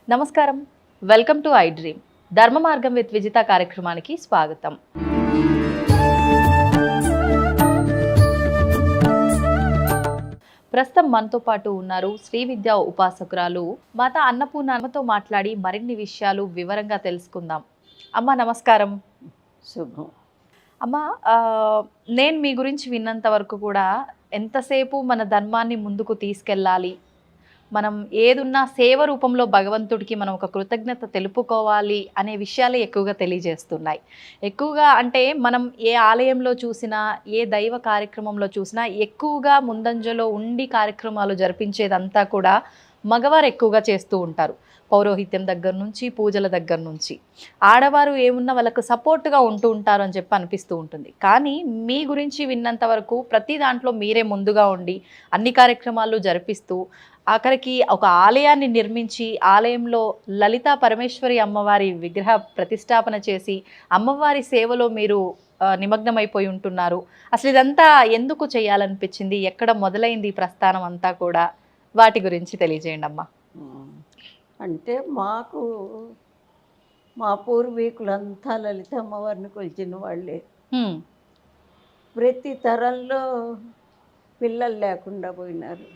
నమస్కారం, welcome to I dream. ధర్మ మార్గం విత్ విజిత కార్యక్రమానికి స్వాగతం. ప్రస్తుతం మనతో పాటు ఉన్నారు శ్రీ విద్యా ఉపాసకురాలు మాత అన్నపూర్ణతో మాట్లాడి మరిన్ని విషయాలు వివరంగా తెలుసుకుందాం. అమ్మ నమస్కారం. శుభం. అమ్మ, నేను మీ గురించి విన్నంత వరకు కూడా ఎంతసేపు మన ధర్మాన్ని ముందుకు తీసుకెళ్ళాలి, మనం ఏదున్నా సేవ రూపంలో భగవంతుడికి మనం ఒక కృతజ్ఞత తెలుపుకోవాలి అనే విషయాలే ఎక్కువగా తెలియజేస్తున్నాయి. ఎక్కువగా అంటే మనం ఏ ఆలయంలో చూసినా, ఏ దైవ కార్యక్రమంలో చూసినా ఎక్కువగా ముందంజలో ఉండి కార్యక్రమాలు జరిపించేదంతా కూడా మగవారు ఎక్కువగా చేస్తూ ఉంటారు. పౌరోహిత్యం దగ్గర నుంచి, పూజల దగ్గర నుంచి. ఆడవారు ఏమున్నా వాళ్ళకు సపోర్ట్గా ఉంటూ ఉంటారు అని చెప్పి అనిపిస్తూ ఉంటుంది. కానీ మీ గురించి విన్నంత వరకు ప్రతి దాంట్లో మీరే ముందుగా ఉండి అన్ని కార్యక్రమాలు జరిపిస్తూ ఆఖరికి ఒక ఆలయాన్ని నిర్మించి ఆలయంలో లలితా పరమేశ్వరి అమ్మవారి విగ్రహ ప్రతిష్టాపన చేసి అమ్మవారి సేవలో మీరు నిమగ్నమైపోయి ఉంటున్నారు. అసలు ఇదంతా ఎందుకు చేయాలనిపించింది, ఎక్కడ మొదలైంది ఈ ప్రస్థానం అంతా కూడా, వాటి గురించి తెలియజేయండి అమ్మా. అంటే మా పూర్వీకులంతా లలిత అమ్మవారిని కొలిచిన వాళ్ళే. ప్రతి తరంలో పిల్లలు లేకుండా పోయినారు.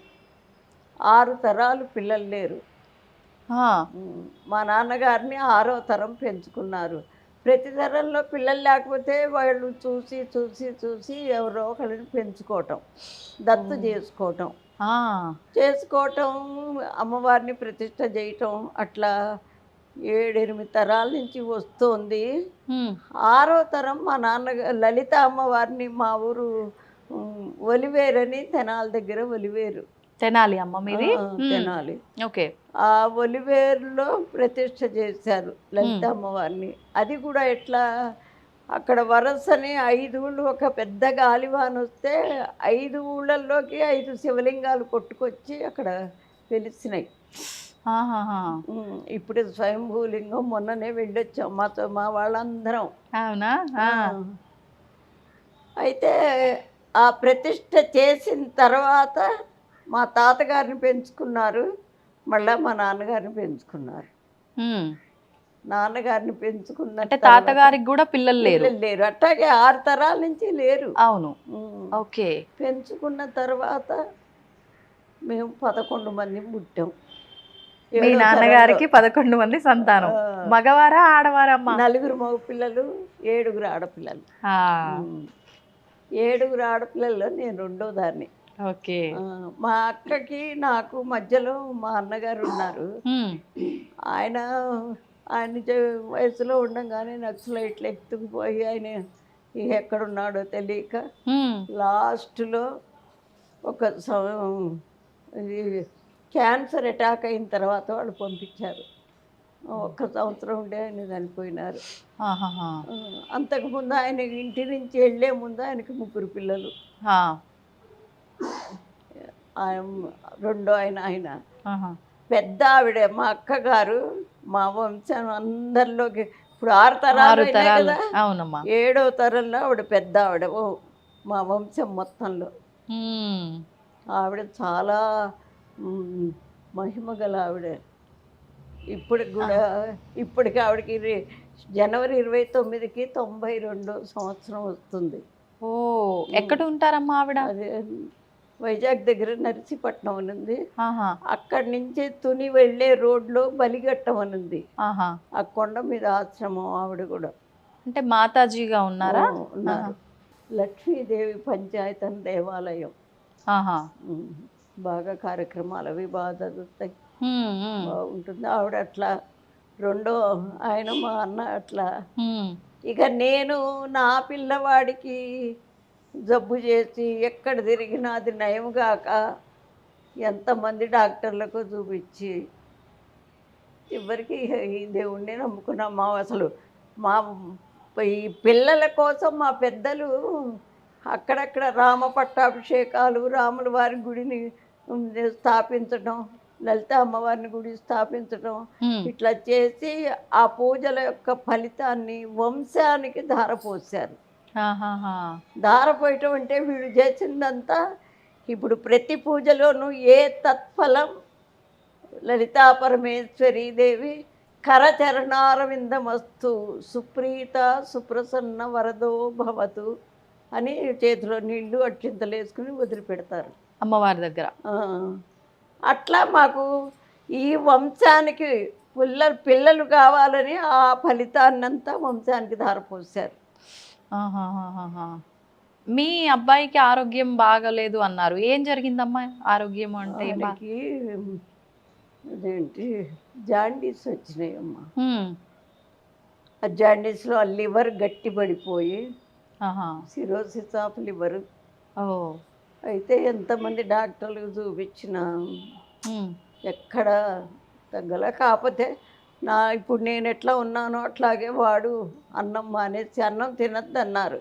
6 తరాలు పిల్లలు లేరు. మా నాన్నగారిని 6వ తరం పెంచుకున్నారు. ప్రతి తరంలో పిల్లలు లేకపోతే వాళ్ళు చూసి చూసి చూసి ఎవరో ఒకరిని పెంచుకోవటం, దత్తు చేసుకోవటం, అమ్మవారిని ప్రతిష్ట చేయటం, అట్లా 7-8 తరాల నుంచి వస్తుంది. 6వ తరం మా నాన్నగారు లలిత అమ్మవారిని మా ఊరు ఒలివేరని, తెనాలి దగ్గర ఒలివేరు. తెనాలి అమ్మ మీది? తెనాలి. ఓకే. ఆ ఒలివేరులో ప్రతిష్ట చేశారు లలిత అమ్మవారిని. అది కూడా ఎట్లా, అక్కడ వరసని 5 ఊళ్ళు, ఒక పెద్ద గాలివాన వస్తే 5 ఊళ్ళల్లోకి 5 శివలింగాలు కొట్టుకొచ్చి అక్కడ వెలిసినాయి. ఇప్పుడు స్వయంభూలింగం మొన్ననే వెళ్ళొచ్చాం మా వాళ్ళందరం. అవునా? అయితే ఆ ప్రతిష్ట చేసిన తర్వాత మా తాతగారిని పెంచుకున్నారు, మళ్ళీ మా నాన్నగారిని పెంచుకున్నారు. నాన్నగారిని పెంచుకున్నట్టు తాతగారికి కూడా పిల్లలు లేరు. అట్లాగే 6 తరాల నుంచి లేరు. అవును. ఓకే. పెంచుకున్న తర్వాత మేము 11 మంది పుట్టాం. మీ నాన్నగారికి 11 మంది సంతానం. మగవారా ఆడవారమ్మా? 4 మగ పిల్లలు, 7 ఆడపిల్లలు. 7 ఆడపిల్లల్లో నేను 2వ దాన్ని. ఓకే. మా అక్కకి నాకు మధ్యలో మా అన్నగారు ఉన్నారు. ఆయన వయసులో ఉండగానే నక్సలైట్లు ఎత్తుకుపోయి ఆయన ఎక్కడున్నాడో తెలియక లాస్ట్లో ఒక క్యాన్సర్ అటాక్ అయిన తర్వాత వాళ్ళు పంపించారు. 1 సంవత్సరం ఉండే ఆయన చనిపోయినారు. అంతకుముందు ఆయన ఇంటి నుంచి వెళ్ళే ముందు ఆయనకి 3 పిల్లలు. రెండో ఆయన పెద్ద ఆవిడ మా అక్కగారు. మా వంశం అందరిలోకి ఇప్పుడు 6 తరాలు కదా. 7వ తరంలో ఆవిడ పెద్ద ఆవిడ మా వంశం మొత్తంలో. ఆవిడ చాలా మహిమ గల ఆవిడ. ఇప్పటికి ఆవిడకి జనవరి 29కి 92వ సంవత్సరం వస్తుంది. ఓ, ఎక్కడ ఉంటారమ్మా ఆవిడ? అదే వైజాగ్ దగ్గర నర్సీపట్నం అని ఉంది. అక్కడి నుంచి తుని వెళ్ళే రోడ్లో బలిఘట్టం అని ఉంది. ఆ కొండ మీద ఆశ్రమం ఆవిడ కూడా. అంటే మాతాజీగా ఉన్నారు. లక్ష్మీదేవి పంచాయతన్ దేవాలయం. బాగా కార్యక్రమాలు అవి బాగా జరుగుతాయి, బాగుంటుంది. ఆవిడ అట్లా. రెండో ఆయన మా అన్న అట్లా. ఇక నేను నా పిల్లవాడికి జబ్బు చేసి ఎక్కడ తిరిగినా అది నయంగాక ఎంతమంది డాక్టర్లకు చూపించి చివరికి ఈ దేవుణ్ణి నమ్ముకున్నాం. అసలు మా ఈ పిల్లల కోసం మా పెద్దలు అక్కడక్కడ రామ పట్టాభిషేకాలు, రాముల వారి గుడిని స్థాపించడం, లలిత అమ్మవారిని గుడి స్థాపించడం, ఇట్లా చేసి ఆ పూజల యొక్క ఫలితాన్ని వంశానికి ధారపోసారు. ధారపోయటం అంటే వీళ్ళు చేసిందంతా ఇప్పుడు ప్రతి పూజలోనూ ఏ తత్ఫలం లలితా పరమేశ్వరీ దేవి కరచరణారవిందమస్తు సుప్రీత సుప్రసన్న వరదో భవతు అని చేతిలో నీళ్లు అక్షింతలు వేసుకుని వదిలిపెడతారు అమ్మవారి దగ్గర. ఆ, అట్లా మాకు ఈ వంశానికి పిల్లలు కావాలని ఆ ఫలితాన్నంతా వంశానికి ధారపోసారు. ఆహాహాహాహా. మీ అబ్బాయికి ఆరోగ్యం బాగలేదు అన్నారు, ఏం జరిగిందమ్మా? ఆరోగ్యం అంటే ఆయనకి అదేంటి జాండీస్ వచ్చినాయమ్మా. ఆ జాండీస్లో ఆ లివర్ గట్టి పడిపోయి సిరోసిస్ ఆఫ్ లివర్. అయితే ఎంతమంది డాక్టర్లకు చూపించిన ఎక్కడ తగ్గల. కాకపోతే ఇప్పుడు నేను ఎట్లా ఉన్నానో అట్లాగే వాడు అన్నం మానేసి అన్నం తినద్దు అన్నారు.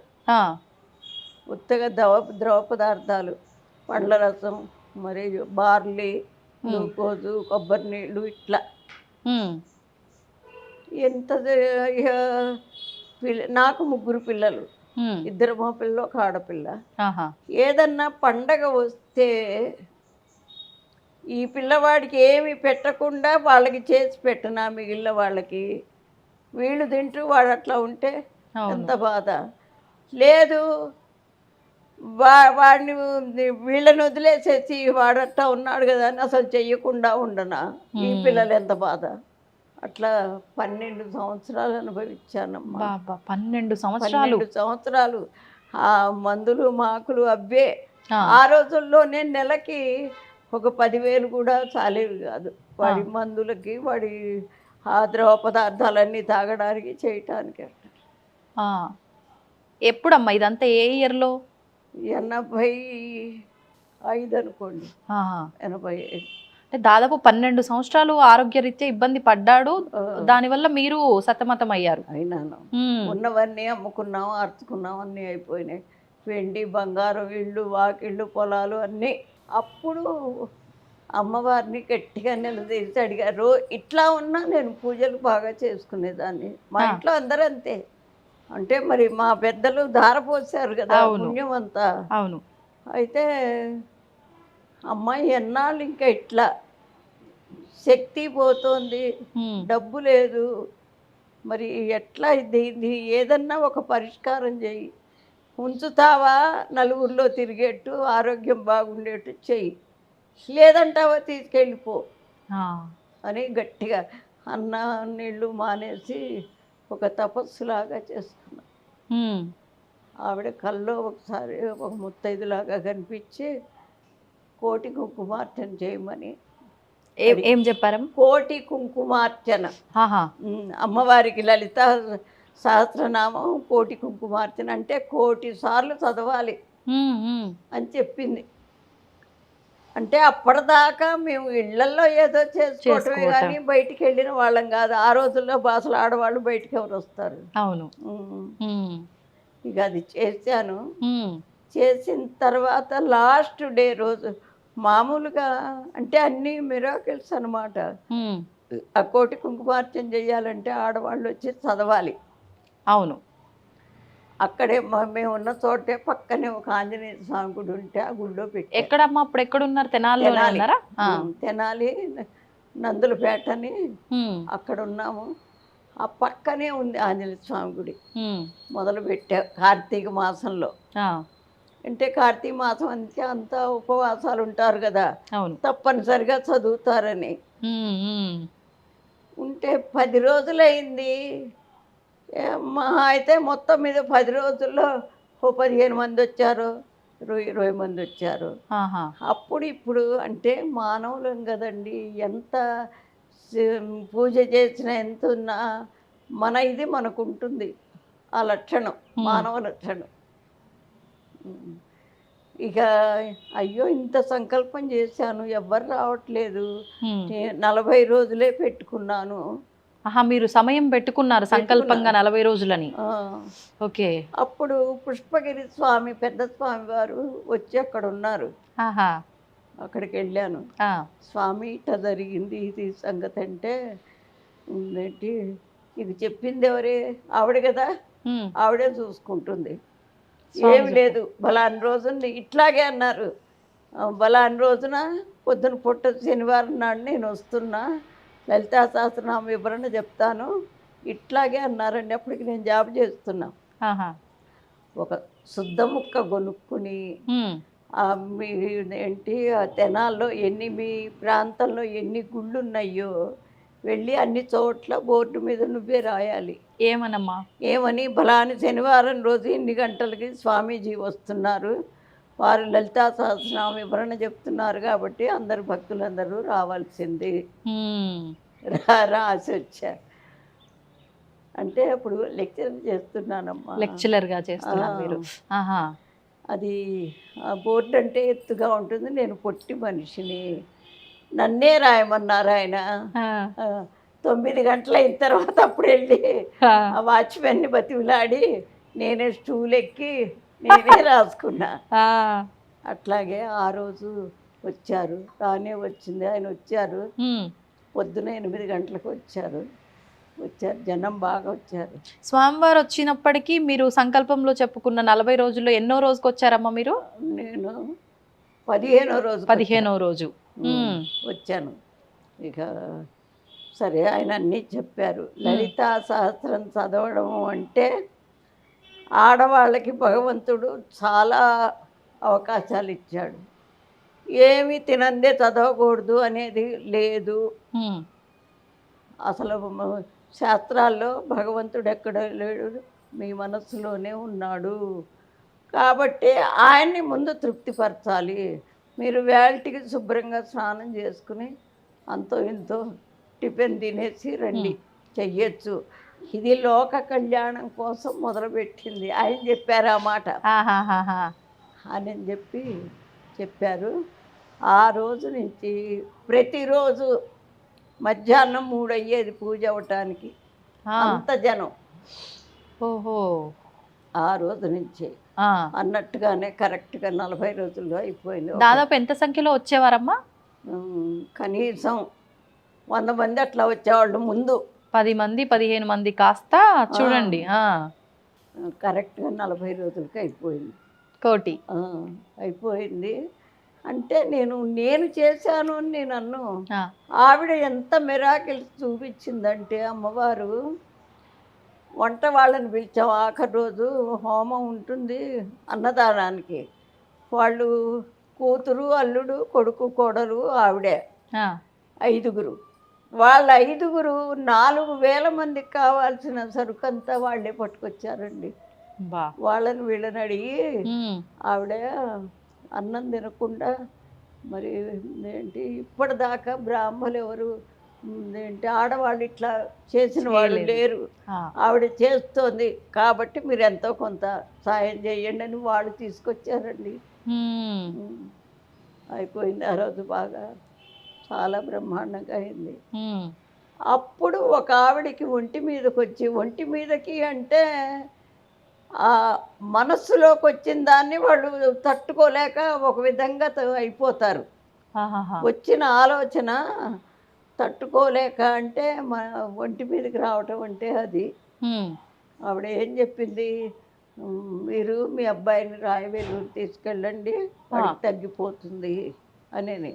ఉత్తగా ద్రవ పదార్థాలు, పండ్ల రసం, మరి బార్లీ, గ్లూకోజు, కొబ్బరి నీళ్ళు ఇట్లా. ఎంత నాకు 3 పిల్లలు, 2 మా పిల్లలు, 1 ఆడపిల్ల. ఏదన్నా పండగ వస్తే ఈ పిల్లవాడికి ఏమి పెట్టకుండా వాళ్ళకి చేసి పెట్టనా మిగిలిన వాళ్ళకి, వీళ్ళు తింటూ వాడు అట్లా ఉంటే ఎంత బాధ. లేదు వాడిని వీళ్ళని వదిలేసేసి వాడట్లా ఉన్నాడు కదా అని అసలు చెయ్యకుండా ఉండనా, ఈ పిల్లలు ఎంత బాధ. అట్లా 12 సంవత్సరాలు అనుభవించానమ్మా. 12 సంవత్సరాలు ఆ మందులు మాకులు అవ్వే. ఆ రోజుల్లోనే నెలకి ఒక 10,000 కూడా చాలేవి కాదు వాడి మందులకి, వాడి ఆ ద్రవ పదార్థాలన్నీ తాగడానికి చేయటానికి. ఎప్పుడమ్మా ఇదంతా? ఏ ఇయర్లో? 85 అనుకోండి, 85. అంటే దాదాపు 12 సంవత్సరాలు ఆరోగ్యరీత్యా ఇబ్బంది పడ్డాడు, దానివల్ల మీరు సతమతం అయ్యారు. అయినాను. ఉన్నవన్నీ అమ్ముకున్నాం, అర్చుకున్నాం, అన్నీ అయిపోయినాయి. వెండి బంగారం, ఇళ్ళు వాకిళ్ళు పొలాలు అన్నీ. అప్పుడు అమ్మవారిని గట్టిగా నిలదీసి అడిగారు. ఇట్లా ఉన్నా నేను పూజలు బాగా చేసుకునేదాన్ని. మా ఇంట్లో అందరూ అంతే. అంటే మరి మా పెద్దలు ధారపోసారు కదా పుణ్యం అంతా. అవును. అయితే అమ్మాయి ఎన్నాళ్ళు ఇంకా ఇట్లా శక్తి పోతుంది, డబ్బు లేదు, మరి ఎట్లా ఇది ఏదన్నా ఒక పరిష్కారం చెయ్యి, ఉంచుతావా నలుగురిలో తిరిగేట్టు, ఆరోగ్యం బాగుండేట్టు చెయ్యి, లేదంటావా తీసుకెళ్ళిపో అని గట్టిగా అన్న నీళ్ళు మానేసి ఒక తపస్సులాగా చేసుకున్నా. ఆవిడ కల్లో ఒకసారి ఒక ముత్తైదులాగా కనిపించి కోటి కుంకుమార్చన చేయమని. ఏం చెప్పారు? కోటి కుంకుమార్చన. అమ్మవారికి లలిత సహస్రనామం కోటి కుంకుమార్చన అంటే 1,000 సార్లు చదవాలి అని చెప్పింది. అంటే అప్పటిదాకా మేము ఇళ్లలో ఏదో చేసుకోవటమే కానీ బయటికి వెళ్ళిన వాళ్ళం కాదు. ఆ రోజుల్లో అసలు ఆడవాళ్ళు బయటికి ఎవరు వస్తారు? అవును. ఇక అది చేశాను. చేసిన తర్వాత లాస్ట్ డే రోజు మామూలుగా అంటే అన్ని మిరాకిల్స్ అనమాట. ఆ కోటి కుంకుమార్చన చేయాలంటే ఆడవాళ్ళు వచ్చి చదవాలి. అవును. అక్కడే మేము ఉన్న చోటే పక్కనే ఒక ఆంజనేయ స్వామి గుడి ఉంటే ఆ గుడిలో పెట్టి. ఎక్కడమ్మా అప్పుడు ఎక్కడున్నారు? తెనాలి నందులపేటని అక్కడ ఉన్నాము. ఆ పక్కనే ఉంది ఆంజనేయ స్వామి గుడి. మొదలు పెట్టా కార్తీక మాసంలో. అంటే కార్తీక మాసం అంతే అంతా ఉపవాసాలు ఉంటారు కదా, తప్పనిసరిగా చదువుతారని. ఉంటే 10 రోజులైంది. మహా అయితే మొత్తం మీద 10 రోజుల్లో 15 మంది వచ్చారు, 20 మంది వచ్చారు. అప్పుడు ఇప్పుడు అంటే మానవులం కదండి, ఎంత పూజ చేసినా ఎంత ఉన్నా మన ఇది మనకు ఉంటుంది. ఆ లక్షణం మానవ లక్షణం. ఇక అయ్యో ఇంత సంకల్పం చేశాను, ఎవ్వరు రావట్లేదు, 40 రోజులే పెట్టుకున్నాను. మీరు సమయం పెట్టుకున్నారు సంకల్పంగా 40 రోజులని. ఓకే. అప్పుడు పుష్పగిరి స్వామి పెద్ద స్వామి వారు వచ్చి అక్కడ ఉన్నారు. అక్కడికి వెళ్ళాను. స్వామి ఇట్ట జరిగింది ఇది సంగతి అంటే, ఏంటి ఇది చెప్పింది ఎవరే? ఆవిడ కదా, ఆవిడే చూసుకుంటుంది, ఏమి లేదు బలాన్ని రోజుని ఇట్లాగే అన్నారు. బలాని రోజున పొద్దున పుట్ట శనివారం నాడు నేను వస్తున్నా, లలితా సహస్రనామ వివరణ చెప్తాను, ఇట్లాగే అన్నారండి. అప్పటికి నేను జాబ్ చేస్తున్నా. ఆహా. ఒక శుద్ధ ముక్క కొనుక్కుని ఉమ్. మీ ఏంటి ఆ తెనాల్లో మీ ప్రాంతంలో ఎన్ని గుళ్ళు ఉన్నాయో వెళ్ళి అన్ని చోట్ల బోర్డు మీద నువ్వే రాయాలి. ఏమనమ్మా? ఏమని, బలాని శనివారం రోజు ఇన్ని గంటలకి స్వామీజీ వస్తున్నారు, వారు లలితా సహస్రనామ వివరణ చెప్తున్నారు కాబట్టి అందరు భక్తులందరూ రావాల్సింది. ఉమ్. రాసి వచ్చా. అంటే అప్పుడు లెక్చర్ చేస్తున్నానమ్మా. లెక్చరర్గా చేస్తున్నారు మీరు? ఆహా. అది ఆ బోర్డు అంటే ఎత్తుగా ఉంటుంది, నేను పొట్టి మనిషిని, నన్నే రాయమన్నారు ఆయన. ఆ. 9 గంటలు అయిన తర్వాత అప్పుడు వెళ్ళి ఆ. ఆ వాచ్మెన్ని బతిమిలాడి నేనే స్టూల్ ఎక్కి నేనే రాసుకున్నా. ఆ. అట్లాగే ఆ రోజు వచ్చారు, రానే వచ్చింది, ఆయన వచ్చారు. ఉమ్. పొద్దున 8 గంటలకు వచ్చారు. జనం బాగా వచ్చారు. స్వామివారు వచ్చినప్పటికీ మీరు సంకల్పంలో చెప్పుకున్న 40 రోజుల్లో ఎన్నో రోజుకి వచ్చారమ్మా మీరు? నేను 15వ రోజు 15వ రోజు వచ్చాను. ఇక సరే, ఆయన అన్నీ చెప్పారు. లలితా సహస్రం చదవడం అంటే ఆడవాళ్ళకి భగవంతుడు చాలా అవకాశాలు ఇచ్చాడు. ఏమి తినందే చదవకూడదు అనేది లేదు. అసలు శాస్త్రాల్లో భగవంతుడు ఎక్కడ లేడు, మీ మనస్సులోనే ఉన్నాడు. కాబట్టి ఆయన్ని ముందు తృప్తిపరచాలి. మీరు వేళటికి శుభ్రంగా స్నానం చేసుకుని అంతో ఇంతో టిఫిన్ తినేసి రండి, చెయ్యొచ్చు. ఇది లోక కళ్యాణం కోసం మొదలుపెట్టింది. ఆయన చెప్పారు ఆ మాట అని చెప్పారు. ఆ రోజు నుంచి ప్రతిరోజు మధ్యాహ్నం 3 అయ్యేది పూజ అవ్వటానికి, అంత జనం. ఓహో. ఆ రోజు నుంచి అన్నట్టుగానే కరెక్ట్గా 40 రోజుల్లో అయిపోయింది. దాదాపు ఎంత సంఖ్యలో వచ్చేవారమ్మా? కనీసం 100 మంది అట్లా వచ్చేవాళ్ళు. ముందు 10 మంది 15 మంది కాస్త చూడండి. కరెక్ట్గా 40 రోజులకి అయిపోయింది. కోటి అయిపోయింది. అంటే నేను చేశాను అని నేను అన్ను. ఆవిడ ఎంత మిరాకిల్స్ చూపించిందంటే, అమ్మవారు వంట వాళ్ళని పిలిచాం. ఆఖరి రోజు హోమం ఉంటుంది అన్నదానానికి. వాళ్ళు కూతురు, అల్లుడు, కొడుకు, కోడలు, ఆవిడే 5గురు. వాళ్ళ 5గురు 4000 మందికి కావాల్సిన సరుకంతా వాళ్ళే పట్టుకొచ్చారండి. వాళ్ళని వీళ్ళని అడిగి ఆవిడ అన్నం తినకుండా, మరి ఏంటి ఇప్పటిదాకా బ్రాహ్మలు ఎవరు ఏంటి ఆడవాళ్ళు ఇట్లా చేసిన వాళ్ళు లేరు, ఆవిడ చేస్తోంది కాబట్టి మీరు ఎంతో కొంత సాయం చేయండి అని వాళ్ళు తీసుకొచ్చారండి. అయిపోయింది ఆ రోజు. బాగా చాలా బ్రహ్మాండంగా అయింది. అప్పుడు ఒక ఆవిడికి ఒంటి మీదకి అంటే ఆ మనస్సులోకి వచ్చిన దాన్ని వాళ్ళు తట్టుకోలేక ఒక విధంగా అయిపోతారు. వచ్చిన ఆలోచన తట్టుకోలేక అంటే మన ఒంటి మీదకి రావటం అంటే అది. ఆవిడ ఏం చెప్పింది, మీరు మీ అబ్బాయిని రాయవేలూరు తీసుకెళ్ళండి, వాడికి తగ్గిపోతుంది అని.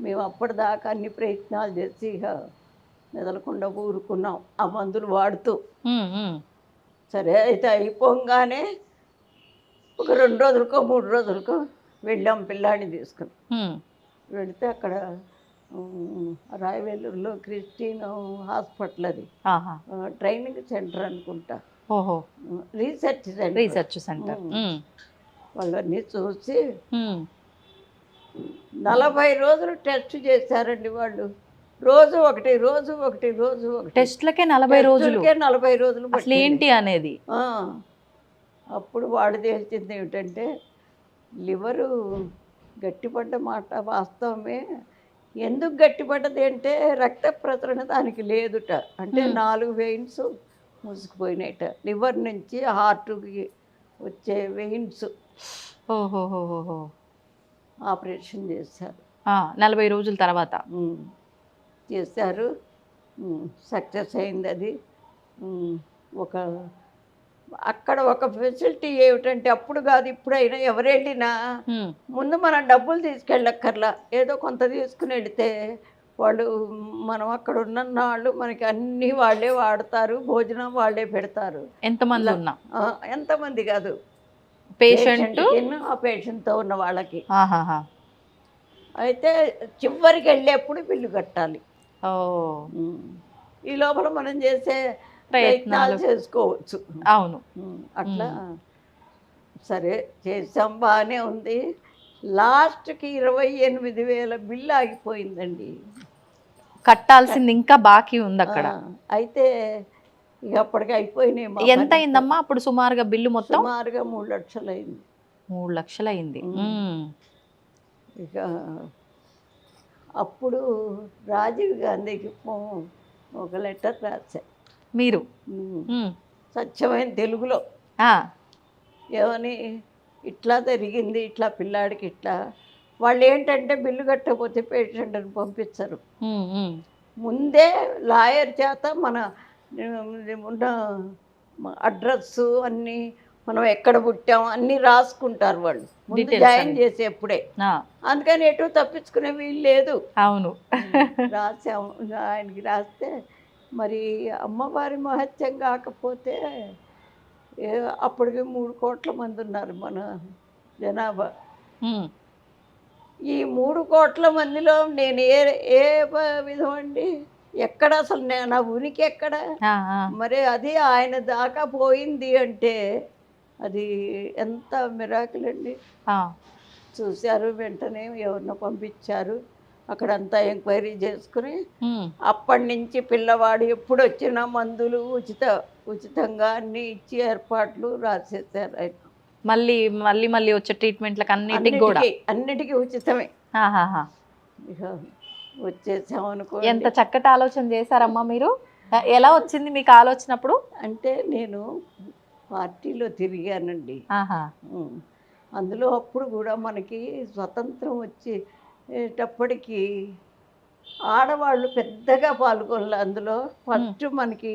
మేము అప్పటిదాకా అన్ని ప్రయత్నాలు చేసి ఇక మెదలకుండా ఊరుకున్నాం ఆ మందులు వాడుతూ. సరే, అయితే అయిపోగానే ఒక 2 రోజులకో 3 రోజులకో వెళ్ళాం పిల్లాడిని తీసుకుని. వెళితే అక్కడ రాయవేలూరులో క్రిస్టియన్ హాస్పిటల్, అది ట్రైనింగ్ సెంటర్ అనుకుంటా, రీసెర్చ్ సెంటర్. వాళ్ళన్నీ చూసి 40 రోజులు టెస్ట్ చేశారండి వాళ్ళు. రోజు ఒకటి. టెస్ట్లకే 40 రోజులు. 40 రోజులు అసలు ఏంటి అనేది. అప్పుడు వాడు తేల్చింది ఏమిటంటే, లివరు గట్టిపడ్డ మాట వాస్తవమే. ఎందుకు గట్టిపడ్డది అంటే రక్త ప్రసరణ దానికి లేదుట. అంటే 4 వెయిన్స్ మూసుకుపోయినాయట. లివర్ నుంచి హార్ట్కి వచ్చే వెయిన్స్. ఆపరేషన్ చేశారు 40 రోజుల తర్వాత. చేశారు. సక్సెస్ అయింది అది. ఒక అక్కడ ఒక ఫెసిలిటీ ఏమిటంటే అప్పుడు కాదు ఇప్పుడైనా ఎవరు వెళ్ళినా ఉమ్, ముందు మనం డబ్బులు తీసుకెళ్ళక్కర్లా ఏదో కొంత తీసుకుని వెళితే వాళ్ళు మనం అక్కడ ఉన్న వాళ్ళు మనకి అన్నీ వాళ్ళే వాడతారు భోజనం వాళ్ళే పెడతారు. ఎంతమంది ఉన్నా ఆ, ఎంతమంది కాదు పేషెంట్. ఆ పేషెంట్తో ఉన్న వాళ్ళకి. ఆహాహా. అయితే చివరికి వెళ్ళేప్పుడు బిల్లు కట్టాలి. ఓ, ఉమ్. ఈ లోపల మనం చేసే ప్రయత్నాలు. ప్రయత్నాలు చేసుకోవచ్చు. అవును. అట్లా సరే చేసాం బాగానే ఉంది. లాస్ట్కి 28,000 బిల్లు ఆగిపోయిందండి. కట్టాల్సింది ఇంకా బాకీ ఉంది అక్కడ. అయితే ఇక అప్పటికి అయిపోయినాయి మా ఎంత పని. అయిందమ్మా అప్పుడు సుమారుగా బిల్లు మొత్తం? సుమారుగా 3 లక్షలు అయింది. 3 లక్షలు అయింది. ఇక అప్పుడు రాజీవ్ గాంధీకి ఒక లెటర్ రాశా. మీరు? స్వచ్ఛమైన తెలుగులో ఆ, ఏమని, ఇట్లా జరిగింది, ఇట్లా పిల్లాడికి ఇట్లా. వాళ్ళు ఏంటంటే బిల్లు కట్టకపోతే పేషెంట్ని పంపించరు. ముందే లాయర్ చేత మన ఉన్న అడ్రస్సు అన్నీ మనం ఎక్కడ పుట్టాం అన్నీ రాసుకుంటారు వాళ్ళు ముందు Details జాయిన్ అన్ని. చేసి ఎప్పుడే. ఆ, అందుకని ఎటు తప్పించుకునే వీలు లేదు. అవును. రాసాము. ఆయనకి రాస్తే మరి అమ్మవారి మహత్యం కాకపోతే అప్పటికి 3 కోట్ల మంది ఉన్నారు మన జనాభా. ఉమ్, ఈ 3 కోట్ల మందిలో నేను ఏ ఏ విధం అండి, ఎక్కడ అసలు నా ఉనికి ఎక్కడ? ఆ, ఆ, మరి అది ఆయన దాకా పోయింది అంటే అది ఎంత మిరాకిల్ అండి. ఆ, చూశారు, వెంటనే ఎవరినో పంపించారు, అక్కడంతా ఎంక్వైరీ చేసుకుని అప్పటి నుంచి పిల్లవాడు ఎప్పుడు వచ్చినా మందులు ఉచితంగా అన్నీ ఇచ్చి ఏర్పాట్లు రాసేసారు ఆయన. మళ్ళీ మళ్ళీ మళ్ళీ వచ్చే ట్రీట్మెంట్లకు అన్నిటికి కూడా అన్నిటికీ ఉచితమే. ఆహాహా. ఇక వచ్చేసాం అనుకో. ఎంత చక్కటి ఆలోచన చేశారమ్మా మీరు. ఎలా వచ్చింది మీకు ఆలోచన అప్పుడు? అంటే నేను పార్టీలో తిరిగానండి. ఆహా. అందులో అప్పుడు కూడా మనకి స్వతంత్రం వచ్చేటప్పటికి ఆడవాళ్ళు పెద్దగా పాల్గొనలే అందులో. ఫస్ట్ మనకి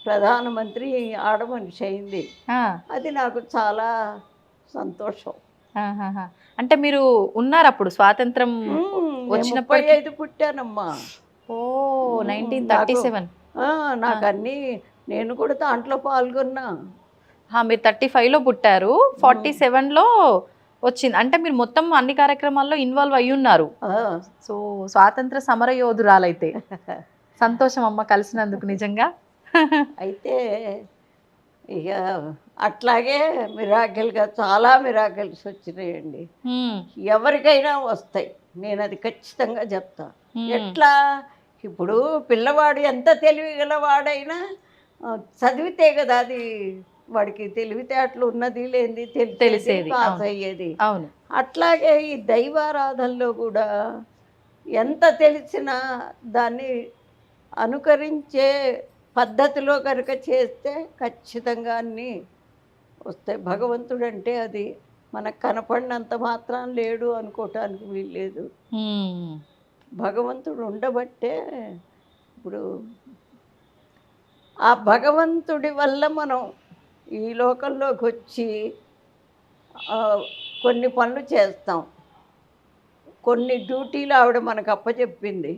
ప్రధానమంత్రి ఆడ మనిషి అయింది. అది నాకు చాలా సంతోషం. ఆహాహా. అంటే మీరు ఉన్నారు అప్పుడు స్వాతంత్రం వచ్చినప్పుడు? 35 పుట్టానమ్మా. ఓ, 1937. నాకు అన్నీ నేను కూడా దాంట్లో పాల్గొన్నా. మీరు 35లో పుట్టారు, 47లో వచ్చింది. అంటే మీరు మొత్తం అన్ని కార్యక్రమాల్లో ఇన్వాల్వ్ అయ్యి ఉన్నారు. సో స్వాతంత్ర సమర యోధురాలైతే. సంతోషం అమ్మ కలిసినందుకు నిజంగా. అయితే ఇక అట్లాగే మిరాకిల్గా చాలా మిరాకిల్స్ వచ్చినాయండి. ఎవరికైనా వస్తాయి, నేను అది ఖచ్చితంగా చెప్తా. ఎట్లా, ఇప్పుడు పిల్లవాడు ఎంత తెలివిగలవాడైనా చదివితే కదా అది వాడికి తెలివితేటలు ఉన్నది లేనిది తెలిసేది, పాస్ అయ్యేది. అవును. అట్లాగే ఈ దైవారాధనలో కూడా ఎంత తెలిసినా దాన్ని అనుకరించే పద్ధతిలో కనుక చేస్తే ఖచ్చితంగా అన్నీ వస్తాయి. భగవంతుడు అంటే అది మనకు కనపడినంత మాత్రం లేడు అనుకోవటానికి వీల్లేదు. భగవంతుడు ఉండబట్టే ఇప్పుడు ఆ భగవంతుడి వల్ల మనం ఈ లోకంలోకి వచ్చి కొన్ని పనులు చేస్తాం. కొన్ని డ్యూటీలు ఆవిడ మనకు అప్పచెప్పింది.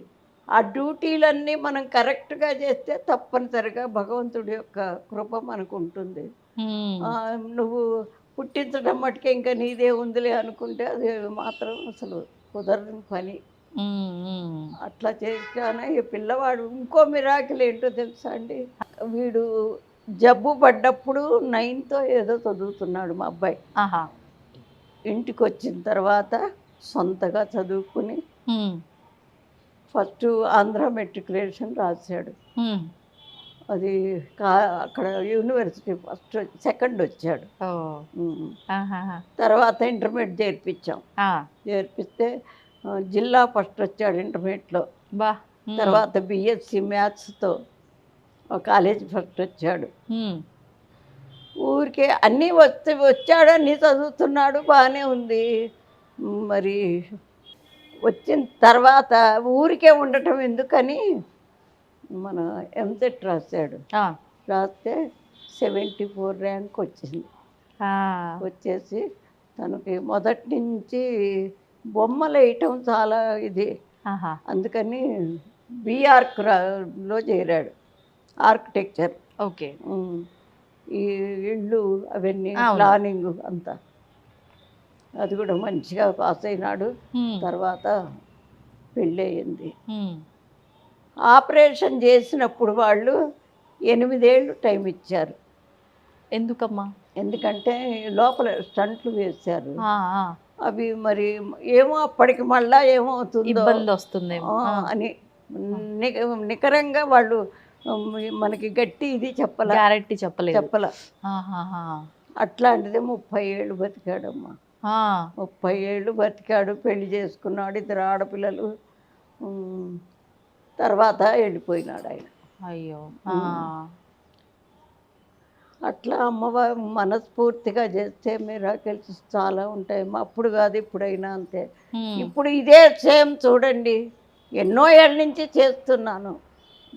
ఆ డ్యూటీలన్నీ మనం కరెక్ట్గా చేస్తే తప్పనిసరిగా భగవంతుడి యొక్క కృప మనకు ఉంటుంది. నువ్వు పుట్టించడం మటుకే ఇంకా నీదే ఉందిలే అనుకుంటే అది మాత్రం అసలు కుదరని పని. అట్లా చేశాను. ఈ పిల్లవాడు ఇంకో మిరాకిల్ ఏంటో తెలుసా అండి, వీడు జబ్బు పడ్డప్పుడు 9th ఏదో చదువుతున్నాడు మా అబ్బాయి. ఇంటికి వచ్చిన తర్వాత సొంతగా చదువుకుని ఫస్ట్ ఆంధ్ర మెట్రికులేషన్ రాశాడు. అది అక్కడ యూనివర్సిటీ ఫస్ట్ సెకండ్ వచ్చాడు. తర్వాత ఇంటర్మీడియట్ చేర్పిస్తే జిల్లా ఫస్ట్ వచ్చాడు ఇంటర్మీడియట్లో. తర్వాత బిఎస్సి మ్యాథ్స్తో కాలేజ్ ఫస్ట్ వచ్చాడు. ఊరికే అన్నీ వచ్చాడు, అన్నీ చదువుతున్నాడు, బాగానే ఉంది. మరి వచ్చిన తర్వాత ఊరికే ఉండటం ఎందుకని మన ఎంసెట్ రాశాడు. రాస్తే 74 ర్యాంక్ వచ్చింది. ఆ, వచ్చేసి తనకి మొదటి నుంచి బొమ్మలు వేయటం చాలా ఇది. ఆహా, అందుకని బీఆర్క్లో చేరాడు, ఆర్కిటెక్చర్. ఓకే. ఈ ఇళ్ళు అవన్నీ అవును. ప్లానింగ్ అంతా అది కూడా మంచిగా పాస్ అయినాడు. హ్మ్, తర్వాత పెళ్ళి అయింది. హ్మ్. ఆపరేషన్ చేసినప్పుడు వాళ్ళు 8 ఏళ్ళు టైం ఇచ్చారు. ఎందుకమ్మా? ఎందుకంటే లోపల స్టంట్లు వేశారు. ఆ, ఆ, అవి మరి ఏమో అప్పటికి మళ్ళా ఏమవుతుందో ఇబ్బంది వస్తుందేమో. ఆ, అని నికరంగా వాళ్ళు మనకి గట్టి ఇది గ్యారెంటీ చెప్పలేదు. చెప్పల. ఆహాహా. అట్లాంటిది 30 ఏళ్ళు బతికాడమ్మా. ఆ, 30 ఏళ్ళు బతికాడు, పెళ్లి చేసుకున్నాడు, 2 ఆడపిల్లలు. ఉమ్, తర్వాత వెళ్ళిపోయినాడు ఆయన. అయ్యో. ఆ, అట్లా అమ్మవారు మనస్ఫూర్తిగా చేస్తే మిరాకిల్స్ చాలా ఉంటాయి. అప్పుడు కాదు ఇప్పుడైనా అంతే. హ్మ్, ఇప్పుడు ఇదే సేమ్ చూడండి, ఎన్నో ఏళ్ళ నుంచి చేస్తున్నాను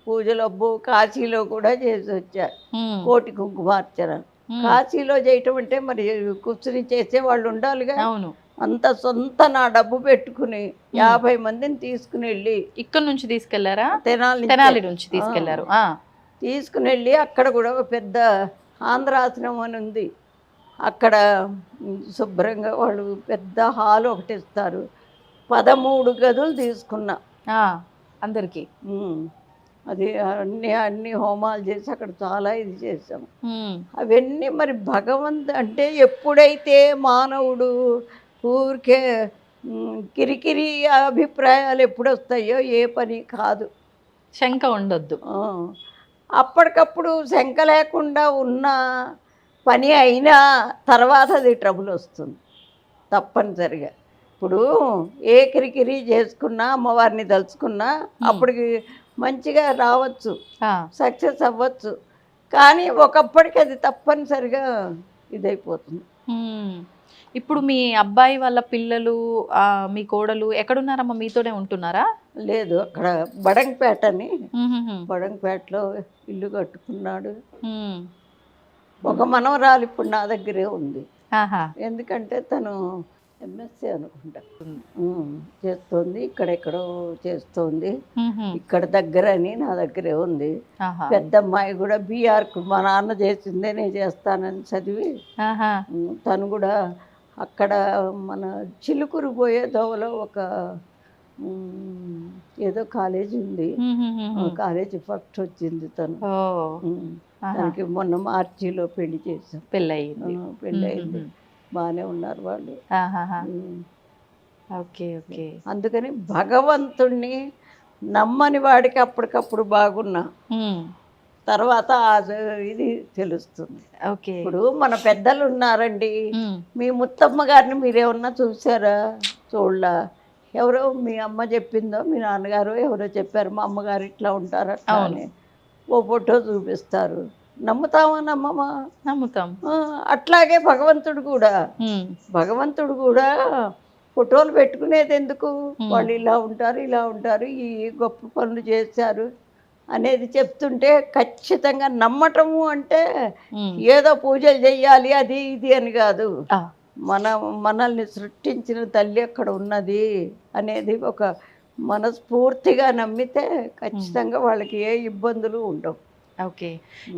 పూజలు. అబ్బో కాశీలో కూడా చేసి వచ్చా, హ్మ్, కోటి కుంకుమార్చన. హ్మ్. కాశీలో చేయటం అంటే మరి కూర్చుని చేసే వాళ్ళు ఉండాలిగా. అవును. అంత సొంత నా డబ్బు పెట్టుకుని 50 మందిని తీసుకుని వెళ్ళి ఇక్కడ నుంచి తీసుకెళ్లారా? తెనాలి తెనాలి నుంచి తీసుకెళ్లారు. ఆ, తీసుకుని వెళ్ళి అక్కడ కూడా ఒక పెద్ద ఆంధ్రాశ్రమం అని ఉంది. అక్కడ శుభ్రంగా వాళ్ళు పెద్ద హాల్ ఒకటి ఇస్తారు. 13 గదులు తీసుకున్నా. ఆ, అందరికి. ఉమ్. అది అన్ని హోమాలు చేసి అక్కడ చాలా ఇది చేసాం. హ్మ్, అవన్నీ మరి అంటే ఎప్పుడైతే మానవుడు ఊరికే కిరికిరి అభిప్రాయాలు ఎప్పుడు వస్తాయో ఏ పని కాదు. శంక ఉండొద్దు. అప్పటికప్పుడు శంక లేకుండా ఉన్న పని అయినా తర్వాత అది ట్రబుల్ వస్తుంది తప్పనిసరిగా. ఇప్పుడు ఏ కిరికిరి చేసుకున్నా అమ్మవారిని తలుచుకున్నా అప్పటికి మంచిగా రావచ్చు, ఆ, సక్సెస్ అవ్వచ్చు. కానీ ఒకప్పటికి అది తప్పనిసరిగా ఇదైపోతుంది. హ్మ్. ఇప్పుడు మీ అబ్బాయి వాళ్ళ పిల్లలు, మీ కోడలు ఎక్కడున్నారమ్మా? మీతోనే ఉంటున్నారా? లేదు, అక్కడ బడంగపేట అని, హుహుహు. బడంగపేటలో ఇల్లు కట్టుకున్నాడు. హ్మ్. ఒక మనవరాలు ఇప్పుడు నా దగ్గరే ఉంది. ఆహా. ఎందుకంటే తను ఎంఎస్సీ అనుకుంటా చేస్తోంది, ఇక్కడెక్కడో చేస్తోంది. హుహు. ఇక్కడ దగ్గర అని నా దగ్గరే ఉంది. ఆహా. పెద్ద అమ్మాయి కూడా బీఆర్కు మా నాన్న చేసిందే నేను చేస్తానని చదివి ఆహా. తను కూడా అక్కడ మన చిలుకూరు పోయే దోవలో ఒక ఏదో కాలేజీ ఉంది. హుహుహుహు. కాలేజీ ఫస్ట్ వచ్చింది తను. ఓ. ఆహా. తనకి మొన్న మార్చిలో పెళ్లి చేసాం. పెళ్ళయింది. పెళ్ళి అయింది. బాగానే ఉన్నారు వాళ్ళు. ఆహాహా. ఉమ్. Okay, okay. అందుకని భగవంతుణ్ణి నమ్మని వాడికి అప్పటికప్పుడు బాగున్నా హ్మ్. తర్వాత ఇది తెలుస్తుంది. ఓకే. ఇప్పుడు మన పెద్దలు ఉన్నారండి, హ్మ్. మీ ముత్తమ్మ గారిని మీరేమన్నా చూసారా? చూడలా. ఎవరో మీ అమ్మ చెప్పిందో, మీ నాన్నగారు ఎవరో చెప్పారు మా అమ్మగారు ఇట్లా ఉంటారు అట్లా అని ఓ ఫోటో చూపిస్తారు. నమ్ముతామా నమ్మమా? నమ్ముతాం. అట్లాగే భగవంతుడు కూడా. హ్మ్. భగవంతుడు కూడా ఫోటోలు పెట్టుకునేది ఎందుకు? వాళ్ళు ఇలా ఉంటారు, ఇలా ఉంటారు, ఈ గొప్ప పనులు చేశారు అనేది చెప్తుంటే ఖచ్చితంగా నమ్మటము అంటే ఏదో పూజలు చెయ్యాలి అది ఇది అని కాదు. మనల్ని సృష్టించిన తల్లి అక్కడ ఉన్నది అనేది ఒక మనస్ఫూర్తిగా నమ్మితే ఖచ్చితంగా వాళ్ళకి ఏ ఇబ్బందులు ఉండవు. ఓకే.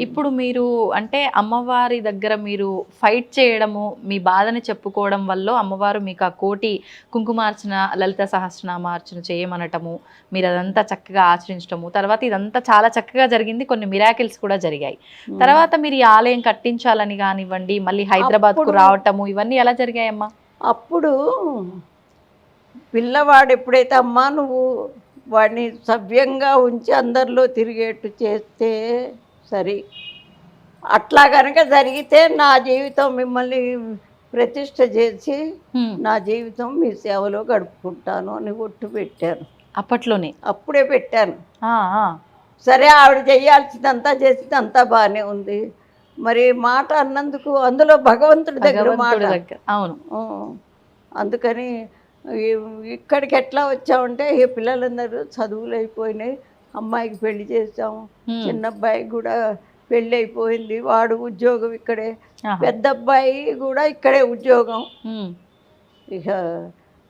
ఇప్పుడు మీరు అంటే అమ్మవారి దగ్గర మీరు ఫైట్ చేయడము, మీ బాధని చెప్పుకోవడం వల్ల అమ్మవారు మీకు ఆ కోటి కుంకుమార్చన, లలిత సహస్రనామార్చన చేయమనటము, మీరు అదంతా చక్కగా ఆచరించడము, తర్వాత ఇదంతా చాలా చక్కగా జరిగింది. కొన్ని మిరాకిల్స్ కూడా జరిగాయి. తర్వాత మీరు ఈ ఆలయం కట్టించాలని కానివ్వండి, మళ్ళీ హైదరాబాద్కు రావటము, ఇవన్నీ ఎలా జరిగాయమ్మా? అప్పుడు పిల్లవాడు ఎప్పుడైతే అమ్మా నువ్వు వాడిని సవ్యంగా ఉంచి అందరిలో తిరిగేట్టు చేస్తే సరే, అట్లా కనుక జరిగితే నా జీవితం మిమ్మల్ని ప్రతిష్ట చేసి నా జీవితం మీ సేవలో గడుపుకుంటాను అని ఒట్టు పెట్టాను. అప్పట్లోనే? అప్పుడే పెట్టాను. సరే, ఆవిడ చేయాల్సిందంతా చేసిందంతా బాగానే ఉంది. మరి మాట అన్నందుకు అందులో భగవంతుడి దగ్గర మాట. అవును. అందుకని ఇక్కడికి ఎట్లా వచ్చామంటే ఈ పిల్లలందరూ చదువులు అయిపోయినాయి, అమ్మాయికి పెళ్లి చేసాము, చిన్న అబ్బాయికి కూడా పెళ్ళి అయిపోయింది, వాడు ఉద్యోగం ఇక్కడే, ఆహా. పెద్ద అబ్బాయి కూడా ఇక్కడే ఉద్యోగం. ఉమ్. ఇక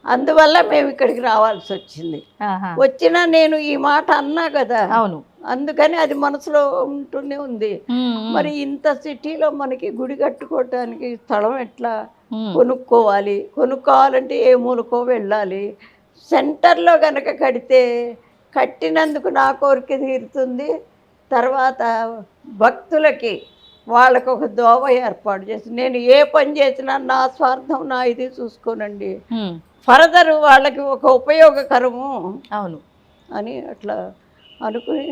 అందువల్ల మేము ఇక్కడికి రావాల్సి వచ్చింది. ఆహా. వచ్చినా నేను ఈ మాట అన్నా కదా, అవును. అందుకని అది మనసులో ఉంటూనే ఉంది. ఉమ్, ఉమ్, మరి ఇంత సిటీలో మనకి గుడి కట్టుకోవటానికి స్థలం ఎట్లా ఉమ్, కొనుక్కోవాలంటే ఏ మూలకో వెళ్ళాలి. సెంటర్లో కనుక కడితే కట్టినందుకు నా కోరిక తీరుతుంది. తర్వాత భక్తులకి వాళ్ళకు ఒక దోవ ఏర్పాటు చేసి, నేను ఏ పని చేసినా నా స్వార్థం నా ఇది చూసుకోనండి, ఉమ్. ఫర్దర్ వాళ్ళకి ఒక ఉపయోగకరము అవును. అని అట్లా అనుకుని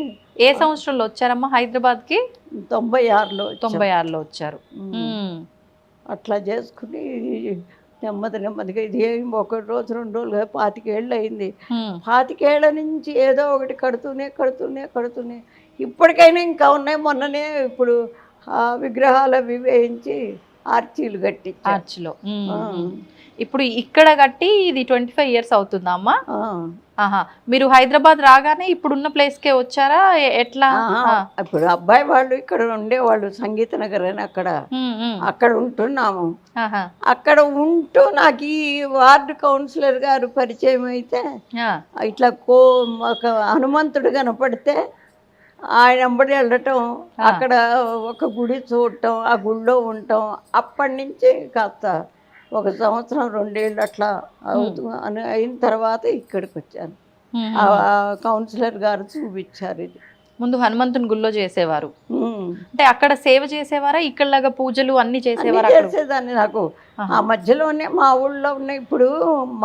ఏ సంవత్సరంలో వచ్చారమ్మా హైదరాబాద్కి? 96లో 96లో వచ్చారు. అట్లా చేసుకుని నెమ్మదిగా ఇది ఏం ఒక రోజు 2 రోజులు 25 ఏళ్ళు అయింది. 25 ఏళ్ల నుంచి ఏదో ఒకటి కడుతూనే ఇప్పటికైనా ఇంకా ఉన్నాయి. మొన్ననే ఇప్పుడు ఆ విగ్రహాలు అవి వేయించి ఆర్చీలు కట్టించారు. ఆర్చ్లో. ఇప్పుడు ఇక్కడ కట్టి ఇది 25 ఇయర్స్ అవుతుందా అమ్మా? ఆహా. మీరు హైదరాబాద్ రాగానే ఇప్పుడున్న ప్లేస్కే వచ్చారా? ఎట్లా? ఇప్పుడు అబ్బాయి వాళ్ళు ఇక్కడ ఉండేవాళ్ళు, సంగీత నగర్ అని, అక్కడ ఉంటున్నాము. అక్కడ ఉంటూ నాకు ఈ వార్డు కౌన్సిలర్ గారు పరిచయం అయితే, ఇట్లా ఒక హనుమంతుడు కనపడితే ఆయన వెంబడి వెళ్ళటం, అక్కడ ఒక గుడి చూడటం, ఆ గుడిలో ఉండటం, అప్పటి నుంచి కాస్త 1 సంవత్సరం 2 ఏళ్ళు అట్లా అని అయిన తర్వాత ఇక్కడికి వచ్చాను. ఆ కౌన్సిలర్ గారు చూపించారు. ఇది ముందు హనుమంతుని గుళ్ళో చేసేవారు అంటే అక్కడ సేవ చేసేవారా? ఇక్కడలాగా పూజలు అన్ని చేసేవారా? చేసేదాన్ని. నాకు ఆ మధ్యలోనే మా ఊళ్ళో ఉన్న, ఇప్పుడు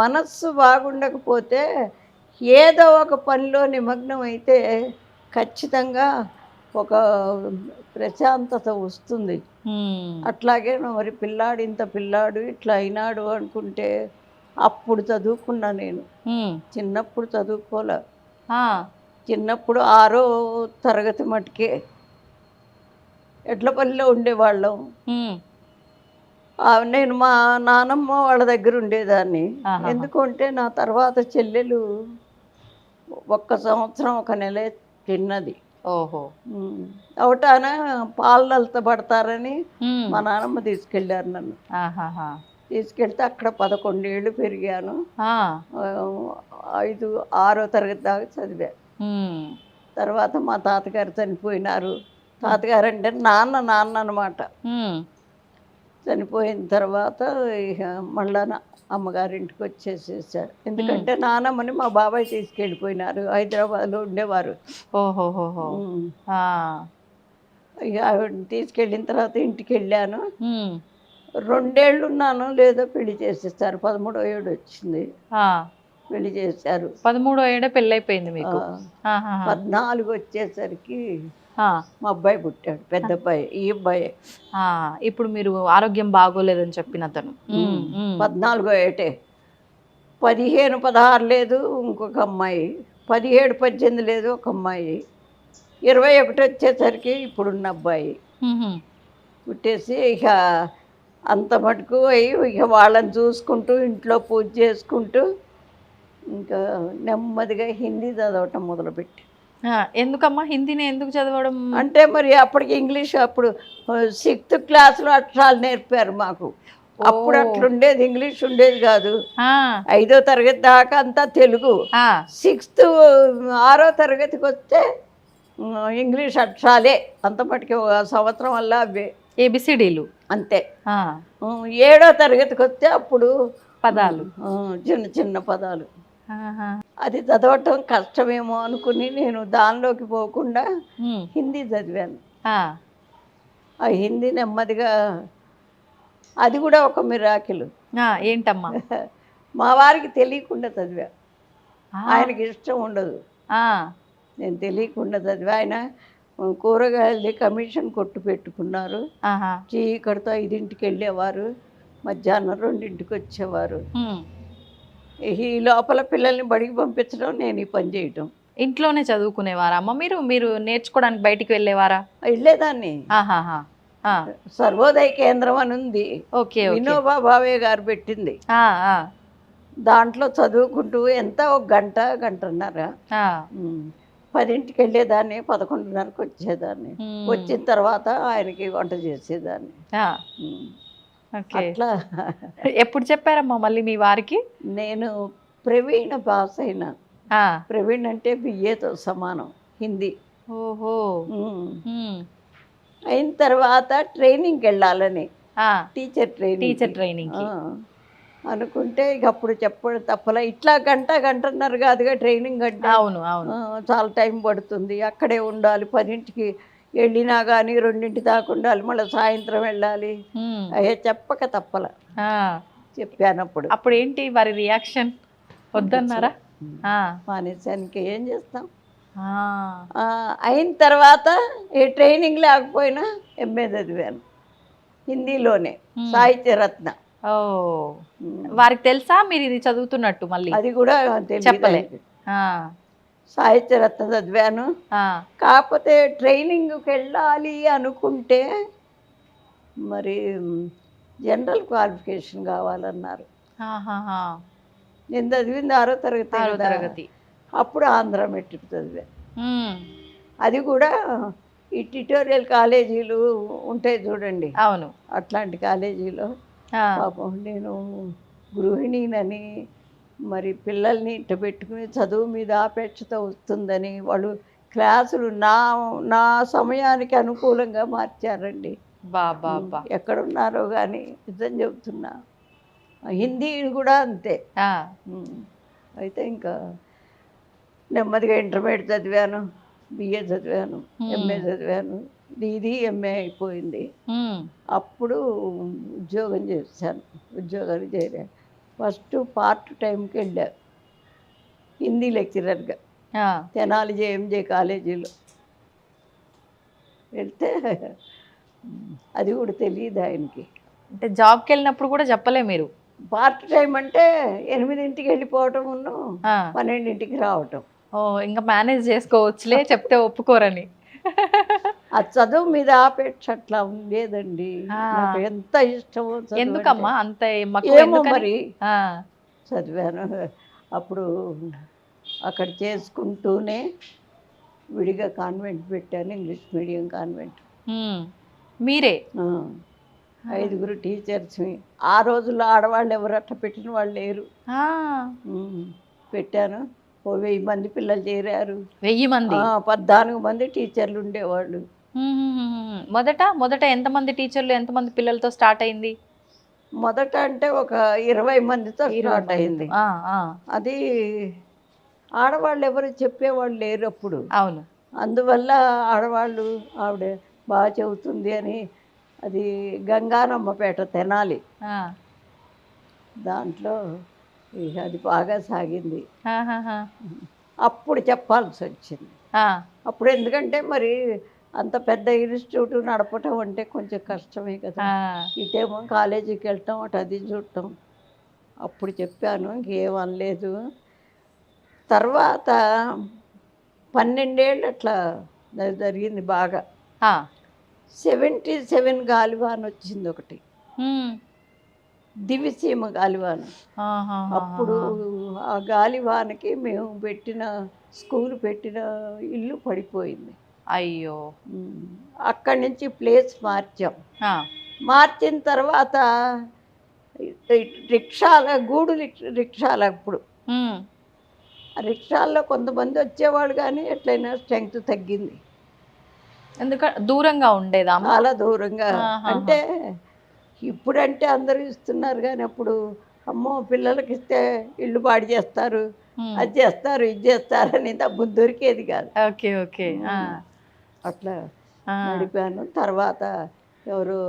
మనస్సు బాగుండకపోతే ఏదో ఒక పనిలో నిమగ్నం అయితే ఖచ్చితంగా ఒక ప్రశాంతత వస్తుంది. అట్లాగే మరి ఇంత పిల్లాడు ఇట్లా అయినాడు అనుకుంటే, అప్పుడు చదువుకున్నా నేను. చిన్నప్పుడు చదువుకోలే. చిన్నప్పుడు 6వ తరగతి మటుకే ఎడ్లపల్లిలో ఉండేవాళ్ళం. నేను మా నానమ్మ వాళ్ళ దగ్గర ఉండేదాన్ని. ఎందుకంటే నా తర్వాత చెల్లెలు 1 సంవత్సరం 1 నెల తిన్నది. ఓహో. అవటాన పాలనలతో పడతారని మా నాన్నమ్మ తీసుకెళ్ళారు నన్ను. తీసుకెళ్తే అక్కడ 11 ఏళ్ళు పెరిగాను. 6వ తరగతి దాకా చదివా. తర్వాత మా తాతగారు చనిపోయినారు. తాతగారు అంటే నాన్న అన్నమాట. చనిపోయిన తర్వాత ఇక మళ్ళా అమ్మగారింటికి వచ్చేసేసారు. ఎందుకంటే నానమ్మని మా బాబాయ్ తీసుకెళ్ళిపోయినారు. హైదరాబాద్లో ఉండేవారు. ఓహోహోహో. ఇక ఆవిడని తీసుకెళ్ళిన తర్వాత ఇంటికి వెళ్ళాను. 2 ఏళ్ళు ఉన్నాను, లేదో పెళ్లి చేసేస్తారు. 13వ ఏడు వచ్చింది, పెళ్లి చేశారు. 13వ ఏడే పెళ్ళి అయిపోయింది మీకు? 14 వచ్చేసరికి మా అబ్బాయి పుట్టాడు, పెద్ద అబ్బాయి. ఈ అబ్బాయి ఇప్పుడు మీరు ఆరోగ్యం బాగోలేదని చెప్పిన అతను 14వ ఏటే. 15, 16 లేదు ఇంకొక అమ్మాయి, 17, 18 లేదు ఒక అమ్మాయి, 21 వచ్చేసరికి ఇప్పుడున్న అబ్బాయి పుట్టేసి ఇక అంత మటుకు అయ్యి ఇక వాళ్ళని చూసుకుంటూ ఇంట్లో పూజ చేసుకుంటూ ఇంకా నెమ్మదిగా హిందీ చదవటం మొదలుపెట్టి. ఎందుకమ్మా హిందీని ఎందుకు చదవడం? అంటే మరి అప్పటికి ఇంగ్లీష్, అప్పుడు 6th క్లాస్లో అక్షరాలు నేర్పారు మాకు. అప్పుడు అట్లుండేది, ఇంగ్లీష్ ఉండేది కాదు. 5వ తరగతి దాకా అంతా తెలుగు. 6వ తరగతికి వస్తే ఇంగ్లీష్ అక్షరాలే. అంత మటుకి 1 సంవత్సరం వల్ల అవే ఏబిసిడీలు అంతే. 7వ తరగతికి వస్తే అప్పుడు పదాలు, చిన్న పదాలు. అది చదవటం కష్టమేమో అనుకుని నేను దానిలోకి పోకుండా హిందీ చదివాను. ఆ హిందీ నెమ్మదిగా, అది కూడా ఒక మిరాకిల్. ఏంటమ్మా? మా వారికి తెలియకుండా చదివా. ఆయనకి ఇష్టం ఉండదు, నేను తెలియకుండా చదివా. ఆయన కూరగాయలది కమిషన్ కొట్టు పెట్టుకున్నారు. చీకటితో 5ంటికి వెళ్ళేవారు, మధ్యాహ్నం 2ంటికి వచ్చేవారు. ఈ లోపల పిల్లల్ని బడికి పంపించడం, నేను ఈ పని చేయటం. ఇంట్లోనే చదువుకునేవారా అమ్మ మీరు? మీరు నేర్చుకోవడానికి బయటికి వెళ్ళేవారా? వెళ్ళేదాన్ని. సర్వోదయ కేంద్రం అని ఉంది, వినోబా భావే గారు పెట్టింది. దాంట్లో చదువుకుంటూ ఎంత 1 గంట, 1.5. 10ంటికి వెళ్ళేదాన్ని, 11:30కి వచ్చేదాన్ని. వచ్చిన తర్వాత ఆయనకి వంట చేసేదాన్ని. ఉమ్. ఓకే. అట్లా ఎప్పుడు చెప్పారమ్మా మళ్ళీ మీ వారికి? నేను ప్రవీణ పాస్ అయినా. ఆ, ప్రవీణ్ అంటే బిఏతో సమానం, హిందీ. ఓహో. ఉమ్. ఉమ్. అయిన తర్వాత ట్రైనింగ్కి వెళ్ళాలని, ఆ, టీచర్ టీచర్ ట్రైనింగ్ కి. అనుకుంటే ఇక అప్పుడు చెప్పడం తప్పలే. ఇట్లా గంటన్నర కాదుగా ట్రైనింగ్ అంటే. అవును, అవును. చాలా టైం పడుతుంది, అక్కడే ఉండాలి. 10ంటికి వెళ్ళినా కానీ 2 దాకా ఉండాలి, మళ్ళీ సాయంత్రం వెళ్ళాలి. ఉమ్. అయ్యే చెప్పక తప్పల. ఆ, చెప్పాను అప్పుడు. అప్పుడు ఏంటి వారి రియాక్షన్? వద్దన్నారా? ఆ, మానేశానికి ఏం చేస్తాం. ఆ. అయిన తర్వాత ఏ ట్రైనింగ్ లేకపోయినా ఎంఏ చదివాను హిందీలోనే, సాహిత్య రత్న. ఓ, వారికి తెలుసా మీరు ఇది చదువుతున్నట్టు? మళ్ళీ అది కూడా చెప్పలే. తెలియదు. ఆ, సాహిత్య రత్న చదివాను. ఆ. కాకపోతే ట్రైనింగ్కి వెళ్ళాలి అనుకుంటే మరి జనరల్ క్వాలిఫికేషన్ కావాలన్నారు. ఆహాహా. నేను చదివింది 6వ తరగతి 6వ కదా. తరగతి. అప్పుడు ఆంధ్ర మెట్రిక్ చదివాను. ఉమ్. అది కూడా ఈ ట్యుటోరియల్ కాలేజీలు ఉంటాయి చూడండి, అవును. అట్లాంటి కాలేజీలో. ఆ, పాపం నేను గృహిణినని, మరి పిల్లల్ని ఇట్ట పెట్టుకుని చదువు మీద ఆపేక్షత వస్తుందని వాళ్ళు క్లాసులు నా నా సమయానికి అనుకూలంగా మార్చారండి. బాబా. ఎక్కడున్నారో కానీ నిజం చెబుతున్నా. హిందీ కూడా అంతే. ఆ, అయితే ఇంకా నెమ్మదిగా ఇంటర్మీడియట్ చదివాను, బిఏ చదివాను, ఎంఏ చదివాను. ఇది ఎంఏ అయిపోయింది. అప్పుడు ఉద్యోగం చేశాను. ఉద్యోగానికి చేరాను. ఫస్ట్ పార్ట్ టైంకి వెళ్ళాను హిందీ లెక్చరర్గా, తెనాలి జేఎంజే కాలేజీలో. వెళ్తే అది కూడా తెలియదు ఆయనకి. అంటే జాబ్కి వెళ్ళినప్పుడు కూడా చెప్పలే మీరు? పార్ట్ టైం అంటే 8ంటికి వెళ్ళిపోవటం, 12ంటికి రావటం. ఓ, ఇంకా మేనేజ్ చేసుకోవచ్చులే చెప్తే ఒప్పుకోరని. ఆ చదువు మీద ఆపేక్ష అట్లా ఉండేదండి. నాకు ఎంత ఇష్టమో చదువు. ఎందుకమ్మా అంత ఏమో మరి చదివాను. అప్పుడు అక్కడ చేసుకుంటూనే విడిగా కాన్వెంట్ పెట్టాను, ఇంగ్లీష్ మీడియం కాన్వెంట్. మీరే? 5గురు టీచర్స్. ఆ రోజుల్లో ఆడవాళ్ళు ఎవరు అట్లా పెట్టిన వాళ్ళు లేరు. పెట్టాను. 1000 మంది పిల్లలు చేరారు. 1000 మంది? 14 మంది టీచర్లు ఉండేవాళ్ళు. మొదట ఎంతమంది టీచర్లు, ఎంతమంది పిల్లలతో స్టార్ట్ అయింది? మొదట అంటే ఒక 20 మందితో స్టార్ట్ అయింది. అది ఆడవాళ్ళు ఎవరు చెప్పేవాళ్ళు లేరు అప్పుడు. అవును. అందువల్ల ఆడవాళ్ళు ఆవిడ బాగా చెబుతుంది అని, అది గంగానమ్మపేట తెనాలి, దాంట్లో అది బాగా సాగింది. అప్పుడు చెప్పాల్సి వచ్చింది. అప్పుడు ఎందుకంటే మరి అంత పెద్ద ఇన్స్టిట్యూట్ నడపటం అంటే కొంచెం కష్టమే కదా. ఇటేమో కాలేజీకి వెళ్ళటం, అటు అది చూడటం. అప్పుడు చెప్పాను, ఇంకేం అనలేదు. తర్వాత 12 ఏళ్ళు అట్లా జరిగింది బాగా. 77 గాలివాన్ వచ్చింది ఒకటి, దివిసీమ గాలివాన్. అప్పుడు ఆ గాలివానకి మేము పెట్టిన స్కూల్ పెట్టిన ఇల్లు పడిపోయింది. అయ్యో. అక్కడి నుంచి ప్లేస్ మార్చాం. మార్చిన తర్వాత రిక్షాల గూడు రిక్షాలు. అప్పుడు రిక్షాల్లో కొంతమంది వచ్చేవాళ్ళు, కానీ ఎట్లయినా స్ట్రెంగ్త్ తగ్గింది. ఎందుకంటే దూరంగా ఉండేదా? చాలా దూరంగా. అంటే ఇప్పుడంటే అందరూ ఇస్తున్నారు, కానీ అప్పుడు అమ్మో పిల్లలకి ఇస్తే ఇల్లు పాడు చేస్తారు, అది చేస్తారు, ఇది చేస్తారు అని డబ్బు దొరికేది కాదు. Okay, okay. అట్లా నడిపాను. తర్వాత ఎవరు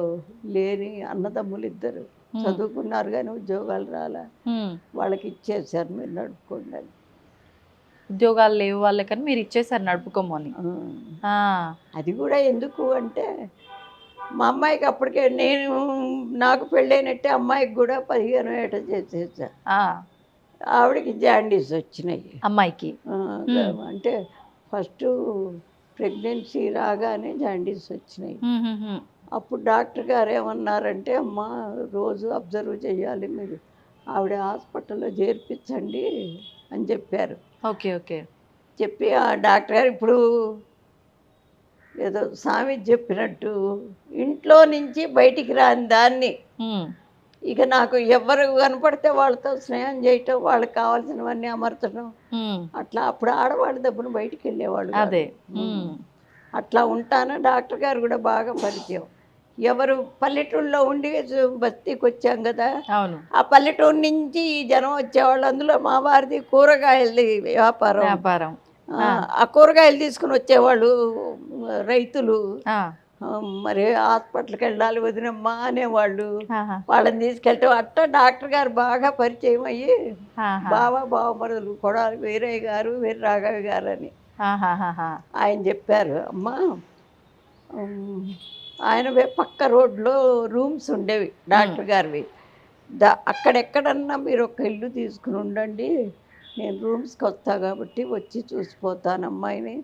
లేని అన్నదమ్ములు 2 చదువుకున్నారు, కానీ ఉద్యోగాలు రాలే. వాళ్ళకి ఇచ్చేసారు, మీరు నడుపుకోండి అని. ఉద్యోగాలు లేవు వాళ్ళకని మీరు ఇచ్చేసారు నడుపుకోమని. అది కూడా ఎందుకు అంటే మా అమ్మాయికి అప్పటికే నాకు పెళ్ళైనట్టే అమ్మాయికి కూడా 15 ఏట చేసేసా. ఆవిడకి జాండీస్ వచ్చినాయి అమ్మాయికి. అంటే ఫస్ట్ ప్రెగ్నెన్సీ రాగానే జాండీస్ వచ్చినాయి. అప్పుడు డాక్టర్ గారు ఏమన్నారంటే, అమ్మ రోజు అబ్జర్వ్ చేయాలి మీరు, ఆవిడ హాస్పిటల్లో చేర్పించండి అని చెప్పారు. Okay, okay. చెప్పి ఆ డాక్టర్ గారు ఇప్పుడు ఏదో సామెత చెప్పినట్టు ఇంట్లో నుంచి బయటికి రాని దాన్ని ఉమ్, ఇక నాకు ఎవరు కనపడితే వాళ్ళతో స్నేహం చేయటం వాళ్ళకి కావాల్సినవన్నీ అమర్చడం ఉమ్, అట్లా అప్పుడు ఆడవాళ్ళ దెబ్బను బయటికి వెళ్ళేవాళ్ళు కాదు. అదే ఉమ్, అట్లా ఉంటాను. డాక్టర్ గారు కూడా బాగా పరిచయం. ఎవరు పల్లెటూరులో ఉండి బస్తీకి వచ్చాం కదా, అవును ఆ పల్లెటూరు నుంచి ఈ జనం వచ్చేవాళ్ళు. అందులో మా వారిది కూరగాయలది వ్యాపారం. వ్యాపారం. ఆ కూరగాయలు తీసుకుని వచ్చేవాళ్ళు రైతులు. ఆ, ఆ, మరి హాస్పిటల్కి వెళ్ళాలి వదినమ్మా అనేవాళ్ళు. ఆహా, వాళ్ళని తీసుకెళ్ళటం అట్లా డాక్టర్ గారు బాగా పరిచయం అయ్యి ఆహా, బావమరుదులు కూడా వీరయ్య గారు వీర రాఘవ గారు అని ఆహాహాహా. ఆయన చెప్పారు. అమ్మా ఉమ్, ఆయన పక్క రోడ్లో రూమ్స్ ఉండేవి డాక్టర్ గారివి. అక్కడెక్కడన్నా మీరు ఒక ఇల్లు తీసుకుని ఉండండి, నేను రూమ్స్కి వస్తా కాబట్టి వచ్చి చూసిపోతాను అమ్మాయిని,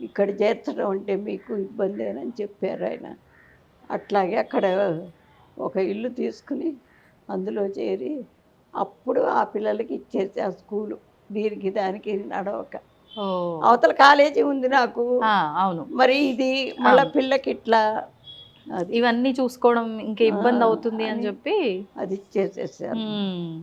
ఇక్కడ చేర్చడం అంటే మీకు ఇబ్బందేనని చెప్పారు ఆయన. అట్లాగే అక్కడ ఒక ఇల్లు తీసుకుని అందులో చేరి అప్పుడు ఆ పిల్లలకి ఇచ్చేసి ఆ స్కూలు దీనికి దానికి నడవక. ఓ, అవతల కాలేజీ ఉంది నాకు, ఆ, అవును. మరి ఇది మళ్ళీ పిల్లకి ఇట్లా అది ఇవన్నీ చూసుకోవడం ఇంకా ఇబ్బంది అవుతుంది అని అని చెప్పి అది ఇచ్చేసేసారు. ఉమ్.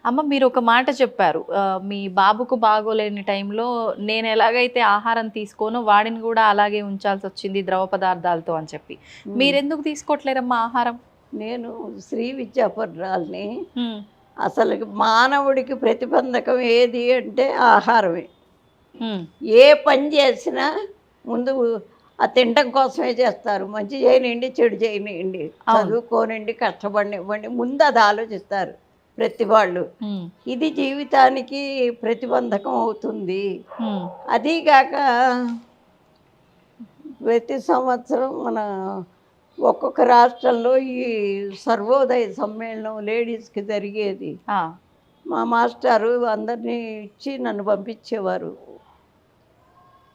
అమ్మ మీరు ఒక మాట చెప్పారు, మీ బాబుకు బాగోలేని టైంలో నేను ఎలాగైతే ఆహారం తీసుకోనో వాడిని కూడా అలాగే ఉంచాల్సి వచ్చింది ద్రవ పదార్థాలతో అని చెప్పి. మీరెందుకు తీసుకోవట్లేరమ్మా ఆహారం? నేను శ్రీ విద్యాపరురాల్ని. ఉమ్, అసలు మానవుడికి ప్రతిబంధకం ఏది అంటే ఆహారమే. ఉమ్, ఏ పని చేసినా ముందు ఆ తినడం కోసమే చేస్తారు. మంచి చేయనివ్వండి, చెడు చేయనివ్వండి, చదువుకోనండి, కష్టపడినివ్వండి, ముందు అది ఆలోచిస్తారు ప్రతి వాళ్ళు. ఉమ్, ఇది జీవితానికి ప్రతిబంధకం అవుతుంది. ఉమ్, అదీగాక ప్రతి సంవత్సరం మన ఒక్కొక్క రాష్ట్రంలో ఈ సర్వోదయ సమ్మేళనం లేడీస్కి జరిగేది. ఆ, మా మాస్టారు అందరినీ ఇచ్చి నన్ను పంపించేవారు.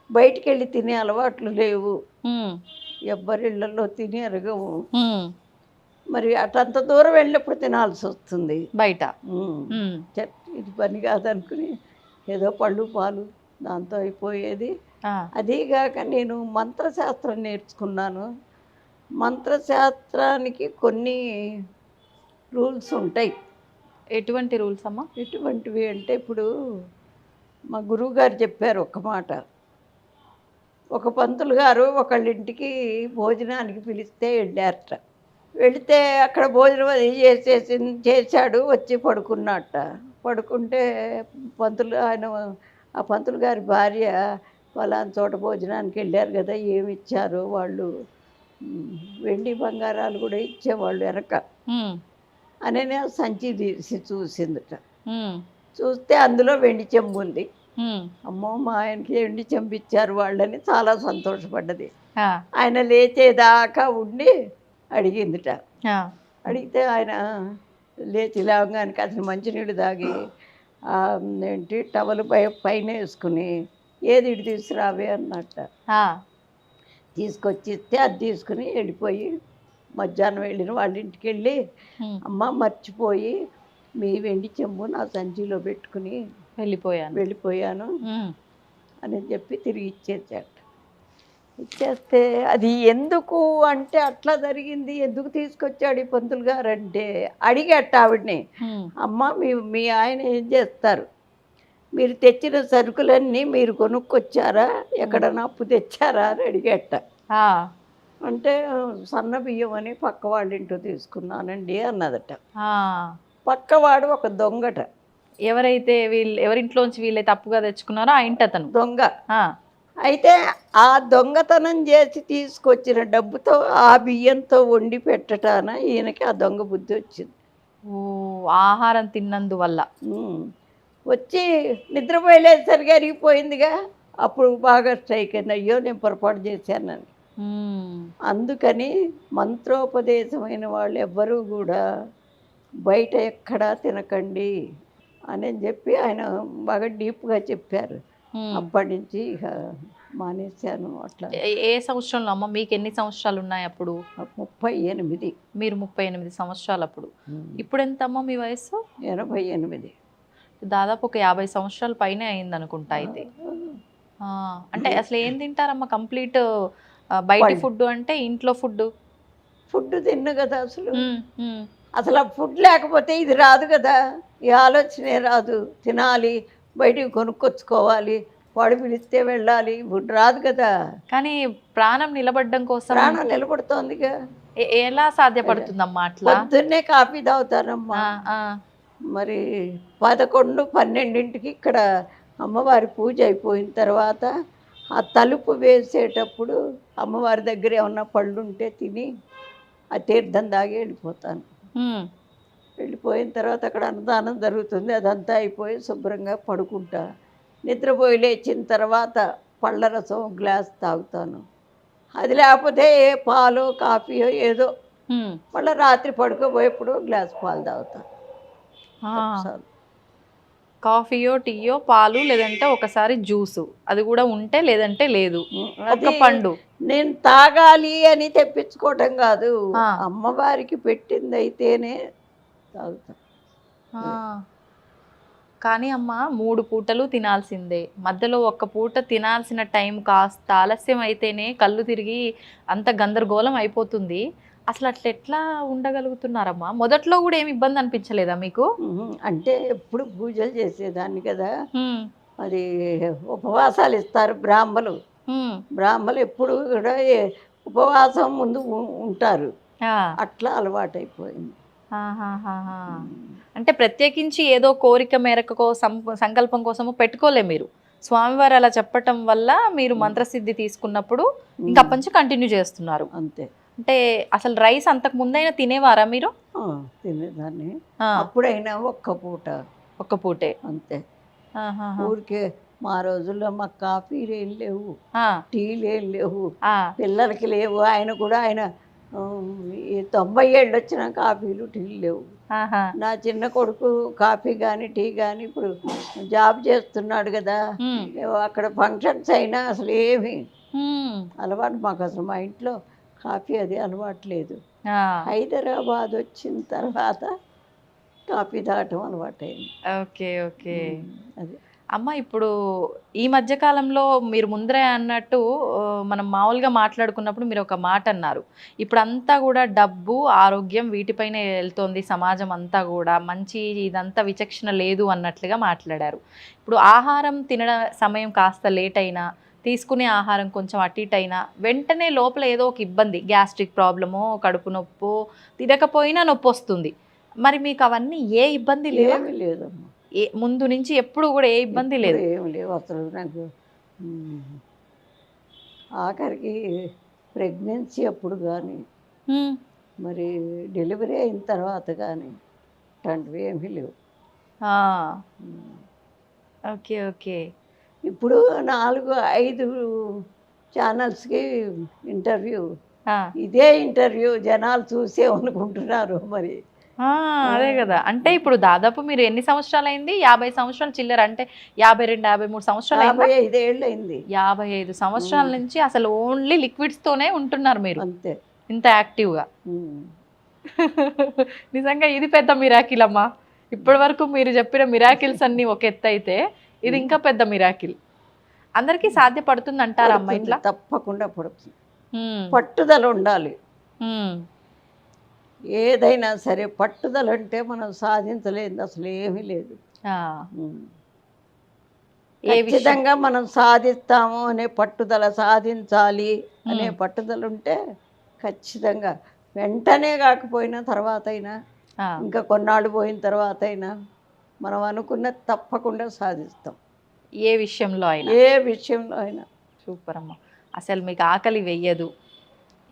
బయటికి వెళ్ళి తినే అలవాట్లు లేవు, ఉమ్, ఎవ్వరిళ్ళల్లో తిని ఎరగవు. ఉమ్, మరి అటంత దూరం వెళ్ళినప్పుడు తినాల్సి వస్తుంది. బయట. ఉమ్. ఉమ్, ఇది పని కాదనుకుని ఏదో పళ్ళు పాలు దాంతో అయిపోయేది. ఆ, అదీగాక నేను మంత్రశాస్త్రం నేర్చుకున్నాను. మంత్రశాస్త్రానికి కొన్ని రూల్స్ ఉంటాయి. ఎటువంటి రూల్స్ అమ్మా? ఎటువంటివి అంటే ఇప్పుడు మా గురువుగారు చెప్పారు ఒక మాట. ఒక పంతులు గారు ఒకళ్ళ ఇంటికి భోజనానికి పిలిస్తే వెళ్ళారట. వెళితే అక్కడ భోజనం అది చేశాడు, వచ్చి పడుకున్నట్ట. పడుకుంటే ఆ పంతులు గారి భార్య ఫలానా చోట భోజనానికి వెళ్ళారు కదా, ఏమి ఇచ్చారు వాళ్ళు, వెండి బంగారాలు కూడా ఇచ్చేవాళ్ళు వెనక ఉమ్, అనే సంచి తీసి చూసిందట. ఉమ్, చూస్తే అందులో వెండి చెంబు ఉంది. ఉమ్, అమ్మో మా ఆయనకి వెండి చెంబు ఇచ్చారు వాళ్ళని చాలా సంతోషపడ్డది. ఆ, ఆయన లేచేదాకా ఉండి అడిగిందిట. ఆ, అడిగితే ఆయన లేచి లేవగానే కాసిన మంచినీళ్ళు తాగి ఏంటి టవల్ పైన వేసుకుని ఏది ఇటు తీసుకురావే అన్నట్ట. ఆ, తీసుకొచ్చి ఇస్తే అది తీసుకుని వెళ్ళిపోయి మధ్యాహ్నం వెళ్ళిన వాళ్ళ ఇంటికి వెళ్ళి, ఉమ్, అమ్మ మర్చిపోయి మీ వెండి చెంబు నా సంచిలో పెట్టుకుని వెళ్ళిపోయాను ఉమ్, అని చెప్పి తిరిగి ఇచ్చేసాట. ఇచ్చేస్తే అది ఎందుకు అంటే అట్లా జరిగింది, ఎందుకు తీసుకొచ్చాడు ఈ పంతులు గారు అంటే అడిగట్ట ఆవిడని. ఉమ్, అమ్మ మీ ఆయన ఏం చేస్తారు, మీరు తెచ్చిన సరుకులన్నీ మీరు కొనుక్కొచ్చారా, ఎక్కడన్నా అప్పు తెచ్చారా అని అడిగట్ట. ఆ, అంటే సన్న బియ్యం అని పక్క వాళ్ళ ఇంటో తీసుకున్నానండి అన్నదట. ఆ. పక్కవాడు ఒక దొంగట. ఎవరైతే ఎవరింట్లోంచి వీళ్ళైతే తప్పుగా తెచ్చుకున్నారో ఆ ఇంటి అతను దొంగ. ఆ, అయితే ఆ దొంగతనం చేసి తీసుకొచ్చిన డబ్బుతో ఆ బియ్యంతో వండి పెట్టటాన ఈయనకి ఆ దొంగ బుద్ధి వచ్చింది. ఓ, ఆహారం తిన్నందువల్ల. వచ్చి నిద్రపోయలేసరికి అరిగిపోయిందిగా, అప్పుడు బాగా స్ట్రైక్ అయింది, అయ్యో నేను పొరపాటు చేశానని. ఉమ్, అందుకని మంత్రోపదేశమైన వాళ్ళు ఎవ్వరూ కూడా బయట ఎక్కడా తినకండి అని చెప్పి ఆయన బాగా డీప్గా చెప్పారు. ఉమ్. అప్పటి నుంచి ఇక మానేశాను. అట్లా ఏ సంవత్సరంలో అమ్మ? మీకు ఎన్ని సంవత్సరాలు ఉన్నాయి అప్పుడు? 38. మీరు 38 సంవత్సరాలు అప్పుడు. ఇప్పుడు ఎంత అమ్మ మీ వయసు? 88. దాదాపు ఒక 50 సంవత్సరాల పైనే అయింది అనుకుంటా అయితే. ఆ, అంటే అసలు ఏం తింటారమ్మా కంప్లీట్ బయటి వాళ్ళు ఫుడ్ అంటే ఇంట్లో ఫుడ్? ఫుడ్ తిన్ను కదా అసలు. అసలు ఆ ఫుడ్ లేకపోతే ఇది రాదు కదా, ఈ ఆలోచనే రాదు. తినాలి, బయటికి కొనుక్కొచ్చుకోవాలి, వాడు పిలిస్తే వెళ్ళాలి, ఫుడ్ రాదు కదా. కానీ ప్రాణం నిలబడడం కోసం ప్రాణం నిలబడుతోందిగా. ఎలా సాధ్యపడుతుందమ్మా అట్లా? పొద్దున్నే కాఫీ తాగుతానమ్మా. ఆ, ఆ, మరి 11, 12కి ఇక్కడ అమ్మవారి పూజ అయిపోయిన తర్వాత ఆ తలుపు వేసేటప్పుడు అమ్మవారి దగ్గర ఏమన్నా పళ్ళు ఉంటే తిని ఆ తీర్థం తాగి వెళ్ళిపోతాను. ఉమ్, వెళ్ళిపోయిన తర్వాత అక్కడ అన్నదానం జరుగుతుంది, అదంతా అయిపోయి శుభ్రంగా పడుకుంటా. నిద్రపోయి లేచిన తర్వాత పళ్ళ రసం గ్లాస్ తాగుతాను. అది లేకపోతే ఏ పాలు కాఫీయో ఏదో. ఉమ్. మళ్ళీ రాత్రి పడుకోబోయేప్పుడు గ్లాస్ పాలు తాగుతాను. ఆ, చాలు. కాఫీయో టీయో పాలు లేదంటే ఒకసారి జ్యూసు, అది కూడా ఉంటే లేదంటే లేదు, ఒక అది పండు. నేను తాగాలి అని తెప్పించుకోవటం కాదు, ఆ. అమ్మవారికి పెట్టింది అయితేనే తాగుతాను. ఆ. కానీ అమ్మ 3 పూటలు తినాల్సిందే, మధ్యలో ఒక్క పూట తినాల్సిన టైం కాస్త ఆలస్యం అయితేనే కళ్ళు తిరిగి అంత గందరగోళం అయిపోతుంది. అసలు అట్లా ఎట్లా ఉండగలుగుతున్నారమ్మా? మొదట్లో కూడా ఏమి ఇబ్బంది అనిపించలేదా మీకు? అంటే ఎప్పుడు పూజలు చేసేదాన్ని కదా. ఉమ్, అది ఉపవాసాలు ఇస్తారు బ్రాహ్మలు. ఉమ్, బ్రాహ్మలు ఎప్పుడు కూడా ఉపవాసం ముందు ఉంటారు. ఆ, అట్లా అలవాటైపోయింది. ఆహాహాహా. అంటే ప్రత్యేకించి ఏదో కోరిక మేరకు సంకల్పం కోసము పెట్టుకోలే మీరు, స్వామివారు అలా చెప్పటం వల్ల మీరు మంత్రసిద్ధి తీసుకున్నప్పుడు ఇంకా అప్పటి నుంచి కంటిన్యూ చేస్తున్నారు. అంతే. అంటే అసలు రైస్ అంతకు ముందైనా తినేవారా మీరు? ఆ, తినేదాన్ని. ఆ, అప్పుడైనా ఒక్క పూట ఒక్క పూటే. అంతే. ఆహాహా. ఊరికే మా రోజుల్లో మాకు కాఫీలు ఏం లేవు, ఆ, టీలు ఏం లేవు, ఆ, పిల్లలకి లేవు. ఆయన కూడా ఆయన ఈ 90 ఏళ్ళు వచ్చిన కాఫీలు టీలు లేవు. ఆహా. నా చిన్న కొడుకు కాఫీ కానీ టీ కానీ ఇప్పుడు జాబ్ చేస్తున్నాడు కదా. ఉమ్, అక్కడ ఫంక్షన్స్ అయినా అసలు ఏమి ఉమ్, అలవాటు మాకు, అసలు మా ఇంట్లో కాఫీ అది అలవాటు లేదు. ఆ, హైదరాబాద్ వచ్చిన తర్వాత కాఫీ తాగటం అలవాటైంది. Okay okay. అది. అమ్మ ఇప్పుడు ఈ మధ్య కాలంలో మీరు ముందరే అన్నట్టు మనం మామూలుగా మాట్లాడుకున్నప్పుడు మీరు ఒక మాట అన్నారు, ఇప్పుడు అంతా కూడా డబ్బు ఆరోగ్యం వీటిపైన వెళ్తోంది సమాజం అంతా కూడా, మంచి ఇదంతా విచక్షణ లేదు అన్నట్లుగా మాట్లాడారు. ఇప్పుడు ఆహారం తినడం సమయం కాస్త లేట్ అయినా, తీసుకునే ఆహారం కొంచెం అటు ఇటు అయినా వెంటనే లోపల ఏదో ఒక ఇబ్బంది, గ్యాస్ట్రిక్ ప్రాబ్లమో కడుపు నొప్పో, తినకపోయినా నొప్పి వస్తుంది. మరి మీకు అవన్నీ ఏ ఇబ్బంది లేవా? ఏమీ లేదమ్మా. ముందు నుంచి ఎప్పుడు కూడా ఏ ఇబ్బంది లేదు? ఏమి లేవు అసలు నాకు. ఆఖరికి ప్రెగ్నెన్సీ అప్పుడు కానీ, ఉమ్, మరి డెలివరీ అయిన తర్వాత కానీ అట్లాంటివి ఏమీ లేవు. ఆ, ఓకే ఓకే. ఇప్పుడు 4, 5 ఛానల్స్కి ఇంటర్వ్యూ, ఆ, ఇదే ఇంటర్వ్యూ జనాలు చూసే అనుకుంటున్నారు మరి. ఆ, అదే కదా. అంటే ఇప్పుడు దాదాపు మీరు ఎన్ని సంవత్సరాలు అయింది? 50 సంవత్సరాలు చిల్లర, అంటే 52, 53 సంవత్సరాలు అయిందా? 55 ఏళ్ళు అయింది. 55 సంవత్సరాల నుంచి అసలు ఓన్లీ లిక్విడ్స్ తోనే ఉంటున్నారు మీరు అంతే. ఇంత యాక్టివ్గా. ఉమ్. నిజంగా ఇది పెద్ద మిరాకిల్ అమ్మా. ఇప్పటి వరకు మీరు చెప్పిన మిరాకిల్స్ అన్ని ఒక ఎత్తు అయితే ఇది ఇంకా పెద్ద మిరాకిల్. అందరికీ సాధ్యపడుతుంది అంటారా అమ్మ ఇట్లా? తప్పకుండా పడుతుంది. ఉమ్, పట్టుదల ఉండాలి. ఉమ్, ఏదైనా సరే పట్టుదల అంటే మనం సాధించలేదు అసలు ఏమీ లేదు. ఆ, ఉమ్. ఏ విషయం? ఖచ్చితంగా మనం సాధిస్తాము అనే పట్టుదల, సాధించాలి అనే పట్టుదల ఉంటే ఖచ్చితంగా వెంటనే కాకపోయినా తర్వాత అయినా, ఆ, ఇంకా కొన్నాళ్ళు పోయిన తర్వాత అయినా మనం అనుకున్నది తప్పకుండా సాధిస్తాం, ఏ విషయంలో అయినా. ఏ విషయంలో అయినా. సూపర్ అమ్మ. అసలు మీకు ఆకలి వెయ్యదు,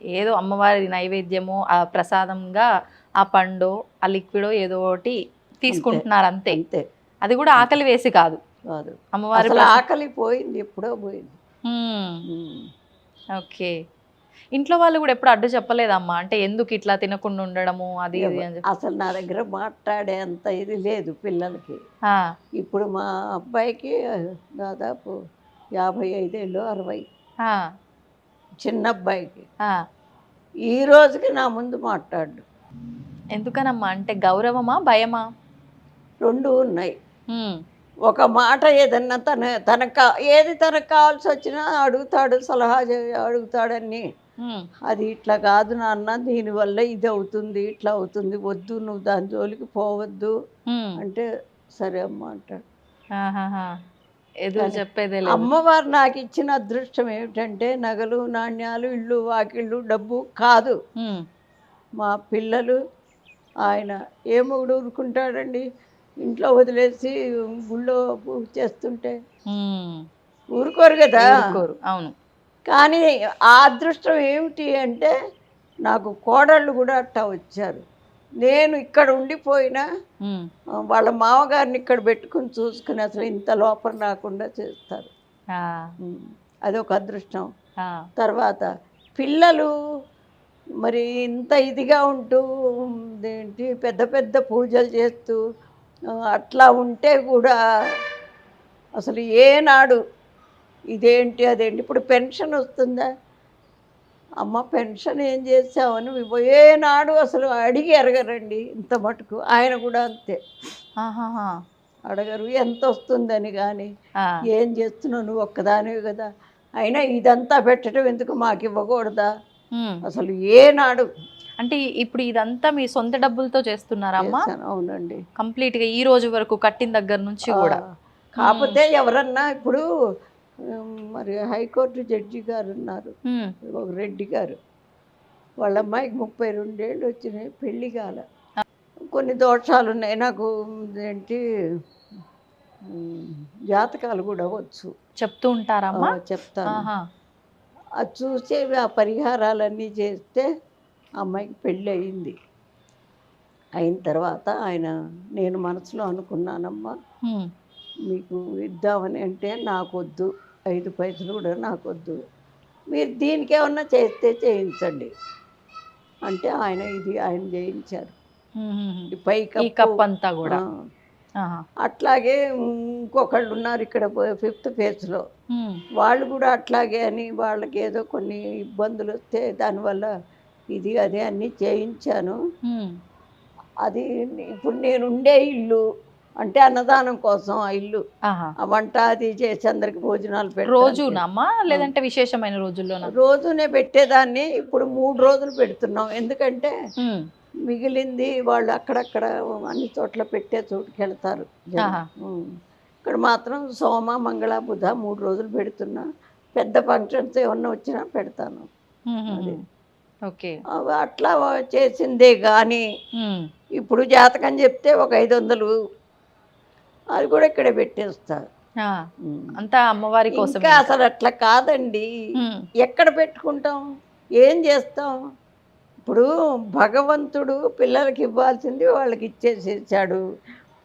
ఏదో అమ్మవారి నైవేద్యము ఆ ప్రసాదంగా ఆ పండో ఆ లిక్విడో ఏదో ఒకటి తీసుకుంటున్నారు అంతే. అంతే. అది కూడా ఆకలి వేసి కాదు, కాదు, అమ్మవారి అసలు ఆకలి పోయింది, ఎప్పుడో పోయింది. ఓకే. ఇంట్లో వాళ్ళు కూడా ఎప్పుడు అడ్డు చెప్పలేదమ్మా, అంటే ఎందుకు ఇట్లా తినకుండా ఉండడము అది ఇది అని చెప్పి? అసలు నా దగ్గర మాట్లాడే అంత ఇది లేదు పిల్లలకి. ఆ, ఇప్పుడు మా అబ్బాయికి దాదాపు 55 ఏళ్ళు, 60. ఆ, చిన్న అబ్బాయికి ఆ. ఈ రోజుకి నా ముందు మాట్లాడు. ఎందుకనమ్మా? అంటే గౌరవమా భయమా? 2 ఉన్నాయి. ఉమ్, ఒక మాట ఏదన్నా ఏది తనకు కావాల్సి వచ్చినా అడుగుతాడు, సలహా అడుగుతాడని. అది ఇట్లా కాదు నాన్న, దీనివల్ల ఇది అవుతుంది, ఇట్లా అవుతుంది, వద్దు నువ్వు దాని జోలికి పోవద్దు అంటే సరే అమ్మ అంటాడు. ఎదురు చెప్పేదే లేదు. అమ్మవారు నాకు ఇచ్చిన అదృష్టం ఏమిటంటే నగలు, నాణ్యాలు, ఇళ్ళు, వాకిళ్ళు, డబ్బు కాదు. మా పిల్లలు, ఆయన ఏ మొగుడు ఊరుకుంటాడండి ఇంట్లో వదిలేసి గుళ్ళో పూజ చేస్తుంటే? ఊరుకోరు కదా. అవును. కానీ ఆ అదృష్టం ఏమిటి అంటే నాకు కోడళ్ళు కూడా అట్టా వచ్చారు. నేను ఇక్కడ ఉండిపోయినా వాళ్ళ మామగారిని ఇక్కడ పెట్టుకుని చూసుకుని అసలు ఇంత లోపల రాకుండా చేస్తారు. అదొక అదృష్టం. తర్వాత పిల్లలు మరి ఇంత ఇదిగా ఉంటూ ఏంటి పెద్ద పెద్ద పూజలు చేస్తూ అట్లా ఉంటే కూడా అసలు ఏనాడు ఇదేంటి అదేంటి ఇప్పుడు పెన్షన్ వస్తుందా అమ్మ, పెన్షన్ ఏం చేసామని ఏనాడు అసలు అడిగి అడగరండి. ఇంత మటుకు ఆయన కూడా అంతే, అడగరు ఎంత వస్తుందని. కానీ ఏం చేస్తున్నావు నువ్వు ఒక్కదానివి కదా, అయినా ఇదంతా పెట్టడం ఎందుకు, మాకు ఇవ్వకూడదా అసలు ఏనాడు. అంటే ఇప్పుడు ఇదంతా మీ సొంత డబ్బులతో చేస్తున్నారా అమ్మా? అవునండి, కంప్లీట్గా ఈ రోజు వరకు కట్టిన దగ్గర నుంచి కూడా. కాకపోతే ఎవరన్నా ఇప్పుడు మరి హైకోర్టు జడ్జి గారు ఉన్నారు, ఒక రెడ్డి గారు, వాళ్ళ అమ్మాయికి 32 ఏళ్ళు వచ్చినాయి, పెళ్లి కాల. కొన్ని దోషాలు ఉన్నాయి. నాకు ఏంటి జాతకాలు కూడా వచ్చు, చెప్తూ ఉంటారమ్మా? చెప్తాను. అది చూసి ఆ పరిహారాలన్నీ చేస్తే అమ్మాయికి పెళ్ళి అయింది. అయిన తర్వాత నేను మనసులో అనుకున్నానమ్మా, మీకు ఇద్దామని అంటే నాకొద్దు, 5 పైసలు కూడా నాకొద్దు, మీరు దీనికి ఏమన్నా చేస్తే చేయించండి అంటే ఆయన చేయించారు. ఈ కప్ అంతా కూడా. అట్లాగే ఇంకొకళ్ళు ఉన్నారు ఇక్కడ 5th ఫేజ్లో, వాళ్ళు కూడా అట్లాగే అని వాళ్ళకి ఏదో కొన్ని ఇబ్బందులు వస్తే దానివల్ల ఇది అదే అన్నీ చేయించాను. అది ఇప్పుడు నేను ఉండే ఇల్లు అంటే అన్నదానం కోసం ఆ ఇల్లు, ఆ వంట అది చేసి అందరికి భోజనాలు పెట్టి రోజునమ్మా లేదంటే విశేషమైన రోజుల్లో? రోజునే పెట్టేదాన్ని, ఇప్పుడు 3 రోజులు పెడుతున్నాం. ఎందుకంటే మిగిలింది వాళ్ళు అక్కడక్కడ అన్ని చోట్ల పెట్టే చోటుకి వెళ్తారు. ఇక్కడ మాత్రం సోమ, మంగళ, బుధ 3 రోజులు పెడుతున్నా. పెద్ద ఫంక్షన్స్ ఏమన్నా వచ్చినా పెడతాను. ఓకే, అట్లా చేసిందే కానీ ఇప్పుడు జాతకం చెప్తే ఒక 500 అది కూడా ఇక్కడే పెట్టేస్తారు. అంతా అమ్మవారి కోసం. ఇంకా అసలు అట్లా కాదండి, ఎక్కడ పెట్టుకుంటాం, ఏం చేస్తాం? ఇప్పుడు భగవంతుడు పిల్లలకి ఇవ్వాల్సింది వాళ్ళకి ఇచ్చేసేసాడు.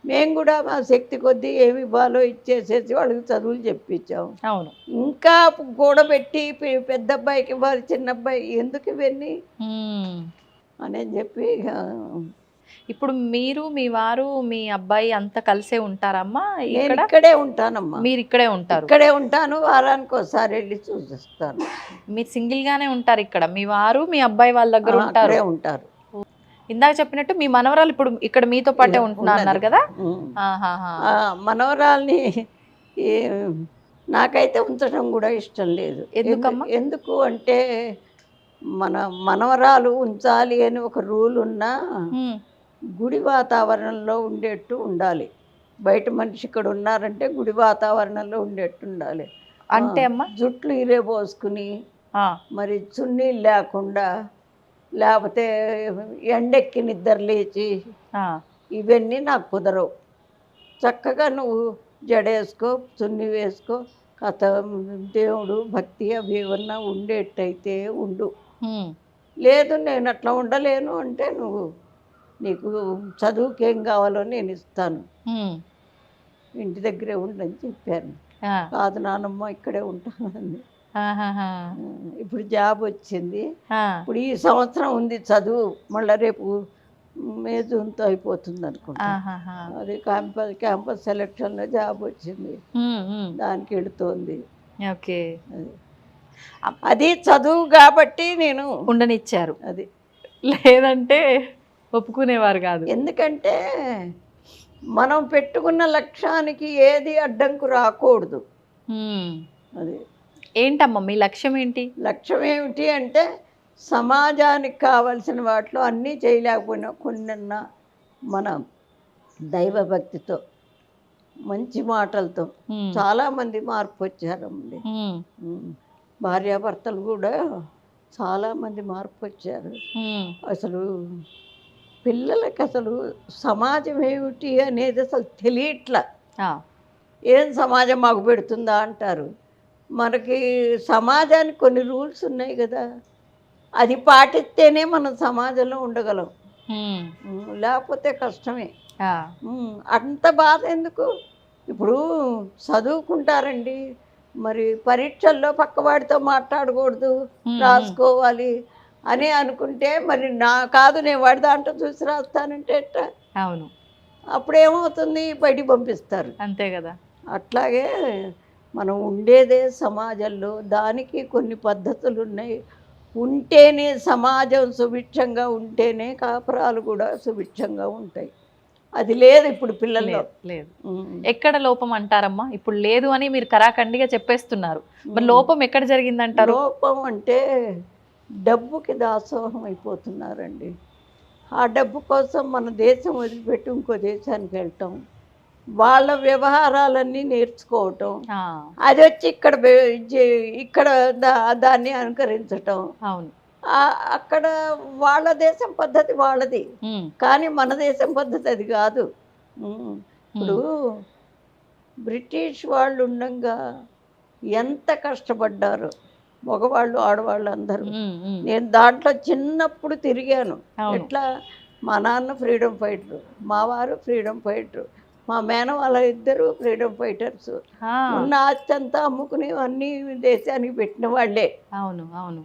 మేము కూడా మా శక్తి కొద్దీ ఏమి ఇవ్వాలో ఇచ్చేసేసి వాళ్ళకి చదువులు చెప్పించాం. అవును, ఇంకా కూడబెట్టి పెద్ద అబ్బాయికి ఇవ్వాలి, చిన్న అబ్బాయి ఎందుకు ఇవన్నీ అని చెప్పి. ఇప్పుడు మీరు, మీ వారు, మీ అబ్బాయి అంతా కలిసే ఉంటారమ్మా? ఇక్కడే ఉంటానమ్మా. మీరు ఇక్కడే ఉంటారు? ఇక్కడే ఉంటాను, వారానికి ఒకసారి వెళ్ళి చూసిస్తాను. మీరు సింగిల్ గానే ఉంటారు ఇక్కడ? మీ వారు మీ అబ్బాయి వాళ్ళ దగ్గర ఉంటారు? ఇందాక చెప్పినట్టు మీ మనవరాలు ఇప్పుడు ఇక్కడ మీతో పాటే ఉంటున్నా అన్నారు కదా? మనవరాల్ని నాకైతే ఉంచడం కూడా ఇష్టం లేదు. ఎందుకు అంటే మన మనవరాలు ఉంచాలి అని ఒక రూల్ ఉన్నా గుడి వాతావరణంలో ఉండేట్టు ఉండాలి. బయట మనిషి ఇక్కడ ఉన్నారంటే గుడి వాతావరణంలో ఉండేట్టు ఉండాలి. అంటే అమ్మ జుట్లు ఇరే పోసుకుని మరి చున్నీలు లేకుండా, లేకపోతే ఎండెక్కి నిద్ర లేచి ఇవన్నీ నాకు కుదరవు. చక్కగా నువ్వు జడేసుకో, చున్నీ వేసుకో, కథ దేవుడు భక్తి అవి ఏమన్నా ఉండేట్టయితే ఉండు. లేదు నేను అట్లా ఉండలేను అంటే నీకు చదువుకేం కావాలో నేను ఇస్తాను, ఇంటి దగ్గరే ఉండని చెప్పాను. కాదు నానమ్మ ఇక్కడే ఉంటానని. ఇప్పుడు జాబ్ వచ్చింది, ఇప్పుడు ఈ సంవత్సరం ఉంది చదువు, మళ్ళీ రేపు మే జూన్తో అయిపోతుంది అనుకుంటా. అది క్యాంపస్ సెలక్షన్లో జాబ్ వచ్చింది, దానికి వెళుతోంది. ఓకే, అది చదువు కాబట్టి నేను ఉండనిచ్చారు. అది లేదంటే ఒప్పుకునేవారు కాదు. ఎందుకంటే మనం పెట్టుకున్న లక్ష్యానికి ఏది అడ్డంకు రాకూడదు. అది ఏంటమ్మా మీ లక్ష్యం ఏంటి? లక్ష్యం ఏమిటి అంటే సమాజానికి కావలసిన వాటిలో అన్నీ చేయలేకపోయినా కొన్నన్నా మన దైవభక్తితో మంచి మాటలతో చాలామంది మార్పు వచ్చారండి. భార్యాభర్తలు కూడా చాలామంది మార్పు వచ్చారు. అసలు పిల్లలకి అసలు సమాజం ఏమిటి అనేది అసలు తెలియట్లా. ఏం సమాజం మాకు పెడుతుందా అంటారు. మనకి సమాజానికి కొన్ని రూల్స్ ఉన్నాయి కదా, అది పాటిస్తేనే మనం సమాజంలో ఉండగలం, లేకపోతే కష్టమే. అంత బాధ ఎందుకు? ఇప్పుడు చదువుకుంటారండి, మరి పరీక్షల్లో పక్కవాడితో మాట్లాడకూడదు, రాసుకోవాలి అని అనుకుంటే మరి నా కాదు నేను వాడి దాంట్లో చూసి రాస్తానంటే ఎట్లా? అవును, అప్పుడేమవుతుంది, బయటికి పంపిస్తారు. అంతే కదా. అట్లాగే మనం ఉండేదే సమాజంలో, దానికి కొన్ని పద్ధతులు ఉన్నాయి. ఉంటేనే సమాజం సుభిక్షంగా ఉంటేనే కాపురాలు కూడా సుభిక్షంగా ఉంటాయి. అది లేదు ఇప్పుడు పిల్లల్లో. లేదు. ఎక్కడ లోపం అంటారమ్మా? ఇప్పుడు లేదు అని మీరు కరాఖండిగా చెప్పేస్తున్నారు. మరి లోపం ఎక్కడ జరిగిందంటారు? లోపం అంటే డబ్బుకి దాసోహం అయిపోతున్నారండి. ఆ డబ్బు కోసం మన దేశం వదిలిపెట్టి ఇంకో దేశానికి వెళ్ళటం, వాళ్ళ వ్యవహారాలన్నీ నేర్చుకోవటం, అది వచ్చి ఇక్కడ దాన్ని అనుకరించటం. అవును, అక్కడ వాళ్ళ దేశం పద్ధతి వాళ్ళది, కానీ మన దేశం పద్ధతి అది కాదు. ఇప్పుడు బ్రిటిష్ వాళ్ళు ఉండగా ఎంత కష్టపడ్డారు మగవాళ్ళు ఆడవాళ్ళు అందరూ. నేను దాంట్లో చిన్నప్పుడు తిరిగాను. ఎట్లా, మా నాన్న ఫ్రీడమ్ ఫైటరు, మా వారు ఫ్రీడమ్ ఫైటరు, మా మేనవాళ్ళ ఇద్దరు ఫ్రీడమ్ ఫైటర్స్. ఉన్న ఆస్తి అంతా అమ్ముకుని అన్ని దేశానికి పెట్టిన వాళ్ళే. అవును అవును.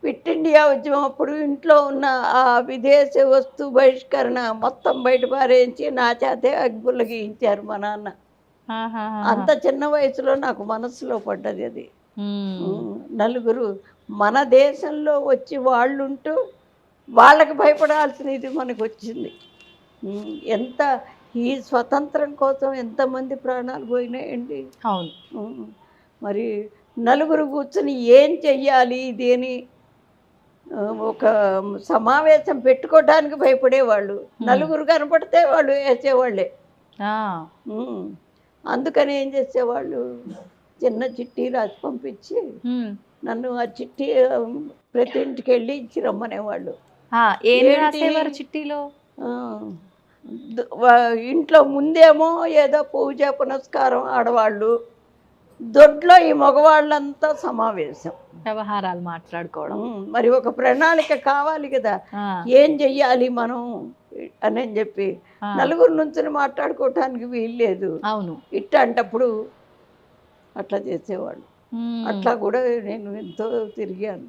క్విట్ ఇండియా ఉద్యమం అప్పుడు ఇంట్లో ఉన్న ఆ విదేశీ వస్తు బహిష్కరణ మొత్తం బయట పారేయించి నా చేతే అగ్గులు గీయించారు మా నాన్న. అంత చిన్న వయసులో నాకు మనసులో పడ్డది అది. నలుగురు మన దేశంలో వచ్చి వాళ్ళుంటూ వాళ్ళకి భయపడాల్సిన ఇది మనకు వచ్చింది. ఎంత ఈ స్వతంత్రం కోసం ఎంతమంది ప్రాణాలు పోయినాయండి. అవును. మరి నలుగురు కూర్చుని ఏం చెయ్యాలి దేని ఒక సమావేశం పెట్టుకోవడానికి భయపడేవాళ్ళు. నలుగురు కనపడితే వాళ్ళు వేసేవాళ్ళే. అందుకని ఏం చేసేవాళ్ళు, చిన్న చిట్టి రాసి పంపించి నన్ను ఆ చిట్టి ప్రతి ఇంటికి వెళ్ళి ఇచ్చి రమ్మనేవాళ్ళు. చిట్టీలో ఇంట్లో ముందేమో ఏదో పూజ పునస్కారం ఆడవాళ్ళు, దొడ్లో ఈ మగవాళ్ళంతా సమావేశం, వ్యవహారాలు మాట్లాడుకోవడం. మరి ఒక ప్రణాళిక కావాలి కదా, ఏం చెయ్యాలి మనం అని చెప్పి నలుగురు నుంచి మాట్లాడుకోవటానికి వీల్లేదు. అవును, ఇట్టంటప్పుడు అట్లా చేసేవాళ్ళు. అట్లా కూడా నేను ఎంతో తిరిగాను.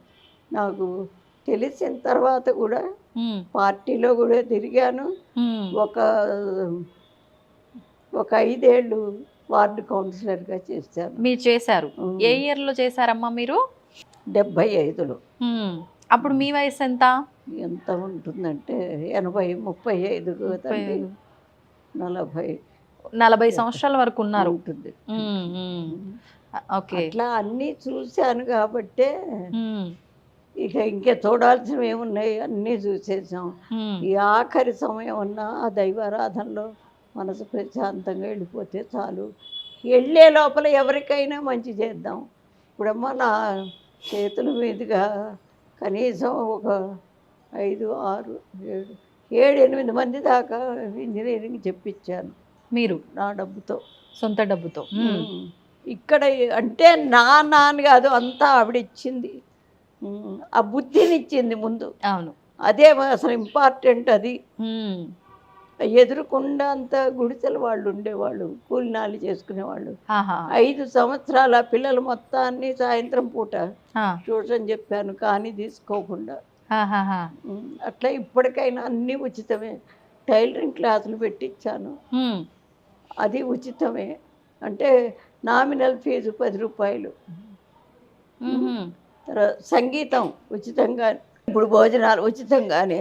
నాకు తెలిసిన తర్వాత కూడా పార్టీలో కూడా తిరిగాను. ఒక 5 ఏళ్ళు వార్డు కౌన్సిలర్గా చేశాను. మీరు చేశారు? ఏ ఇయర్లో చేశారమ్మా మీరు? 75లో. అప్పుడు మీ వయసు ఎంత? ఎంత ఉంటుందంటే 80, 35, 40 సంవత్సరాల వరకు ఉన్నారు ఉంటుంది. ఓకే, అట్లా అన్నీ చూశాను కాబట్టే ఇంకే చూడాల్సినవి ఏమున్నాయి అన్నీ చూసేసాం. ఈ ఆఖరి సమయం ఉన్నా ఆ దైవారాధనలో మనసు ప్రశాంతంగా వెళ్ళిపోతే చాలు. వెళ్ళే లోపల ఎవరికైనా మంచి చేద్దాం. ఇప్పుడమ్మా నా చేతుల మీదుగా కనీసం ఒక 5, 6, 7, 8 మంది దాకా ఇంజనీరింగ్ చెప్పించాను. మీరు? నా డబ్బుతో, సొంత డబ్బుతో. ఇక్కడ అంటే నా నాన్న కాదు, అంతా ఆవిడ ఇచ్చింది. ఆ బుద్ధిని ఇచ్చింది ముందు. అవును, అదే అసలు ఇంపార్టెంట్. అది ఎదురుకుండా అంత గుడిసెలు వాళ్ళు ఉండేవాళ్ళు, కూలినాలు చేసుకునేవాళ్ళు. 5 సంవత్సరాల పిల్లలు మొత్తాన్ని సాయంత్రం పూట ట్యూషన్ చెప్పాను, కానీ తీసుకోకుండా. అట్లా ఇప్పటికైనా అన్నీ ఉచితమే. టైలరింగ్ క్లాసులు పెట్టించాను, అది ఉచితమే. అంటే నామినల్ ఫీజు 10 రూపాయలు. తర్వాత సంగీతం ఉచితంగా, ఇప్పుడు భోజనాలు ఉచితంగానే.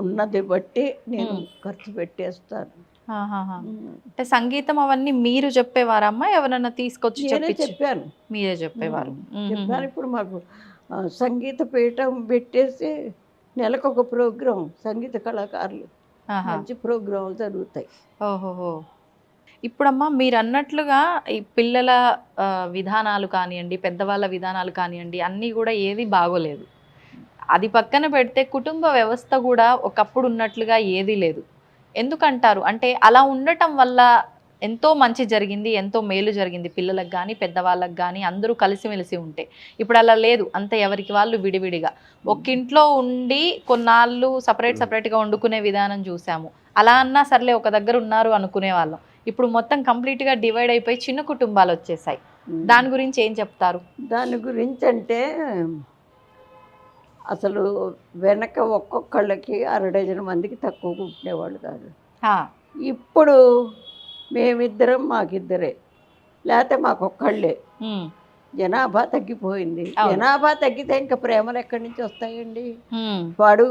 ఉన్నది బట్టి నేను ఖర్చు పెట్టేస్తాను. ఆహాహా. అంటే సంగీతం అవన్నీ మీరు చెప్పేవారమ్మా, ఎవరన్నా తీసుకొచ్చి నేనే చెప్పాను మీరే చెప్పేవారు? చెప్పాను. ఇప్పుడు మాకు సంగీత పీఠం పెట్టేసి నెలకొక ప్రోగ్రాం, సంగీత కళాకారులు మంచి ప్రోగ్రాంలు జరుగుతాయి. ఓహోహో. ఇప్పుడమ్మా మీరు అన్నట్లుగా ఈ పిల్లల విధానాలు కానివ్వండి, పెద్దవాళ్ళ విధానాలు కానివ్వండి, అన్నీ కూడా ఏది బాగోలేదు. అది పక్కన పెడితే కుటుంబ వ్యవస్థ కూడా ఒకప్పుడు ఉన్నట్లుగా ఏదీ లేదు. ఎందుకంటారు? అంటే అలా ఉండటం వల్ల ఎంతో మంచి జరిగింది, ఎంతో మేలు జరిగింది పిల్లలకు కానీ పెద్దవాళ్ళకి కానీ, అందరూ కలిసిమెలిసి ఉంటే. ఇప్పుడు అలా లేదు, అంత ఎవరికి వాళ్ళు విడివిడిగా ఒక్కింట్లో ఉండి కొన్నాళ్ళు సపరేట్గా వండుకునే విధానం చూసాము. అలా అన్నా సర్లే ఒక దగ్గర ఉన్నారు అనుకునే వాళ్ళం. ఇప్పుడు మొత్తం కంప్లీట్గా డివైడ్ అయిపోయి చిన్న కుటుంబాలు వచ్చేసాయి. దాని గురించి ఏం చెప్తారు? దాని గురించి అంటే అసలు వెనక ఒక్కొక్కళ్ళకి 6 డజన్ మందికి తక్కువ కుట్టినేవాళ్ళు కాదు. ఇప్పుడు మేమిద్దరం మాకిద్దరే, లేకపోతే మాకొక్కళ్ళే. జనాభా తగ్గిపోయింది. జనాభా తగ్గితే ఇంకా ప్రేమలు ఎక్కడి నుంచి వస్తాయండి? వాడు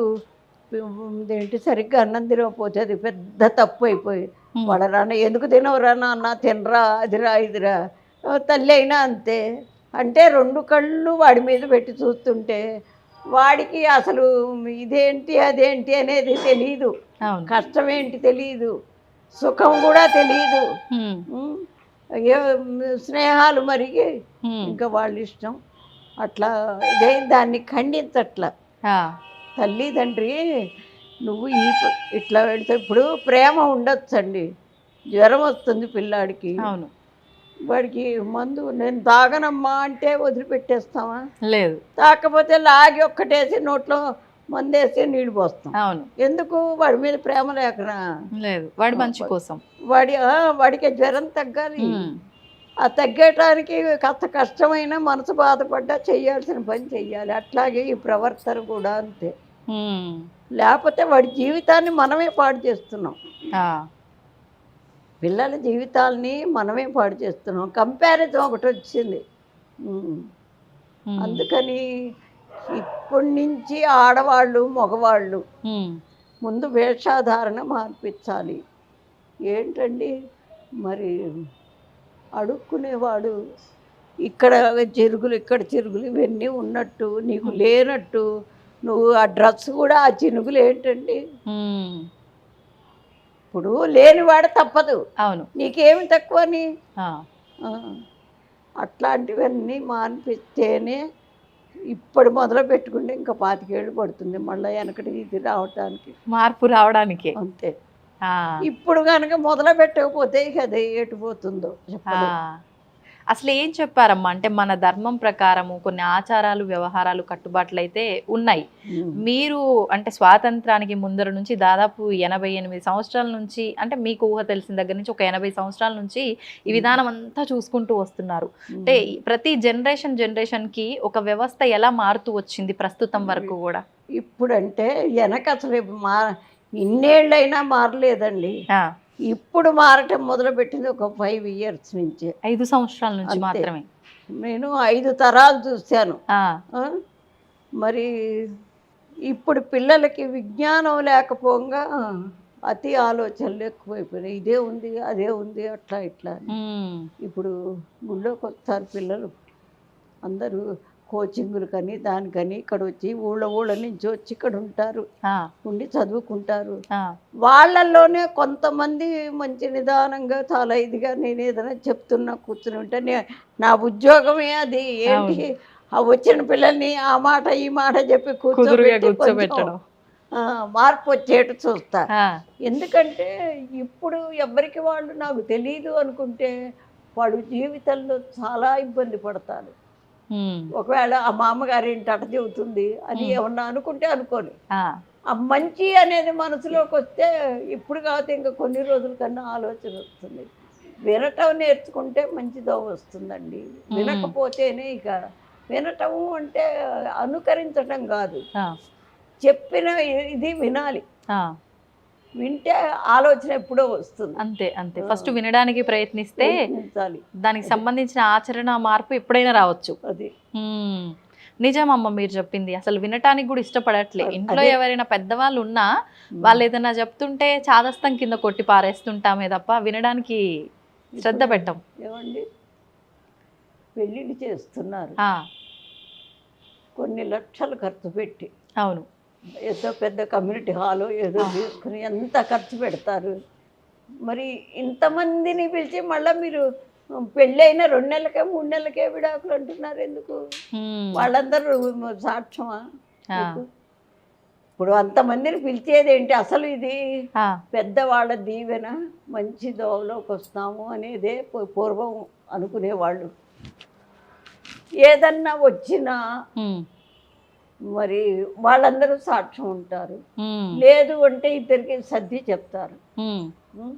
ఏంటి సరిగ్గా అన్నం తినకపోతే అది పెద్ద తప్పు అయిపోయి వాడు రాన్న ఎందుకు తినవరా నాన్న, తినరా, అదిరా ఇదిరా. తల్లి అయినా అంతే. అంటే 2 కళ్ళు వాడి మీద పెట్టి చూస్తుంటే వాడికి అసలు ఇదేంటి అదేంటి అనేది తెలియదు, కష్టం ఏంటి తెలియదు, సుఖం కూడా తెలియదు. స్నేహాలు మరిగి ఇంకా వాళ్ళ ఇష్టం అట్లా ఇదే. దాన్ని ఖండించట్లా. తల్లిదండ్రి నువ్వు ఇట్లా పెడితే ఇప్పుడు ప్రేమ ఉండొచ్చండి. జ్వరం వస్తుంది పిల్లాడికి, వాడికి మందు నేను తాగనమ్మా అంటే వదిలిపెట్టేస్తామా? లేదు. తాకపోతే లాగి ఒక్కటేసి నోట్లో మందేసి నీళ్ళు పోస్తాం. ఎందుకు? వాడి మీద ప్రేమ లేకనా? లేదు, వాడి మంచి కోసం. వాడికి జ్వరం తగ్గాలి. ఆ తగ్గటానికి కాస్త కష్టమైన మనసు బాధపడ్డా చెయ్యాల్సిన పని చెయ్యాలి. అట్లాగే ఈ ప్రవర్తన కూడా అంతే. లేకపోతే వాడి జీవితాన్ని మనమే పాడు చేస్తున్నాం. పిల్లల జీవితాలని మనమే పాడు చేస్తున్నాం. కంపారిజన్ ఒకటి వచ్చింది. అందుకని ఇప్పటి నుంచి ఆడవాళ్ళు మగవాళ్ళు ముందు వేషాధారణ మార్పించాలి. ఏంటండి మరి అడుక్కునేవాడు ఇక్కడ చిరుగులు ఇక్కడ చిరుగులు ఇవన్నీ ఉన్నట్టు నీకు లేనట్టు నువ్వు ఆ డ్రెస్ కూడా ఆ చినుగులు ఏంటండి? ఇప్పుడు లేనివాడు తప్పదు. అవును, నీకేమి తక్కువని. అట్లాంటివన్నీ మానిపిస్తేనే ఇప్పుడు మొదలు పెట్టుకుంటే ఇంకా 25 ఏళ్ళు పడుతుంది మళ్ళీ వెనకటి ఇది రావడానికి, మార్పు రావడానికి. అంతే. ఇప్పుడు కనుక మొదలు పెట్టకపోతే ఇక అదే ఎటుపోతుందో చెప్పండి. అసలు ఏం చెప్పారమ్మా? అంటే మన ధర్మం ప్రకారము కొన్ని ఆచారాలు, వ్యవహారాలు, కట్టుబాట్లు అయితే ఉన్నాయి. మీరు అంటే స్వాతంత్రానికి ముందర నుంచి దాదాపు 88 సంవత్సరాల నుంచి, అంటే మీకు ఊహ తెలిసిన దగ్గర నుంచి ఒక 80 సంవత్సరాల నుంచి ఈ విధానం అంతా చూసుకుంటూ వస్తున్నారు. అంటే ప్రతి జనరేషన్కి ఒక వ్యవస్థ ఎలా మారుతూ వచ్చింది ప్రస్తుతం వరకు కూడా? ఇప్పుడంటే వెనక అసలు ఇన్నేళ్ళైనా మారలేదండి. ఇప్పుడు మారటం మొదలుపెట్టింది ఒక 5 years నుంచి, 5 సంవత్సరాల నుంచి మాత్రమే. నేను 5 తరాలు చూశాను. మరి ఇప్పుడు పిల్లలకి విజ్ఞానం లేకపోగా అతి ఆలోచనలు ఎక్కువైపోయినాయి. ఇదే ఉంది అదే ఉంది అట్లా ఇట్లా. ఇప్పుడు గుళ్ళోకి వస్తారు పిల్లలు అందరూ కోచింగులు కానీ దానికని ఇక్కడ వచ్చి ఊళ్ళ నుంచి వచ్చి ఇక్కడ ఉంటారు, ఉండి చదువుకుంటారు. వాళ్ళల్లోనే కొంతమంది మంచి నిదానంగా చాలా ఇదిగా నేను ఏదైనా చెప్తున్నా కూర్చుని ఉంటే నా ఉద్యోగమే అది. ఏంటి ఆ వచ్చిన పిల్లల్ని ఆ మాట ఈ మాట చెప్పి కూర్చోబెట్టడం, మార్పు వచ్చేట్టు చూస్తా. ఎందుకంటే ఇప్పుడు ఎవరికి వాళ్ళు నాకు తెలియదు అనుకుంటే వాడు జీవితంలో చాలా ఇబ్బంది పడతారు. ఒకవేళ ఆ మామగారి ఇంటి అట చెబుతుంది అని ఏమన్నా అనుకుంటే అనుకోని, ఆ మంచి అనేది మనసులోకి వస్తే ఇప్పుడు కాకపోతే ఇంకా కొన్ని రోజుల కన్నా ఆలోచన వస్తుంది. వినటం నేర్చుకుంటే మంచిదో వస్తుందండి. వినకపోతేనే ఇక వినటం అంటే అనుకరించటం కాదు, చెప్పిన ఇది వినాలి. వింటే ఆలోచన ఎప్పుడో వస్తుంది. అంతే అంతే. ఫస్ట్ వినడానికి ప్రయత్నిస్తే దానికి సంబంధించిన ఆచరణ మార్పు ఎప్పుడైనా రావచ్చు. అది నిజమమ్మ మీరు చెప్పింది. అసలు వినటానికి కూడా ఇష్టపడట్లే. ఇంట్లో అదే. ఎవరైనా పెద్దవాళ్ళు ఉన్నా వాళ్ళు ఏదైనా చెప్తుంటే చాదస్తం కింద కొట్టి పారేస్తుంటామే తప్ప వినడానికి శ్రద్ధ ఇప్పుడు పెట్టం. ఏమండి పెళ్ళిళ్ళు చేస్తున్నారు ఆ, కొన్ని లక్షలు ఖర్చు పెట్టి, అవును. ఏదో పెద్ద కమ్యూనిటీ హాలు ఏదో తీసుకుని ఎంత ఖర్చు పెడతారు. మరి ఇంతమందిని పిలిచి మళ్ళీ మీరు పెళ్ళైన 2 నెలలకే 3 నెలలకే విడాకులు అంటున్నారు ఎందుకు? హ్మ్. వాళ్ళందరూ సాక్ష్యమా ఆ, మీకు? ఇప్పుడు అంతమందిని పిలిచేది ఏంటి అసలు? ఇది ఆ, పెద్దవాళ్ళ దీవెన, మంచి దోవలోకి వస్తాము అనేదే పూర్వం అనుకునేవాళ్ళు. ఏదన్నా వచ్చినా హ్మ్, మరి వాళ్ళందరూ సాక్ష్యం ఉంటారు. హ్మ్, లేదు అంటే ఇద్దరికి సర్ది చెప్తారు. హ్మ్, ఉం?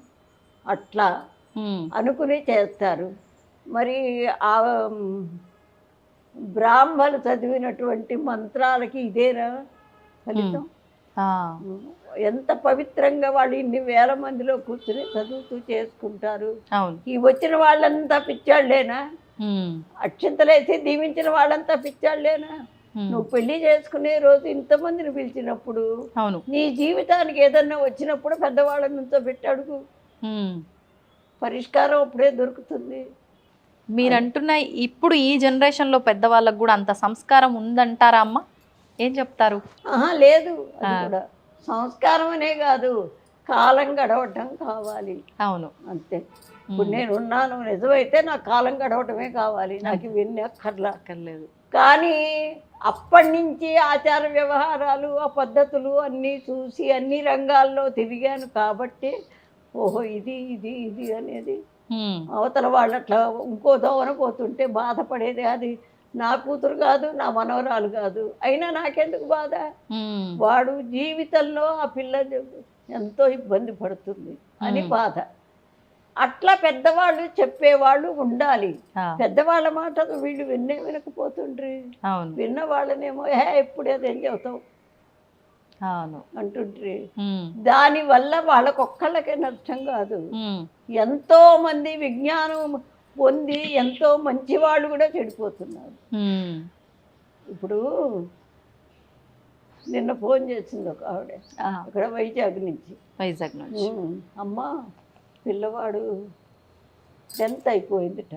అట్లా హ్మ్, అనుకుని చేస్తారు. మరి ఆ బ్రాహ్మలు చదివినటువంటి మంత్రాలకి ఇదేనా ఫలితం? ఆ, ఎంత పవిత్రంగా వాళ్ళు ఇన్ని వేల మందిలో కూర్చుని చదువుతూ చేసుకుంటారు. అవును. ఈ వచ్చిన వాళ్ళంతా పిచ్చాళ్ళేనా? హ్మ్, అక్షింతలేసి దీవించిన వాళ్ళంతా పిచ్చాళ్ళేనా? హ్మ్, నువ్వు పెళ్లి చేసుకునే రోజు ఇంతమందిని పిలిచినప్పుడు అవును. నీ జీవితానికి ఏదన్నా వచ్చినప్పుడు పెద్దవాళ్ళని నుంచో పెట్టి అడుగు, హ్మ్. పరిష్కారం అప్పుడే దొరుకుతుంది. మీరంటున్న ఇప్పుడు ఈ జనరేషన్లో పెద్దవాళ్ళకు కూడా అంత సంస్కారం ఉందంటారా అమ్మ? ఏం చెప్తారు? ఆహా లేదు, అది ఆ, కూడా సంస్కారం అనే కాదు, కాలం గడవటం కావాలి అవును. అంతే. ఇప్పుడు నేను ఉన్నాను నిజమైతే నాకు కాలం గడవటమే కావాలి, నాకు ఇవన్నీ అక్కర్లా. అక్కర్లేదు. కానీ అప్పటి నుంచి ఆచార వ్యవహారాలు ఆ పద్ధతులు అన్నీ చూసి అన్ని రంగాల్లో తిరిగాను కాబట్టి ఓహో ఇది ఇది ఇది అనేది హ్మ్, అవతల వాళ్ళు అట్లా ఇంకో దోవన పోతుంటే బాధపడేది. అది నా కూతురు కాదు, నా మనవరాలు కాదు, అయినా నాకెందుకు బాధ? హ్మ్, వాడు జీవితంలో ఆ పిల్ల ఎంతో ఇబ్బంది పడుతుంది అని బాధ. అట్లా పెద్దవాళ్ళు చెప్పేవాళ్ళు ఉండాలి. ఆ, పెద్దవాళ్ళ మాట వీళ్ళు వినకపోతుండ్రి. అవును. విన్న వాళ్ళనేమో ఎప్పుడు అదేం చెబుతావు అవును. అంటుండ్రి. హ్మ్, దానివల్ల వాళ్ళకొక్కళ్ళకే నష్టం కాదు, హ్మ్, ఎంతో మంది విజ్ఞానం పొంది ఎంతో మంచి వాళ్ళు కూడా చెడిపోతున్నారు. హ్మ్, ఇప్పుడు నిన్న ఫోన్ చేసింది ఒక ఆవిడ, ఆ, ఇక్కడ వైజాగ్ నుంచి. వైజాగ్ నుంచి. అమ్మ పిల్లవాడు 10th అయిపోయిందిట,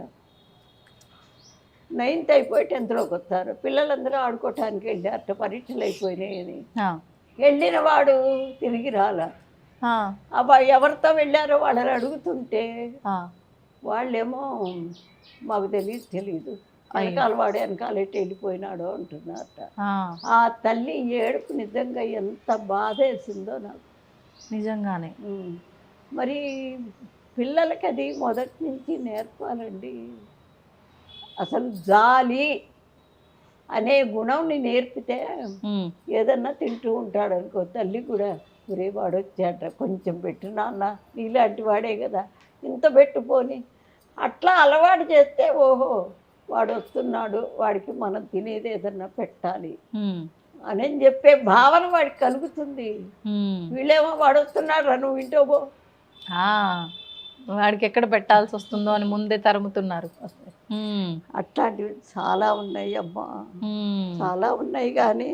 9th అయిపోయి 10thలోకి వస్తారు, పిల్లలందరూ ఆడుకోవటానికి వెళ్ళారట, పరీక్షలు అయిపోయినాయని. ఆ, వెళ్ళిన వాడు తిరిగి రాలా. ఆ, అబ్బా ఎవరితో వెళ్ళారో వాళ్ళని అడుగుతుంటే ఆ, వాళ్ళేమో మాకు తెలియదు వెనకాల వాడు వెనకాల ఎట్టి వెళ్ళిపోయినాడో అంటున్నారట. ఆ, ఆ తల్లి ఏడుపు నిజంగా ఎంత బాధేసిందో నాకు. నిజంగానే. మరి పిల్లలకి అది మొదటి నుంచి నేర్పాలండి. అసలు జాలి అనే గుణంని నేర్పితే హ్మ్, ఏదన్నా తింటూ ఉంటాడు అనుకో, తల్లి కూడా ఒరే వాడు వచ్చాట కొంచెం పెట్టు నాన్న, నీలాంటి వాడే కదా ఇంత పెట్టుపోని అట్లా అలవాటు చేస్తే ఓహో వాడు వస్తున్నాడు, వాడికి మనం తినేది ఏదన్నా పెట్టాలి హ్మ్, అని చెప్పే భావన వాడికి కలుగుతుంది. హ్మ్. వీళ్ళేమో వాడు వస్తున్నాడు రా నువ్వు ఇంటో పో. ఆ, వాడికి ఎక్కడ పెట్టాల్సి వస్తుందో అని ముందే తరుముతున్నారు. హ్మ్, అట్లాంటివి చాలా ఉన్నాయి అమ్మా, హ్మ్. చాలా ఉన్నాయి. కానీ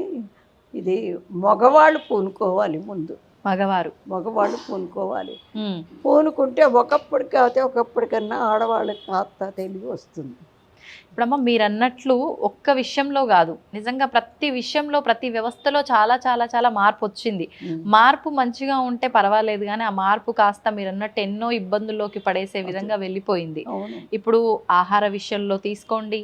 ఇది మగవాళ్ళు పూనుకోవాలి ముందు, మగవారు. మగవాళ్ళు పూనుకోవాలి. హ్మ్. పూనుకుంటే ఒకప్పుడు కాకపోతే ఒకప్పటికన్నా ఆడవాళ్ళకి కాస్త తెలివి వస్తుంది. ఇప్పుడమ్మ మీరన్నట్లు ఒక్క విషయంలో కాదు, నిజంగా ప్రతి విషయంలో ప్రతి వ్యవస్థలో చాలా చాలా చాలా మార్పు వచ్చింది. మార్పు మంచిగా ఉంటే పర్వాలేదు కానీ ఆ మార్పు కాస్త మీరన్నట్టు ఎన్నో ఇబ్బందుల్లోకి పడేసే విధంగా వెళ్ళిపోయింది. అవును. ఇప్పుడు ఆహార విషయంలో తీసుకోండి,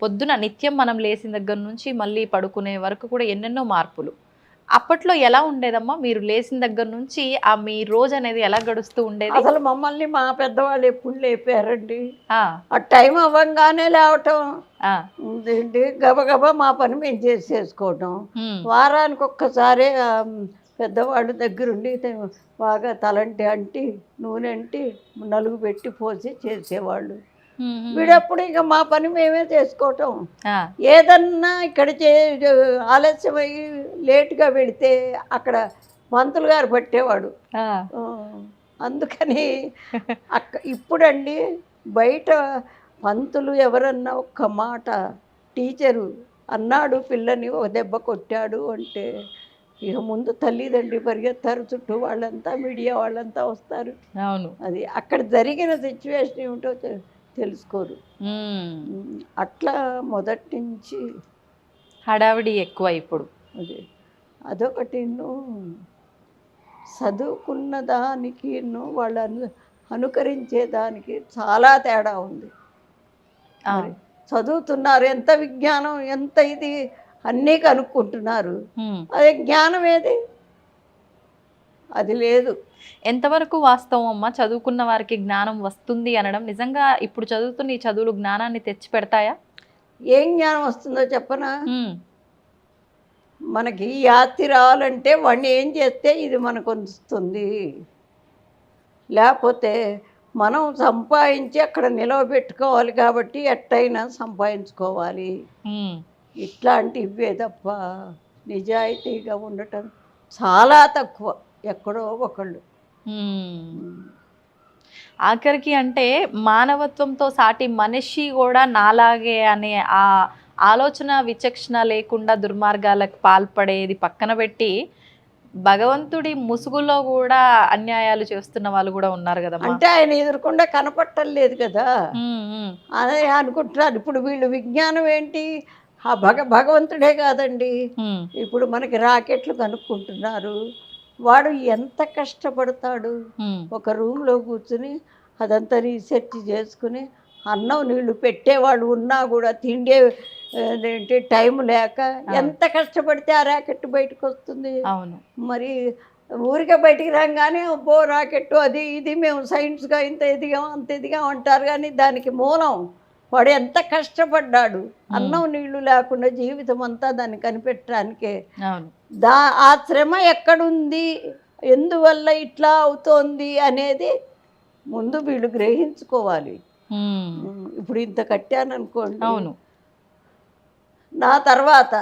పొద్దున నిత్యం మనం లేచిన దగ్గర నుంచి మళ్ళీ పడుకునే వరకు కూడా ఎన్నెన్నో మార్పులు. అప్పట్లో ఎలా ఉండేదమ్మా? మీరు లేచిన దగ్గర నుంచి ఆ మీ రోజు అనేది ఎలా గడుస్తూ ఉండేది? అసలు మమ్మల్ని మా పెద్దవాళ్ళు ఎప్పుడు లేపారండి? ఆ, ఆ టైం అవ్వంగానే లేవటం, ఆ, ఏంటి గబగబా మా పని మేము చేసుకోవటం. హ్మ్, వారానికి ఒక్కసారి పెద్దవాళ్ళు దగ్గరుండి బాగా తలంటి అంటి నూనె అంటి నలుగు పెట్టి పోసి చేసేవాళ్ళు. హ్మ్, హ్మ్, వీడప్పుడు ఇక మా పని మేమే చేసుకోవటం. ఆ, ఏదన్నా ఇక్కడ ఆలస్యమయ్యి లేటుగా వెళితే అక్కడ పంతులు గారు పట్టేవాడు. ఆ, ఆ, అందుకని ఇప్పుడండి బయట పంతులు ఎవరన్నా ఒక్క మాట, టీచరు అన్నాడు పిల్లని ఒక దెబ్బ కొట్టాడు అంటే ఇక ముందు తల్లిదండ్రి పరిగెత్తారు, చుట్టూ వాళ్ళంతా మీడియా వాళ్ళంతా వస్తారు. అవును. అది అక్కడ జరిగిన సిచ్యువేషన్ ఏమిటో తెలుసుకోరు. అట్లా మొదటి నుంచి హడావిడి ఎక్కువ ఇప్పుడు. అది అదొకటి చదువుకున్న దానికి వాళ్ళను అనుకరించే దానికి చాలా తేడా ఉంది. మరి చదువుతున్నారు, ఎంత విజ్ఞానం, ఎంత ఇది అన్నీ కనుక్కుంటున్నారు. అదే జ్ఞానం ఏది? అది లేదు. ఎంతవరకు వాస్తవం అమ్మ చదువుకున్న వారికి జ్ఞానం వస్తుంది అనడం? నిజంగా ఇప్పుడు చదువుతున్న ఈ చదువులు జ్ఞానాన్ని తెచ్చి పెడతాయా? ఏం జ్ఞానం వస్తుందో చెప్పనా? మనకి ఈ ఆస్తి రావాలంటే వాడిని ఏం చేస్తే ఇది మనకు వస్తుంది, లేకపోతే మనం సంపాదించి అక్కడ నిలవబెట్టుకోవాలి కాబట్టి ఎట్టయినా సంపాదించుకోవాలి. ఇట్లాంటివే తప్ప నిజాయితీగా ఉండటం చాలా తక్కువ, ఎక్కడో ఒకళ్ళు. ఆఖరికి అంటే మానవత్వంతో సాటి మనిషి కూడా నాలాగే అనే ఆ ఆలోచన విచక్షణ లేకుండా దుర్మార్గాలకు పాల్పడేది పక్కన పెట్టి భగవంతుడి ముసుగులో కూడా అన్యాయాలు చేస్తున్న వాళ్ళు కూడా ఉన్నారు కదా. అంటే ఆయన ఎదురకుండా కనపట్టలేదు కదా, అదే అనుకుంటున్నారు. ఇప్పుడు వీళ్ళు విజ్ఞానం ఏంటి, ఆ భగవంతుడే కాదండి. ఇప్పుడు మనకి రాకెట్లు కనుక్కుంటున్నారు. వాడు ఎంత కష్టపడతాడు, ఒక రూమ్లో కూర్చుని అదంతా రీసెర్చ్ చేసుకుని అన్నం నీళ్లు పెట్టేవాళ్ళు ఉన్నా కూడా తిండే ఏంటి టైం లేక ఎంత కష్టపడితే ఆ రాకెట్ బయటకు వస్తుంది. అవును. మరి ఊరికే బయటికి రాగానే బో రాకెట్ అది ఇది మేము సైన్స్గా ఇంత ఎదిగాం అంత ఎదిగాం అంటారు, కానీ దానికి మూలం వాడు ఎంత కష్టపడ్డాడు. అన్నం నీళ్లు లేకుండా జీవితం అంతా దాన్ని కనిపెట్టడానికే. ఆ శ్రమ ఎక్కడుంది, ఎందువల్ల ఇట్లా అవుతోంది అనేది ముందు వీళ్ళు గ్రహించుకోవాలి. ఇప్పుడు ఇంత కట్టాను అనుకోండి, అవును, నా తర్వాత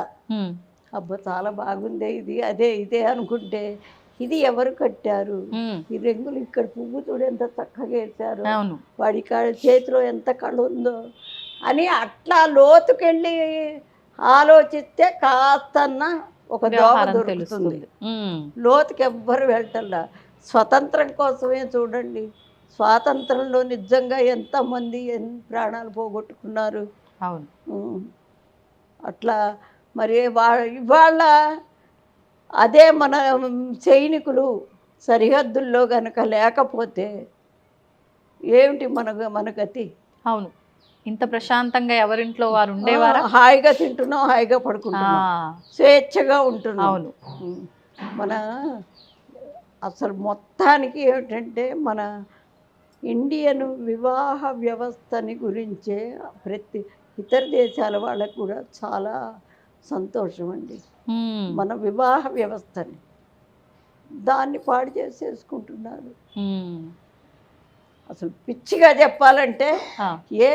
అబ్బా చాలా బాగుందే ఇది అదే ఇదే అనుకుంటే ఇది ఎవరు కట్టారు, ఈ రంగులు ఇక్కడ పువ్వు చూడు ఎంత చక్కగా వేశారు, వాడి చేతిలో ఎంత కళ ఉందో అని అట్లా లోతుకెళ్ళి ఆలోచిస్తే కాస్తన్న ఒక దోమ దొరుకుతుంది. లోతుకి ఎవ్వరు వెళ్ళటల్లా. స్వతంత్రం కోసమే చూడండి, స్వాతంత్రంలో నిజంగా ఎంతమంది ఎన్ని ప్రాణాలు పోగొట్టుకున్నారు. అవును. అట్లా మరి ఇవాళ అదే మన సైనికులు సరిహద్దుల్లో గనక లేకపోతే ఏమిటి మన గతి? అవును, ఇంత ప్రశాంతంగా ఎవరింట్లో వారు ఉండేవారా? హాయిగా తింటున్నాం, హాయిగా పడుకుంటున్నాం, స్వేచ్ఛగా ఉంటున్నాం. అవును. మన అసలు మొత్తానికి ఏమిటంటే మన ఇండియన్ వివాహ వ్యవస్థని గురించే ప్రతి ఇతర దేశాల వాళ్ళకు కూడా చాలా సంతోషం అండి. మన వివాహ వ్యవస్థని దాన్ని పాడు చేసేసుకుంటున్నారు. అసలు పిచ్చిగా చెప్పాలంటే ఏ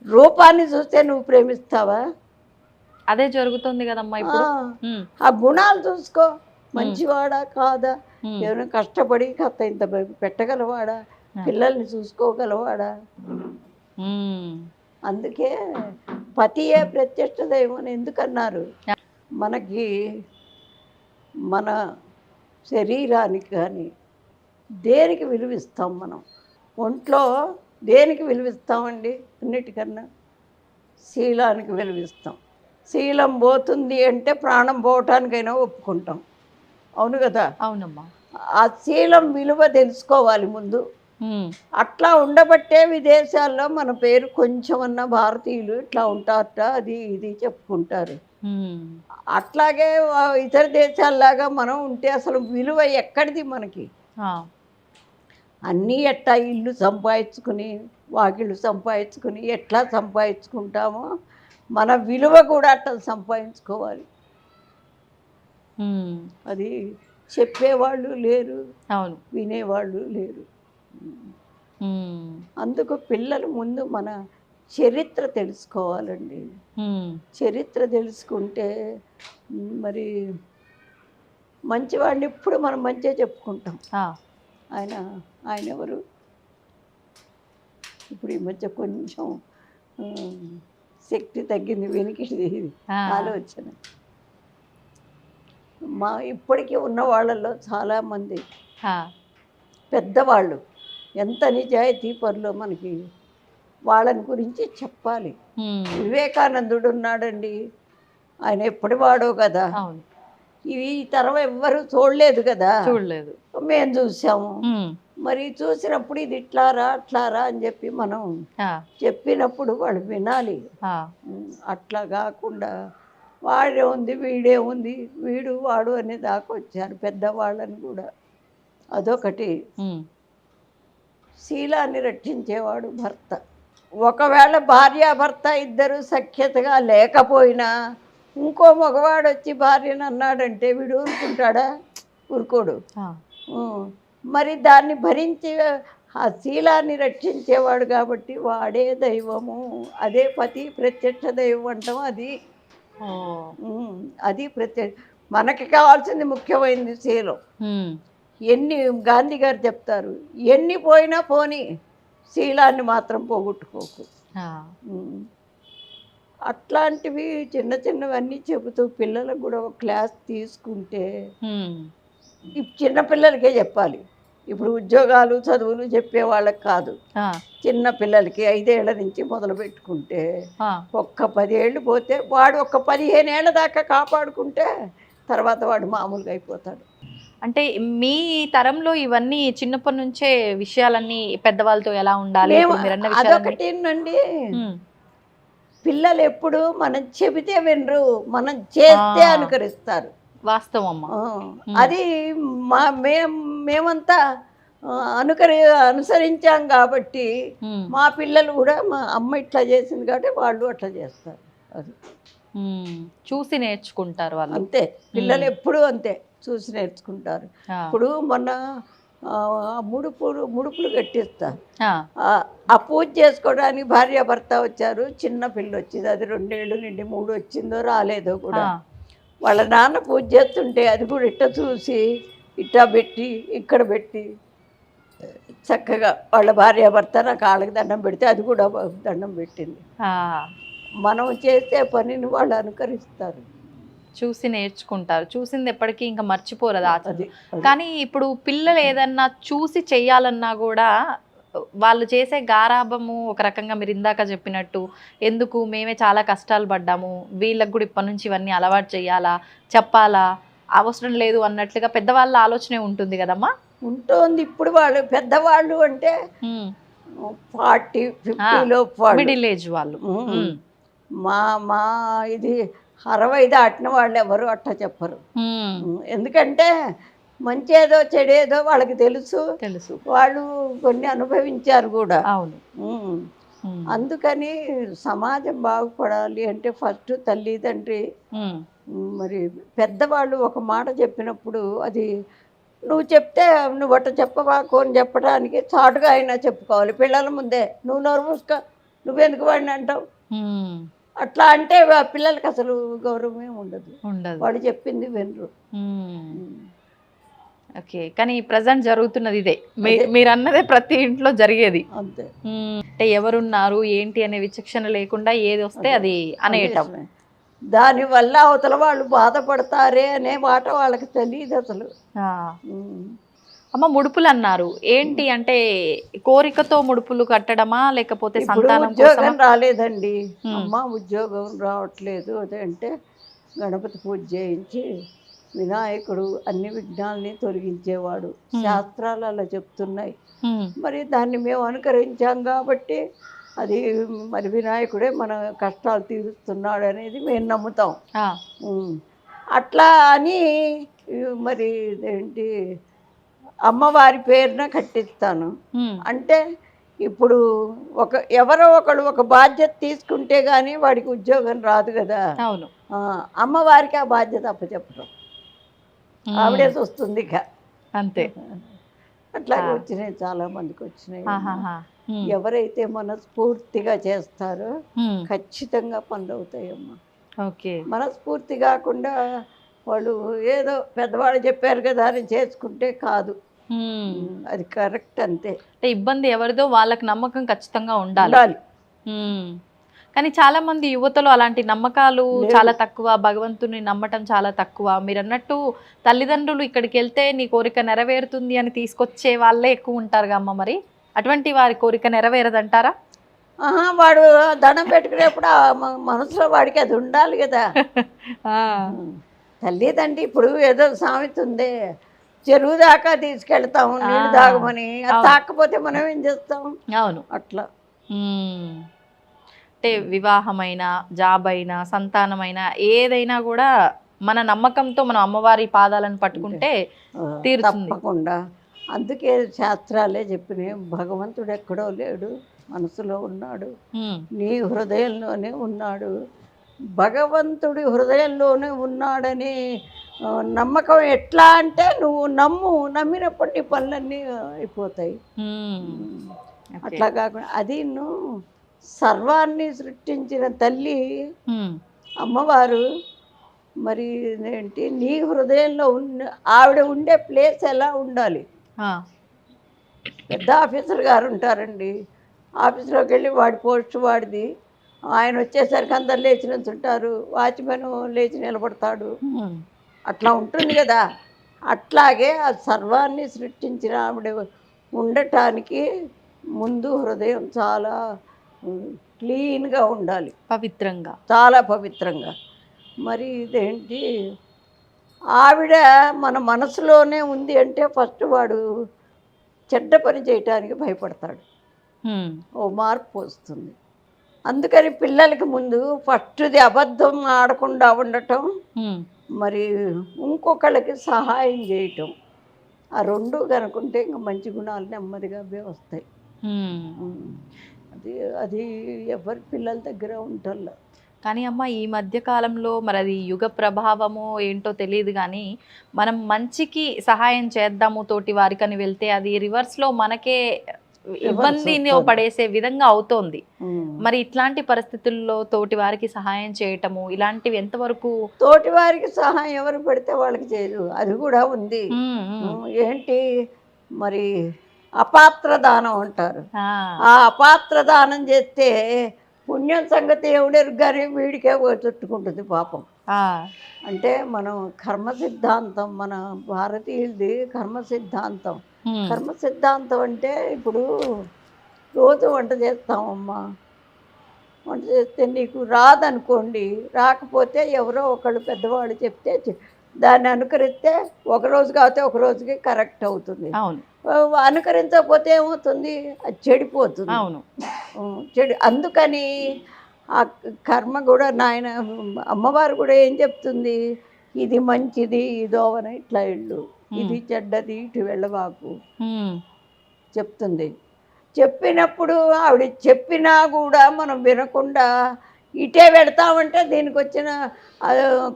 రూపాన్ని చూస్తే నువ్వు ప్రేమిస్తావా? అదే జరుగుతుంది కదమ్మా ఇప్పుడు. ఆ గుణాలు చూసుకో, మంచివాడా కాదా, ఏమైనా కష్టపడి కథ ఇంత పెట్టగలవాడా, పిల్లల్ని చూసుకోగలవాడా? అందుకే పతియే ప్రత్యక్ష దైవం అని ఎందుకన్నారు? మనకి మన శరీరానికి కానీ దేనికి విలువిస్తాం మనం? ఒంట్లో దేనికి విలువిస్తామండి? అన్నిటికన్నా శీలానికి విలువిస్తాం. శీలం పోతుంది అంటే ప్రాణం పోవటానికైనా ఒప్పుకుంటాం. అవును కదా? అవునమ్మా. ఆ శీలం విలువ తెలుసుకోవాలి ముందు. అట్లా ఉండబట్టే విదేశాల్లో మన పేరు కొంచెమన్నా భారతీయులు ఇట్లా ఉంటారట, అది ఇది చెప్పుకుంటారు. అట్లాగే ఇతర దేశాల్లాగా మనం ఉంటే అసలు విలువ ఎక్కడిది మనకి? అన్నీ ఎట్లా ఇల్లు సంపాదించుకుని వాకిళ్ళు సంపాదించుకుని ఎట్లా సంపాదించుకుంటామో మన విలువ కూడా అట్లా సంపాదించుకోవాలి. అది చెప్పేవాళ్ళు లేరు, అవును, వినేవాళ్ళు లేరు. అందుకు పిల్లలు ముందు మన చరిత్ర తెలుసుకోవాలండి. చరిత్ర తెలుసుకుంటే మరి మంచివాడిని ఇప్పుడు మనం మంచిగా చెప్పుకుంటాం. ఆయన ఎవరు? ఇప్పుడు ఈ మధ్య కొంచెం శక్తి తగ్గింది, వెనికిది ఆ, ఆలోచన. మా ఇప్పటికీ ఉన్న వాళ్ళల్లో చాలామంది ఆ, పెద్దవాళ్ళు ఎంత నిజాయితీ పరులో మనకి వాళ్ళని గురించి చెప్పాలి. ఉమ్, వివేకానందుడు ఉన్నాడండి, ఆయన ఎప్పటి వాడో కదా, అవును, ఇవి ఈ తరం ఎవ్వరూ చూడలేదు కదా, చూడలేదు. మేము చూసాము. ఉమ్, మరి చూసినప్పుడు ఇది ఇట్లారా అట్లారా అని చెప్పి మనం ఆ, చెప్పినప్పుడు వాళ్ళు వినాలి. ఆ, అట్లా కాకుండా వాడే ఉంది వీడే ఉంది వీడు వాడు అనే దాకా వచ్చారు పెద్దవాళ్ళని కూడా. అదొకటి. ఉమ్, శీలాన్ని రక్షించేవాడు భర్త. ఒకవేళ భార్యాభర్త ఇద్దరు సఖ్యతగా లేకపోయినా ఇంకో మగవాడు వచ్చి భార్యను అన్నాడంటే వీడు ఊరుకుంటాడా? ఊరుకోడు. ఆ, మరి దాన్ని భరించి ఆ శీలాన్ని రక్షించేవాడు కాబట్టి వాడే దైవము. అదే పతి ప్రత్యక్ష దైవం అంటాం. అది ఓ, అది ప్రత్యక్ష. మనకి కావాల్సింది ముఖ్యమైనది శీలం. ఉమ్, ఎన్ని గాంధీ గారు చెప్తారు, ఎన్ని పోయినా పోని శీలాన్ని మాత్రం పోగొట్టుకోకు. ఆ, ఉమ్. అట్లాంటివి చిన్న చిన్నవన్నీ చెబుతూ పిల్లలకు కూడా ఒక క్లాస్ తీసుకుంటే, ఉమ్, ఈ చిన్నపిల్లలకే చెప్పాలి. ఇప్పుడు ఉద్యోగాలు చదువులు చెప్పే వాళ్ళకి కాదు, ఆ, చిన్న పిల్లలకి 5 ఏళ్ల నుంచి మొదలు పెట్టుకుంటే ఆ, ఒక్క 10 ఏళ్ళు పోతే వాడు ఒక్క 15 ఏళ్ళ దాకా కాపాడుకుంటే తర్వాత వాడు మామూలుగా అయిపోతాడు. అంటే మీ తరంలో ఇవన్నీ చిన్నప్పటి నుంచే విషయాలన్నీ పెద్దవాళ్ళతో ఎలా ఉండాలి, మేము ఇప్పుడు మీరన్న విషయాలన్నీ. అదొకటేనండి, ఉమ్, పిల్లలు ఎప్పుడు మనం చెబితే వినరు, మనం చేస్తే ఆ. అనుకరిస్తారు. వాస్తవం అమ్మ. అది మేమంతా ఆ, అనుసరించాం కాబట్టి ఉమ్, మా పిల్లలు కూడా మా అమ్మ ఇట్లా చేసింది కాబట్టి వాళ్ళు అట్లా చేస్తారు. అది ఉమ్, చూసి నేర్చుకుంటారు వాళ్ళు. అంతే, పిల్లలు ఎప్పుడూ అంతే చూసి నేర్చుకుంటారు. ఆ, ఇప్పుడు మొన్న ముడుపులు కట్టిస్తారు. ఆ, ఆ పూజ చేసుకోవడానికి భార్యాభర్త వచ్చారు, చిన్న పిల్ల వచ్చింది, అది 2 ఏళ్ళు నిండి 3 వచ్చిందో రాలేదో కూడా. ఆ, వాళ్ళ నాన్న పూజ చేస్తుంటే అది కూడా ఇట్ట చూసి ఇట్టా పెట్టి ఇక్కడ పెట్టి చక్కగా వాళ్ళ భార్యాభర్త నా కాళ్ళకి దండం పెడితే అది కూడా దండం పెట్టింది. ఆ, మనం చేసే పనిని వాళ్ళు అనుకరిస్తారు. చూసి నేర్చుకుంటారు. చూసింది ఎప్పటికీ ఇంకా మర్చిపోరు అది ఆచరణ. అది కానీ ఇప్పుడు పిల్లలు ఏదన్నా చూసి చెయ్యాలన్నా కూడా వాళ్ళు చేసే గారాబము ఒక రకంగా మీరు ఇందాక చెప్పినట్టు, ఎందుకు మేమే చాలా కష్టాలు పడ్డాము, వీళ్ళకి కూడా ఇప్పటి నుంచి ఇవన్నీ అలవాటు చేయాలా, చెప్పాలా, అవసరం లేదు అన్నట్లుగా పెద్దవాళ్ళ ఆలోచనే ఉంటుంది కదమ్మా. ఉంటుంది. ఇప్పుడు వాళ్ళు పెద్దవాళ్ళు అంటే 40, 50 వాళ్ళు, మిడిల్ ఏజ్ వాళ్ళు. ఉమ్, మా మా ఇది 60 దాటిన వాళ్ళు ఎవరు అట్లా చెప్పరు. ఉమ్, ఎందుకంటే మంచేదో చెడేదో వాళ్ళకి తెలుసు, తెలుసు. వాళ్ళు కొన్ని అనుభవించారు కూడా. అవును. ఉమ్. ఉమ్, అందుకని సమాజం బాగుపడాలి అంటే ఫస్ట్ తల్లిదండ్రి, ఉమ్, మరి పెద్దవాళ్ళు ఒక మాట చెప్పినప్పుడు అది నువ్వు చెప్తే నువ్వు అట్ట చెప్పవాకు అని చెప్పడానికి చాటుగా అయినా చెప్పుకోవాలి. పిల్లల ముందే నువ్వు నోరు మూసుకో, నువ్వెందుకు వాడిని అంటావు, ఉమ్, అట్లా అంటే ఆ పిల్లలకి అసలు గౌరవమే ఉండదు, ఉండదు. వాడు చెప్పింది వినరు. ఓకే, కానీ ప్రజెంట్ జరుగుతున్నది ఇదే. అదే. మీరు అన్నదే ప్రతి ఇంట్లో జరిగేది. అంతే. అంటే ఎవరున్నారు ఏంటి అనే విచక్షణ లేకుండా ఏది వస్తే అది అనేయటం. దానివల్ల అవతల వాళ్ళు బాధపడతారే అనే మాట వాళ్ళకి తెలియదు అసలు. ఆ. అమ్మ, ముడుపులు అన్నారు ఏంటి అంటే కోరికతో ముడుపులు కట్టడమా లేకపోతే ఇప్పుడు సంతానం ఉద్యోగం కోసమా? రాలేదండి, అమ్మ ఉద్యోగం రావట్లేదు అదంటే గణపతి పూజ చేయించి వినాయకుడు అన్ని విఘ్నాలని తొలగించేవాడు, శాస్త్రాలు అలా చెప్తున్నాయి. మరి దాన్ని మేము అనుకరించాం కాబట్టి అది మరి వినాయకుడే మన కష్టాలు తీరుస్తున్నాడు అనేది మేము నమ్ముతాం. అట్లా అని మరి ఏంటి అమ్మవారి పేరున కట్టిస్తాను అంటే ఇప్పుడు ఎవరో ఒకడు ఒక బాధ్యత తీసుకుంటే కానీ వాడికి ఉద్యోగం రాదు కదా. అవును. అమ్మవారికి ఆ బాధ్యత అప్పచెప్పడం, ఆవిడే వస్తుంది ఇక అంతే. అట్లాగే వచ్చినాయి, చాలా మందికి వచ్చినాయి. ఎవరైతే మనస్ఫూర్తిగా చేస్తారో ఖచ్చితంగా పనులు అవుతాయమ్మా. ఓకే. మనస్ఫూర్తి కాకుండా వాళ్ళు ఏదో పెద్దవాళ్ళు చెప్పారు కదా అని చేసుకుంటే కాదు, అది కరెక్ట్ అంతే. ఇబ్బంది ఎవరిదో వాళ్ళకి నమ్మకం ఖచ్చితంగా ఉండాలి. కానీ చాలా మంది యువతలో అలాంటి నమ్మకాలు లేవు. చాలా తక్కువ, భగవంతుని నమ్మటం చాలా తక్కువ. మీరు అన్నట్టు తల్లిదండ్రులు ఇక్కడికి వెళ్తే నీ కోరిక నెరవేరుతుంది అని తీసుకొచ్చే వాళ్ళే ఎక్కువ ఉంటారుగా అమ్మ. మరి అటువంటి వారి కోరిక నెరవేరదంటారా? ఆహా, వాడు దండం పెట్టుకునేప్పుడు ఆ మనసులో వాడికి అది ఉండాలి కదా. తల్లిదండ్రి ఇప్పుడు ఏదో సామెత ఉంది, చెరువు దాకా తీసుకెళ్తాం నీళ్ళు తాగమని, అది తాకపోతే మనం ఏం చేస్తాం? అవును. అట్లా అంటే వివాహమైన, జాబ్ అయినా, సంతానమైనా ఏదైనా కూడా మన నమ్మకంతో మనం అమ్మవారి పాదాలను పట్టుకుంటే తీరుతుంది. తప్పకుండా. అందుకే శాస్త్రాలే చెప్పినాయి, భగవంతుడు ఎక్కడో లేడు, మనసులో ఉన్నాడు, నీ హృదయంలోనే ఉన్నాడు. భగవంతుడి హృదయంలోనే ఉన్నాడని నమ్మకం ఎట్లా అంటే, నువ్వు నమ్మినప్పుడు నీ పనులన్నీ అయిపోతాయి. అట్లా కాకుండా అది నువ్వు సర్వాన్ని సృష్టించిన తల్లి అమ్మవారు, మరి ఏంటి నీ హృదయంలో ఆవిడ ఉండే ప్లేస్ ఎలా ఉండాలి? పెద్ద ఆఫీసర్ గారు ఉంటారండి, ఆఫీస్లోకి వెళ్ళి వాడి పోస్ట్ వాడిది, ఆయన వచ్చేసరికి అందరు లేచి నిల్చుంటారు, వాచ్మెన్ లేచి నిలబడతాడు, అట్లా ఉంటుంది కదా. అట్లాగే ఆ సర్వాన్ని సృష్టించిన ఆవిడ ఉండటానికి ముందు హృదయం చాలా క్లీన్గా ఉండాలి, పవిత్రంగా, చాలా పవిత్రంగా. మరి ఇదేంటి, ఆవిడ మన మనసులోనే ఉంది అంటే ఫస్ట్ వాడు చెడ్డ పని చేయటానికి భయపడతాడు, ఓ మార్పు వస్తుంది. అందుకని పిల్లలకి ముందు ఫస్ట్ది అబద్ధం ఆడకుండా ఉండటం, మరి ఇంకొకళ్ళకి సహాయం చేయటం, ఆ రెండు కనుకుంటే ఇంకా మంచి గుణాలు నెమ్మదిగా అవే వస్తాయి. అది అది ఎవరి పిల్లల దగ్గర ఉంటుందో. కానీ అమ్మ, ఈ మధ్య కాలంలో మరి అది యుగ ప్రభావమో ఏంటో తెలియదు, కానీ మనం మంచికి సహాయం చేద్దాము తోటి వారికని వెళ్తే అది రివర్స్లో మనకే ఇబ్బందిని పడేసే విధంగా అవుతోంది. మరి ఇట్లాంటి పరిస్థితుల్లో తోటి వారికి సహాయం చేయటము ఇలాంటివి ఎంతవరకు? తోటి వారికి సహాయం ఎవరు పెడితే వాళ్ళకి చేయదు, అది కూడా ఉంది. ఏంటి మరి అపాత్ర దానం అంటారు, ఆ అపాత్ర దానం చేస్తే పుణ్యం సంగతి ఎవడెరు కానీ వీడికే చుట్టుకుంటుంది పాపం. అంటే మనం కర్మ సిద్ధాంతం, మన భారతీయులది కర్మ సిద్ధాంతం. కర్మ సిద్ధాంతం అంటే ఇప్పుడు రోజు వంట చేస్తామమ్మా, వంట చేస్తే నీకు రాదనుకోండి, రాకపోతే ఎవరో ఒకళ్ళు పెద్దవాళ్ళు చెప్తే దాన్ని అనుకరిస్తే ఒకరోజు కాకపోతే ఒక రోజుకి కరెక్ట్ అవుతుంది. అవును. అనుకరించకపోతే ఏమవుతుంది? అది చెడిపోతుంది. అవును, చెడు. అందుకని ఆ కర్మ కూడా నాయన అమ్మవారు కూడా ఏం చెప్తుంది, ఇది మంచిది ఇదోవన ఇట్లా ఇళ్ళు, ఇది చెడ్డది ఇటు వెళ్ళబాకు చెప్తుంది. చెప్పినప్పుడు ఆవిడ చెప్పినా కూడా మనం వినకుండా ఇటే పెడతామంటే దీనికి వచ్చిన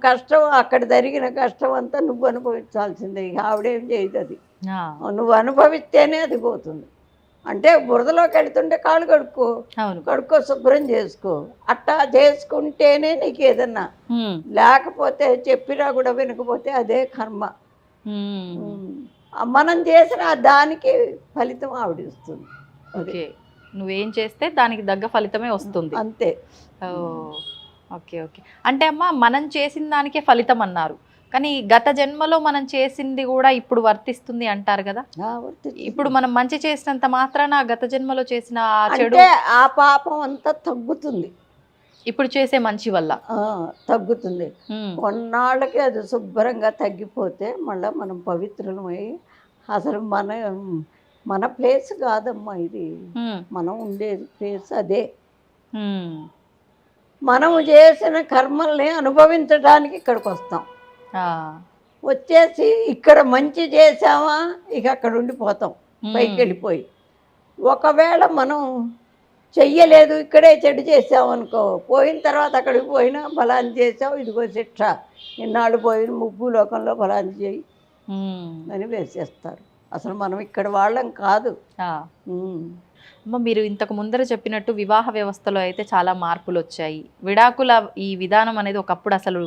కష్టం, అక్కడ జరిగిన కష్టం అంతా నువ్వు అనుభవించాల్సిందే. ఆవిడేం చేయదు, అది నువ్వు అనుభవిస్తేనే అది పోతుంది. అంటే బురదలోకి వెళ్తుంటే కాళ్ళు కడుక్కో శుభ్రం చేసుకో, అట్టా చేసుకుంటేనే నీకు ఏదన్నా. లేకపోతే చెప్పినా కూడా వినకపోతే అదే కర్మ. మనం చేసిన దానికి ఫలితం ఆవిడిస్తుంది. ఓకే, నువ్వేం చేస్తే దానికి తగ్గ ఫలితమే వస్తుంది, అంతే. Okay okay. అంటే అమ్మ, మనం చేసిన దానికే ఫలితం అన్నారు, కానీ గత జన్మలో మనం చేసింది కూడా ఇప్పుడు వర్తిస్తుంది అంటారు కదా. ఇప్పుడు మనం మంచి చేసినంత మాత్రాన గత జన్మలో చేసిన చెడు, ఆ పాపం అంతా తగ్గుతుంది ఇప్పుడు చేసే మంచి వల్ల తగ్గుతుంది. కొన్నాళ్ళకి అది శుభ్రంగా తగ్గిపోతే మళ్ళీ మనం పవిత్రమై, అసలు మన ప్లేస్ కాదమ్మా ఇది, మనం ఉండే ప్లేస్ అదే. మనము చేసిన కర్మల్ని అనుభవించడానికి ఇక్కడికి వస్తాం. వచ్చేసి ఇక్కడ మంచి చేసామా ఇక అక్కడ ఉండిపోతాం, పైకి వెళ్ళిపోయి. ఒకవేళ మనం చెయ్యలేదు, ఇక్కడే చెడు చేసామనుకో, పోయిన తర్వాత అక్కడికి పోయినా ఫలాన్ని చేసావు, ఇదిగో శిక్ష, ఇన్నాళ్ళు పోయిన ముగ్గు లోకంలో ఫలాన్ని చేయి అని వేసేస్తారు. అసలు మనం ఇక్కడ వాళ్ళం కాదు. అమ్మ, మీరు ఇంతకు ముందర చెప్పినట్టు వివాహ వ్యవస్థలో అయితే చాలా మార్పులు వచ్చాయి. విడాకుల ఈ విధానం అనేది ఒకప్పుడు అసలు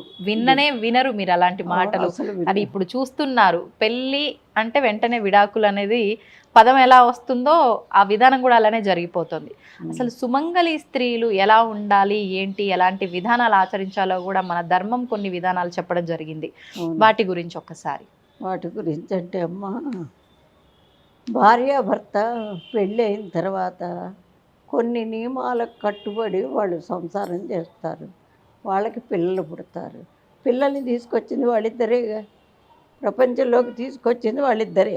వినరు మీరు అలాంటి మాటలు. అసలు అది ఇప్పుడు చూస్తున్నారు. పెళ్ళి అంటే వెంటనే విడాకులు అనేది పదం ఎలా వస్తుందో ఆ విధానం కూడా అలానే జరిగిపోతుంది. అసలు సుమంగళి స్త్రీలు ఎలా ఉండాలి, ఏంటి, ఎలాంటి విధానాలు ఆచరించాలో కూడా మన ధర్మం కొన్ని విధానాలు చెప్పడం జరిగింది. వాటి గురించి ఒక్కసారి. వాటి గురించి అంటే అమ్మ, భార్యాభర్త పెళ్ళి అయిన తర్వాత కొన్ని నియమాలకు కట్టుబడి వాళ్ళు సంసారం చేస్తారు. వాళ్ళకి పిల్లలు పుడతారు. పిల్లల్ని తీసుకొచ్చింది వాళ్ళిద్దరేగా, ప్రపంచంలోకి తీసుకొచ్చింది వాళ్ళిద్దరే.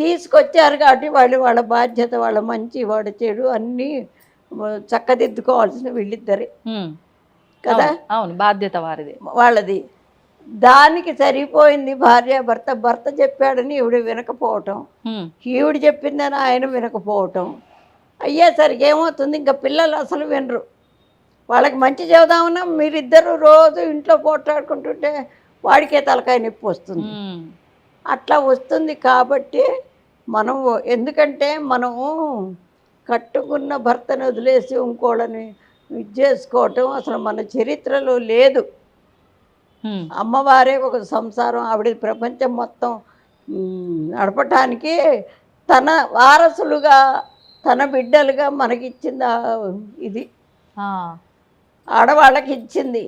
తీసుకొచ్చారు కాబట్టి వాళ్ళ బాధ్యత, వాళ్ళ మంచి వాళ్ళ చెడు అన్నీ చక్కదిద్దుకోవాల్సిన వీళ్ళిద్దరే కదా. అవును, బాధ్యత వారిది, వాళ్ళది. దానికి సరిపోయింది భార్యాభర్త. భర్త చెప్పాడని ఈవిడ వినకపోవటం, ఈవిడ చెప్పిందని ఆయన వినకపోవటం అయ్యేసరికి ఏమవుతుంది, ఇంకా పిల్లలు అసలు వినరు. వాళ్ళకి మంచి చెబుదామన్నా మీరిద్దరు రోజు ఇంట్లో పోట్లాడుకుంటుంటే వాడికే తలకాయ నొప్పి వస్తుంది. అట్లా వస్తుంది. కాబట్టి మనం, ఎందుకంటే మనము కట్టుకున్న భర్తను వదిలేసి ఇంకోళ్ళని ఇది చేసుకోవటం అసలు మన చరిత్రలో లేదు. అమ్మవారే ఒక సంసారం, ఆవిడ ప్రపంచం మొత్తం నడపటానికి తన వారసులుగా, తన బిడ్డలుగా మనకిచ్చింది ఇది, ఆడవాళ్ళకి ఇచ్చింది.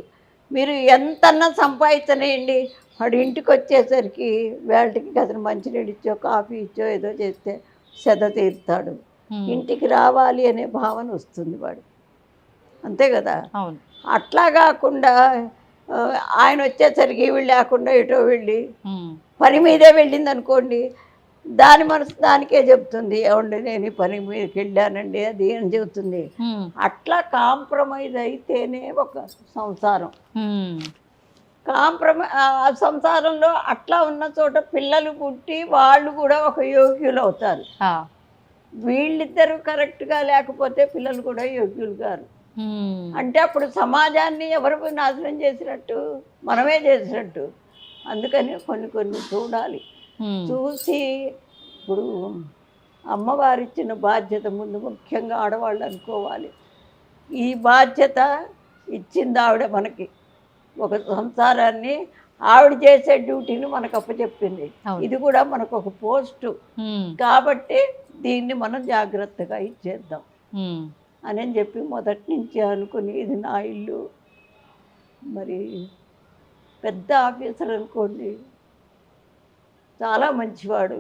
మీరు ఎంతన్నా సంపాదించనేయండి, వాడు ఇంటికి వచ్చేసరికి వేళకి అతను మంచినీళ్ళు ఇచ్చో కాఫీ ఇచ్చో ఏదో చేస్తే సెద తీరుతాడు. ఇంటికి రావాలి అనే భావన వస్తుంది వాడు, అంతే కదా. అట్లా కాకుండా ఆయన వచ్చేసరికి వీళ్ళు లేకుండా ఎటో వెళ్ళి పని మీదే వెళ్ళింది అనుకోండి, దాని మనసు దానికే చెప్తుంది, ఏమండి నేను ఈ పని మీదకి వెళ్ళానండి అది అని చెబుతుంది. అట్లా కాంప్రమైజ్ అయితేనే ఒక సంసారం. ఆ సంసారంలో అట్లా ఉన్న చోట పిల్లలు పుట్టి వాళ్ళు కూడా ఒక యోగ్యులు అవుతారు. వీళ్ళిద్దరూ కరెక్ట్గా లేకపోతే పిల్లలు కూడా యోగ్యులు గారు. అంటే అప్పుడు సమాజాన్ని ఎవరు నాశనం చేసినట్టు, మనమే చేసినట్టు. అందుకని కొన్ని చూడాలి, చూసి. ఇప్పుడు అమ్మవారిచ్చిన బాధ్యత ముందు ముఖ్యంగా ఆడవాళ్ళు అనుకోవాలి. ఈ బాధ్యత ఇచ్చింది ఆవిడ మనకి, ఒక సంసారాన్ని ఆవిడ చేసే డ్యూటీని మనకు అప్పచెప్పింది. ఇది కూడా మనకు ఒక పోస్టు కాబట్టి దీన్ని మనం జాగ్రత్తగా ఇచ్చేద్దాం అని చెప్పి మొదటి నుంచి అనుకుని, ఇది నా ఇల్లు. మరి పెద్ద ఆఫీసర్ అనుకోండి, చాలా మంచివాడు,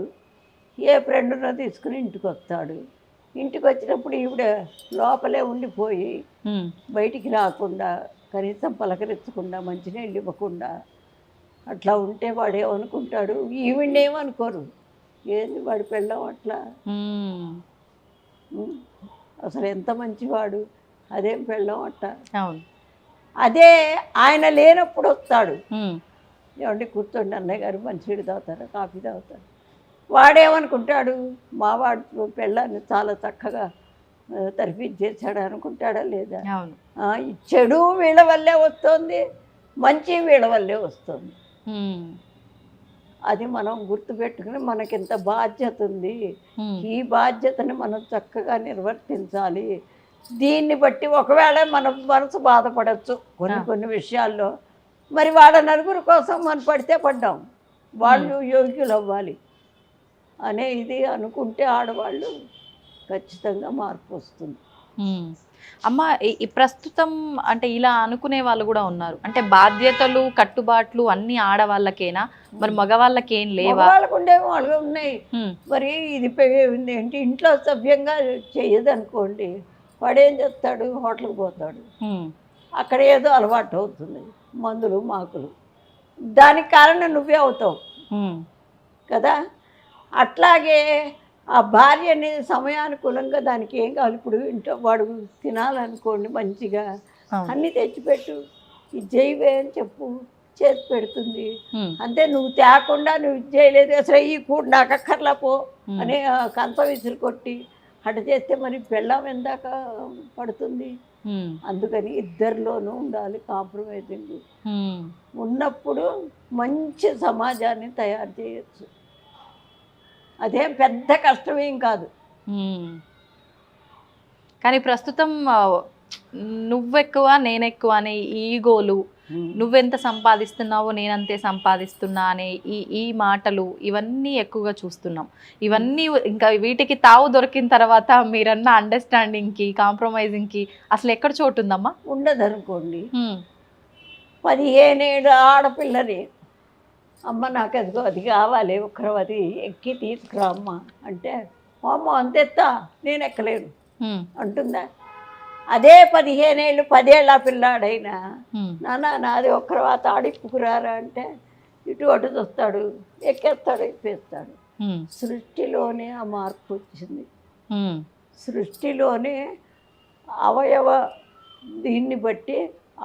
ఏ ఫ్రెండ్నో తీసుకుని ఇంటికి వస్తాడు. ఇంటికి వచ్చినప్పుడు ఈవిడ లోపలే ఉండిపోయి బయటికి రాకుండా, కనీసం పలకరించకుండా, మంచినీళ్ళు ఇవ్వకుండా అట్లా ఉంటే వాడు ఏమనుకుంటాడు, ఈవిడేమనుకోరు, ఏంది వాడి పెళ్ళం అట్లా, అసలు ఎంత మంచివాడు, అదేం పెళ్ళం అట్ట. అదే ఆయన లేనప్పుడు వస్తాడు, ఏమంటే కూర్చోండి అన్నయ్య గారు మంచినీళ్ళు తాగుతారా, కాఫీ తాగుతారు. వాడేమనుకుంటాడు, మా వాడు పెళ్ళాన్ని చాలా చక్కగా తరిపించేసాడు అనుకుంటాడా లేదా. ఈ చెడు వీళ్ళ వల్లే వస్తుంది, మంచి వీళ్ళ వల్లే వస్తుంది. అది మనం గుర్తుపెట్టుకుని మనకింత బాధ్యత ఉంది, ఈ బాధ్యతని మనం చక్కగా నిర్వర్తించాలి. దీన్ని బట్టి ఒకవేళ మన మనసు బాధపడచ్చు కొన్ని విషయాల్లో. మరి వాళ్ళ నలుగురు కోసం మనం పడితే పడ్డాం, వాళ్ళు యోగ్యులు అవ్వాలి అనే ఇది అనుకుంటే ఆడవాళ్ళు ఖచ్చితంగా మార్పు వస్తుంది. అమ్మ, ఈ ప్రస్తుతం అంటే ఇలా అనుకునే వాళ్ళు కూడా ఉన్నారు, అంటే బాధ్యతలు కట్టుబాట్లు అన్ని ఆడవాళ్ళకేనా, మరి మగవాళ్ళకేం లేవా? వాళ్ళకు ఉండేవి వాళ్ళు ఉన్నాయి. మరి ఇది ఏంటి, ఇంట్లో సభ్యంగా చెయ్యదు అనుకోండి, వాడేం చేస్తాడు, హోటల్కి పోతాడు, అక్కడ ఏదో అలవాటు అవుతుంది, మందులు మాకులు, దానికి కారణం నువ్వే అవుతావు కదా. అట్లాగే ఆ భార్యని సమయానుకూలంగా దానికి ఏం కావాలి, ఇప్పుడు ఇంట్లో వాడు తినాలనుకోండి మంచిగా అన్నీ తెచ్చిపెట్టు, ఇది చేయవే అని చెప్పు, చేసి పెడుతుంది. అంతే, నువ్వు తేకుండా నువ్వు ఇది చేయలేదు, అసలు ఈ కూడా నాకు అక్కర్లా పో అని కంచ విసురు కొట్టి అటు చేస్తే మరి పెళ్ళాం ఎందాక పడుతుంది. అందుకని ఇద్దరిలోనూ ఉండాలి కాంప్రమైజింగ్. ఉన్నప్పుడు మంచి సమాజాన్ని తయారు చేయొచ్చు, అదేం పెద్ద కష్టమేం కాదు. కానీ ప్రస్తుతం నువ్వెక్కువ నేనెక్కువ అనే ఈగోలు, నువ్వెంత సంపాదిస్తున్నావో నేనంతే సంపాదిస్తున్నా అనే ఈ మాటలు ఇవన్నీ ఎక్కువగా చూస్తున్నాం. ఇవన్నీ ఇంకా వీటికి తావు దొరికిన తర్వాత మీరన్న అండర్స్టాండింగ్కి, కాంప్రమైజింగ్కి అసలు ఎక్కడ చోటు ఉందమ్మా? ఉండదు అనుకోండి. 15 ఏళ్ళ ఆడపిల్లని అమ్మ నాకు అదిగో అది కావాలి ఒకరు అది ఎక్కి తీసుకురా అమ్మ అంటే అమ్మ అంతెత్తా నేను ఎక్కలేను అంటుందా? అదే 15 ఏళ్ళు 10 ఏళ్ళ పిల్లాడైనా నాన్న నాది ఒక్కరవాత ఆడిప్పుకురారా అంటే ఇటు అటు చూస్తాడు, ఎక్కేస్తాడు, ఎక్కేస్తాడు. సృష్టిలోనే ఆ మార్పు వచ్చింది. సృష్టిలోనే అవయవ దీన్ని బట్టి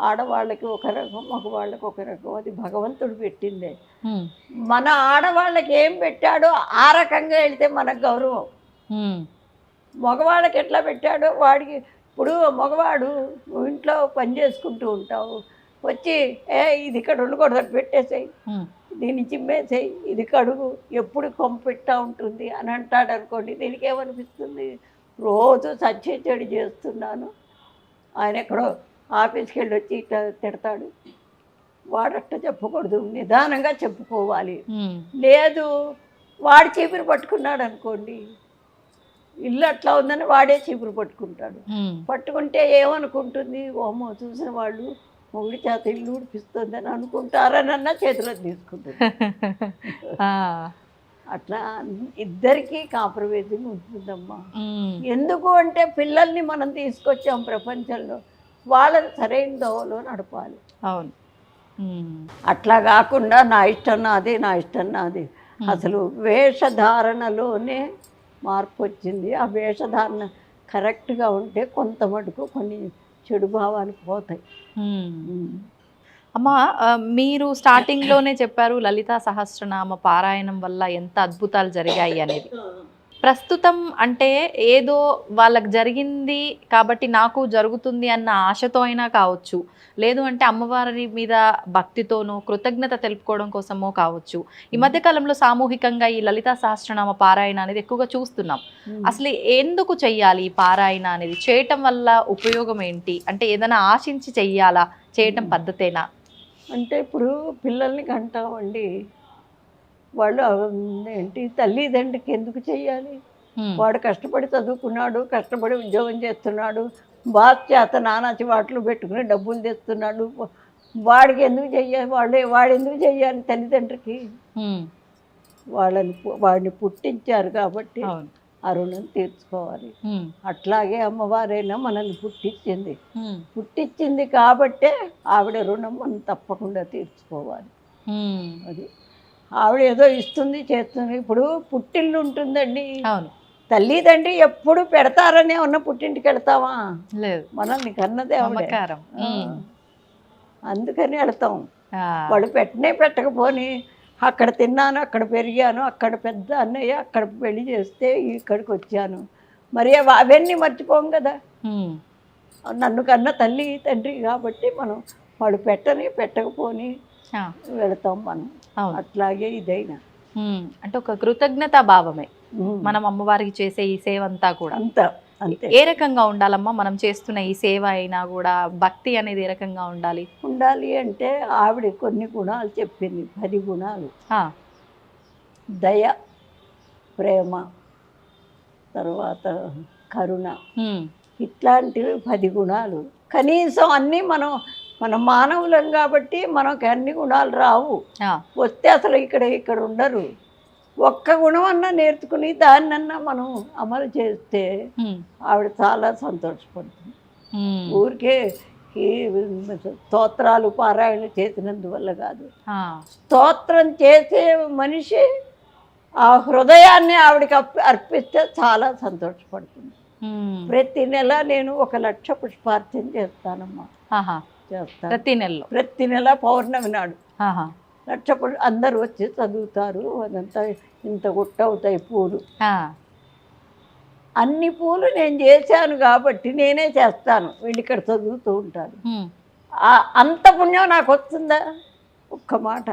ఆడవాళ్ళకి ఒక రకం, మగవాళ్ళకి ఒక రకం. అది భగవంతుడు పెట్టిందే. మన ఆడవాళ్ళకి ఏం పెట్టాడో ఆ రకంగా వెళ్తే మనకు గౌరవం. మగవాళ్ళకి ఎట్లా పెట్టాడో వాడికి. ఇప్పుడు మగవాడు ఇంట్లో పని చేసుకుంటూ ఉంటావు, వచ్చి ఇది ఇక్కడ ఉండకూడదు పెట్టేసేయి, దీన్ని చిమ్మేసేయి, ఇది కడుగు, ఎప్పుడు కొమ్మ పెట్టా ఉంటుంది అని అంటాడు అనుకోండి. దీనికి ఏమనిపిస్తుంది? రోజు సచ్చేచెడు చేస్తున్నాను, ఆయన ఎక్కడో ఆఫీస్కి వెళ్ళి వచ్చి ఇట్లా తిడతాడు. వాడట్ట చెప్పకూడదు, నిదానంగా చెప్పుకోవాలి. లేదు వాడు చీపురు పట్టుకున్నాడు అనుకోండి, ఇల్లు అట్లా ఉందని వాడే చీపురు పట్టుకుంటాడు. పట్టుకుంటే ఏమనుకుంటుంది? ఓమో చూసిన వాళ్ళు మొగుడి చేత ఇల్లు ఉడిపిస్తుంది అని అనుకుంటారనన్నా చేతిలో తీసుకుంటుంది. అట్లా ఇద్దరికీ కాంప్రమైజింగ్ ఉంటుందమ్మా. ఎందుకు అంటే పిల్లల్ని మనం తీసుకొచ్చాం ప్రపంచంలో, వాళ్ళని సరైన దోవలో నడపాలి. అవును. అట్లా కాకుండా నా ఇష్టం నాది, నా ఇష్టం నాది. అసలు వేషధారణలోనే మార్పు వచ్చింది. ఆ వేషధారణ కరెక్ట్గా ఉంటే కొంత మటుకు కొన్ని చెడు భావాలు పోతాయి. అమ్మా, మీరు స్టార్టింగ్లోనే చెప్పారు లలితా సహస్రనామ పారాయణం వల్ల ఎంత అద్భుతాలు జరిగాయి అనేది. ప్రస్తుతం అంటే ఏదో వాళ్ళకి జరిగింది కాబట్టి నాకు జరుగుతుంది అన్న ఆశతో అయినా కావచ్చు, లేదు అంటే అమ్మవారి మీద భక్తితోనో కృతజ్ఞత తెలుపుకోవడం కోసమో కావచ్చు, ఈ మధ్యకాలంలో సామూహికంగా ఈ లలితా సహస్రనామ పారాయణ అనేది ఎక్కువగా చూస్తున్నాం. అసలు ఎందుకు చెయ్యాలి ఈ పారాయణ అనేది? చేయటం వల్ల ఉపయోగం ఏంటి? అంటే ఏదైనా ఆశించి చెయ్యాలా? చేయటం పద్ధతేనా? అంటే ఇప్పుడు పిల్లల్ని కంటామండి, వాళ్ళు ఏంటి తల్లిదండ్రికి ఎందుకు చెయ్యాలి? వాడు కష్టపడి చదువుకున్నాడు, కష్టపడి ఉద్యోగం చేస్తున్నాడు, బాస్ చేత నానాచి వాటిలో పెట్టుకుని డబ్బులు తెస్తున్నాడు, వాడికి ఎందుకు చెయ్యాలి? వాడు ఎందుకు చెయ్యాలి తల్లిదండ్రికి? వాడిని పుట్టించారు కాబట్టి ఆ రుణం తీర్చుకోవాలి. అట్లాగే అమ్మవారైనా మనల్ని పుట్టించింది కాబట్టే ఆవిడ రుణం మనం తప్పకుండా తీర్చుకోవాలి. అది ఆవిడ ఏదో ఇస్తుంది చేస్తుంది. ఇప్పుడు పుట్టిల్లు ఉంటుందండి, తల్లిదండ్రి ఎప్పుడు పెడతారనే ఉన్న పుట్టింటికి వెళ్తావా? లేదు, మనల్ని కన్నదే ఆవిడ. అందుకని వెళ్తాం. వాడు పెట్టకపోని అక్కడ తిన్నాను, అక్కడ పెరిగాను, అక్కడ పెద్ద అన్నయ్య అక్కడ పెళ్లి చేస్తే ఇక్కడికి వచ్చాను, మరి అవన్నీ మర్చిపోం కదా. నన్ను కన్న తల్లి తండ్రి కాబట్టి మనం వాడు పెట్టకపోని వెళతాం మనం. అట్లాగే ఇదైనా అంటే ఒక కృతజ్ఞతా భావమే మనం అమ్మవారికి చేసే ఈ సేవ అంతా కూడా. అంతే. ఏ రకంగా ఉండాలమ్మా మనం చేస్తున్న ఈ సేవ అయినా కూడా? భక్తి అనేది ఏ రకంగా ఉండాలి అంటే ఆవిడ కొన్ని గుణాలు చెప్పింది, 10 గుణాలు. దయ, ప్రేమ, తర్వాత కరుణ, ఇట్లాంటివి 10 గుణాలు. కనీసం అన్నీ మన మానవులం కాబట్టి మనకు అన్ని గుణాలు రావు. వస్తే అసలు ఇక్కడ ఉండరు. ఒక్క గుణం అన్నా నేర్చుకుని దాన్నన్నా మనం అమలు చేస్తే ఆవిడ చాలా సంతోషపడుతుంది. ఊరికే ఈ స్తోత్రాలు పారాయణ చేసినందువల్ల కాదు, స్తోత్రం చేసే మనిషి ఆ హృదయాన్ని ఆవిడకి అర్పిస్తే చాలా సంతోషపడుతుంది. ప్రతి నెల నేను 1 లక్ష పుష్పార్చన చేస్తానమ్మా. చేస్తాను ప్రతి నెల పౌర్ణమి నాడు 1 లక్ష. అందరూ వచ్చి చదువుతారు, అదంతా ఇంత గుట్ట అవుతాయి పూలు. అన్ని పూలు నేను చేశాను కాబట్టి నేనే చేస్తాను, వీళ్ళు ఇక్కడ చదువుతూ ఉంటారు. అంత పుణ్యం నాకు వస్తుందా? ఒక్క మాట.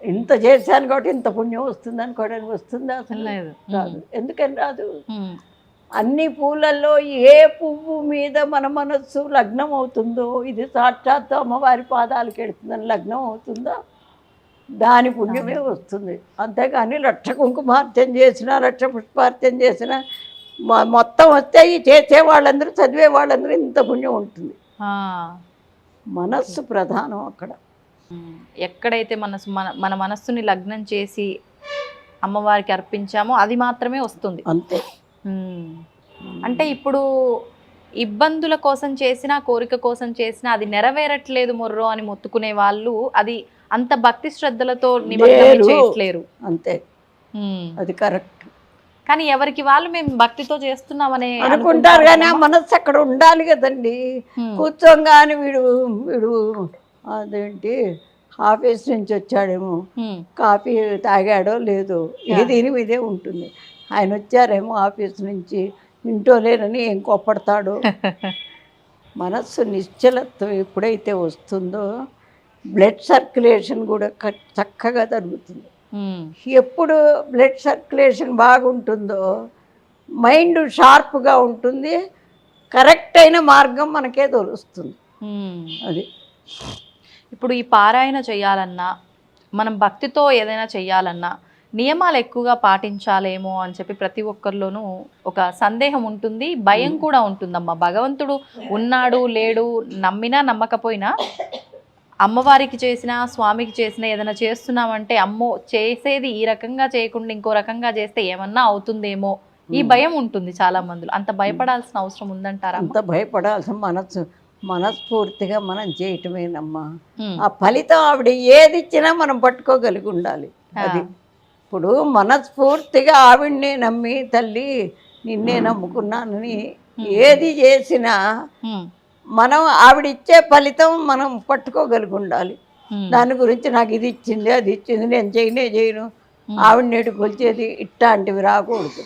ఇంత చేశాను కాబట్టి ఇంత పుణ్యం వస్తుంది అనుకోవడానికి వస్తుందా? అసలు రాదు. ఎందుకని రాదు? అన్ని పూలల్లో ఏ పువ్వు మీద మన మనస్సు లగ్నం అవుతుందో, ఇది సాక్షాత్తు అమ్మవారి పాదాలకు ఎడుతుందని లగ్నం అవుతుందో దాని పుణ్యమే వస్తుంది. అంతేగాని లక్ష కుంకుమార్చన చేసినా, లక్ష పుష్పార్చన చేసినా మొత్తం వస్తే ఈ చేసే వాళ్ళందరూ, చదివే వాళ్ళందరూ ఇంత పుణ్యం ఉంటుంది. మనస్సు ప్రధానం అక్కడ. ఎక్కడైతే మనసు మన మనస్సుని లగ్నం చేసి అమ్మవారికి అర్పించామో అది మాత్రమే వస్తుంది. అంతే. అంటే ఇప్పుడు ఇబ్బందుల కోసం చేసినా, కోరిక కోసం చేసినా అది నెరవేరట్లేదు మొర్రో అని మొత్తుకునే వాళ్ళు అది అంత భక్తి శ్రద్ధలతో నిమగ్నం చేయట్లేరు. అంతే, అది కరెక్ట్. కానీ ఎవరికి వాళ్ళు మేము భక్తితో చేస్తున్నామనే అనుకుంటారు. కానీ ఆ మనస్సు అక్కడ ఉండాలి కదండి. కూర్చోగానే వీడు వీడు అదేంటి ఆఫీస్ నుంచి వచ్చాడేమో, కాఫీ తాగాడో లేదో, దీని మీదే ఉంటుంది. ఆయన వచ్చారేమో ఆఫీస్ నుంచి, ఇంట్లో లేనని ఏం కోప్పడతాడో. మనస్సు నిశ్చలత్వం ఎప్పుడైతే వస్తుందో బ్లడ్ సర్క్యులేషన్ కూడా చక్కగా జరుగుతుంది. ఎప్పుడు బ్లడ్ సర్క్యులేషన్ బాగుంటుందో మైండ్ షార్ప్గా ఉంటుంది, కరెక్ట్ అయిన మార్గం మనకే తెలుస్తుంది. అది ఇప్పుడు ఈ పారాయణ చేయాలన్నా, మనం భక్తితో ఏదైనా చేయాలన్నా నియమాలు ఎక్కువగా పాటించాలేమో అని చెప్పి ప్రతి ఒక్కరిలోనూ ఒక సందేహం ఉంటుంది, భయం కూడా ఉంటుందమ్మా. భగవంతుడు ఉన్నాడు లేడు నమ్మినా నమ్మకపోయినా అమ్మవారికి చేసినా, స్వామికి చేసినా ఏదైనా చేస్తున్నామంటే అమ్మో చేసేది ఈ రకంగా చేయకుండా ఇంకో రకంగా చేస్తే ఏమన్నా అవుతుందేమో ఈ భయం ఉంటుంది చాలా మందిలో. అంత భయపడాల్సిన అవసరం ఉందంటారా? అంత భయపడాల్సిన మనస్ఫూర్తిగా మనం చేయటమేనమ్మా. ఆ ఫలితం ఆవిడ ఏది ఇచ్చినా మనం పట్టుకోగలిగి ఉండాలి. అది ఇప్పుడు మనస్ఫూర్తిగా ఆవిడ్నే నమ్మి, తల్లి నిన్నే నమ్ముకున్నానని ఏది చేసినా మనం ఆవిడిచ్చే ఫలితం మనం పట్టుకోగలిగి ఉండాలి. దాని గురించి నాకు ఇది ఇచ్చింది, అది ఇచ్చింది, నేను చేయను, ఆవిడ నేడు కొలిచేది, ఇట్లాంటివి రాకూడదు.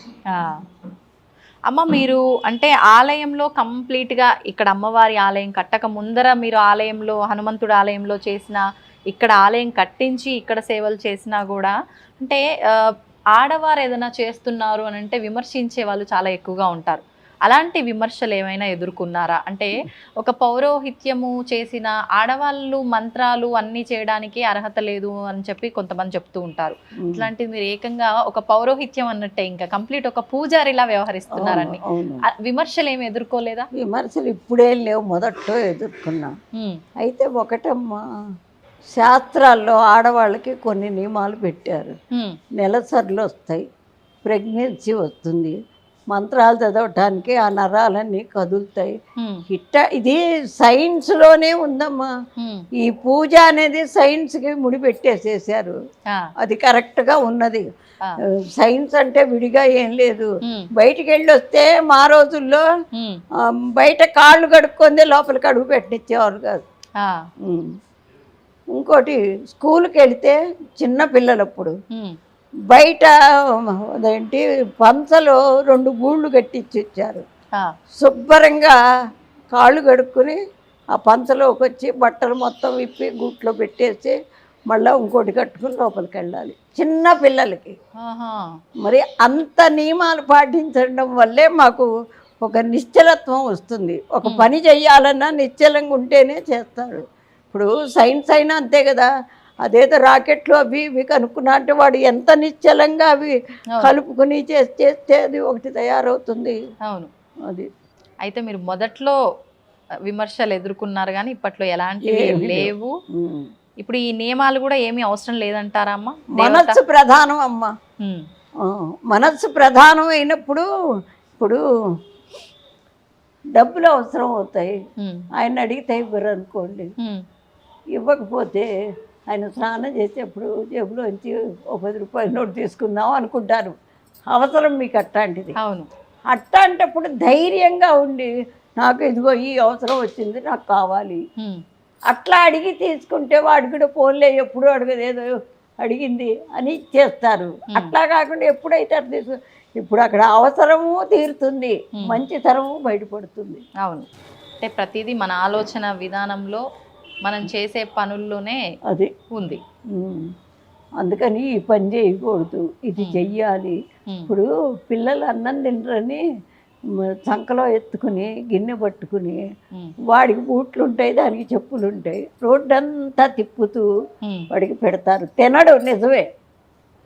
అమ్మ మీరు అంటే ఆలయంలో కంప్లీట్గా ఇక్కడ అమ్మవారి ఆలయం కట్టక ముందర మీరు ఆలయంలో హనుమంతుడి ఆలయంలో చేసిన, ఇక్కడ ఆలయం కట్టించి ఇక్కడ సేవలు చేసినా కూడా అంటే ఆడవారు ఏదైనా చేస్తున్నారు అని అంటే విమర్శించే వాళ్ళు చాలా ఎక్కువగా ఉంటారు. అలాంటి విమర్శలు ఏమైనా ఎదుర్కొన్నారా? అంటే ఒక పౌరోహిత్యము చేసిన ఆడవాళ్ళు మంత్రాలు అన్నీ చేయడానికి అర్హత లేదు అని చెప్పి కొంతమంది చెప్తూ ఉంటారు. ఇట్లాంటిది మీరు ఏకంగా ఒక పౌరోహిత్యం అన్నట్టే ఇంకా కంప్లీట్ ఒక పూజారిలా వ్యవహరిస్తున్నారని విమర్శలు ఏమి ఎదుర్కోలేదా? విమర్శలు ఇప్పుడే లేవు, మొదట్లో ఎదుర్కొన్నా. అయితే ఒకటమ్మా, శాస్త్రాల్లో ఆడవాళ్ళకి కొన్ని నియమాలు పెట్టారు. నెలసర్లు వస్తాయి, ప్రెగ్నెన్సీ వస్తుంది, మంత్రాలు చదవటానికి ఆ నరాలన్నీ కదులుతాయి. ఇది సైన్స్లోనే ఉందమ్మా. ఈ పూజ అనేది సైన్స్కి ముడిపెట్టేసేసారు. అది కరెక్ట్గా ఉన్నది. సైన్స్ అంటే విడిగా ఏం లేదు. బయటికి వెళ్ళి వస్తే మా రోజుల్లో బయట కాళ్ళు కడుక్కుందే లోపలికి అడుగు పెట్టించేవారు కాదు. ఇంకోటి, స్కూల్కి వెళితే చిన్న పిల్లలప్పుడు బయట అదేంటి పంచలో 2 గూళ్ళు కట్టించి ఇచ్చారు. శుభ్రంగా కాళ్ళు కడుక్కుని ఆ పంచలోకి వచ్చి బట్టలు మొత్తం విప్పి గూట్లో పెట్టేసి మళ్ళీ ఇంకోటి కట్టుకుని లోపలికి వెళ్ళాలి చిన్న పిల్లలకి. మరి అంత నియమాలు పాటించడం వల్లే మాకు ఒక నిశ్చలత్వం వస్తుంది. ఒక పని చెయ్యాలన్నా నిశ్చలంగా ఉంటేనే చేస్తారు. ఇప్పుడు సైన్స్ అయినా అంతే కదా. అదేదో రాకెట్లు అవి ఇవి కనుక్కున్నా అంటే వాడు ఎంత నిశ్చలంగా అవి కలుపుకుని చేస్తే అది ఒకటి తయారవుతుంది. అవును, అది. అయితే మీరు మొదట్లో విమర్శలు ఎదుర్కొన్నారు కానీ ఇప్పట్లో ఎలాంటివి లేవు. ఇప్పుడు ఈ నియమాలు కూడా ఏమీ అవసరం లేదంటారా అమ్మ? మనస్సు ప్రధానం అమ్మ. మనస్సు ప్రధానం అయినప్పుడు ఇప్పుడు డబ్బులు అవసరం అవుతాయి. ఆయన అడిగితే ఇవ్వరు అనుకోండి. ఇవ్వకపోతే ఆయన స్నానం చేసేప్పుడు జేబులోంచి 10 రూపాయల నోటు తీసుకుందాం అనుకుంటారు. అవసరం మీకు అట్లాంటిది. అవును, అట్లాంటప్పుడు ధైర్యంగా ఉండి నాకు ఇదిగో ఈ అవసరం వచ్చింది, నాకు కావాలి అట్లా అడిగి తీసుకుంటే వాడు కూడా పోన్లే ఎప్పుడు అడగదేదో అడిగింది అని చేస్తారు. అట్లా కాకుండా ఎప్పుడైతే అట్లా ఇప్పుడు అక్కడ అవసరము తీరుతుంది, మంచితనము బయటపడుతుంది. అవును, అంటే ప్రతిదీ మన ఆలోచన విధానంలో మనం చేసే పనుల్లోనే అది ఉంది. అందుకని ఈ పని చేయకూడదు, ఇది చెయ్యాలి. ఇప్పుడు పిల్లలు అన్నం తినరని సంకలో ఎత్తుకుని గిన్నె పట్టుకుని ఉమ్, వాడికి బూట్లు ఉంటాయి, దానికి చెప్పులు ఉంటాయి, రోడ్డంతా తిప్పుతూ ఉమ్, వాడికి పెడతారు. తినడు, నిజమే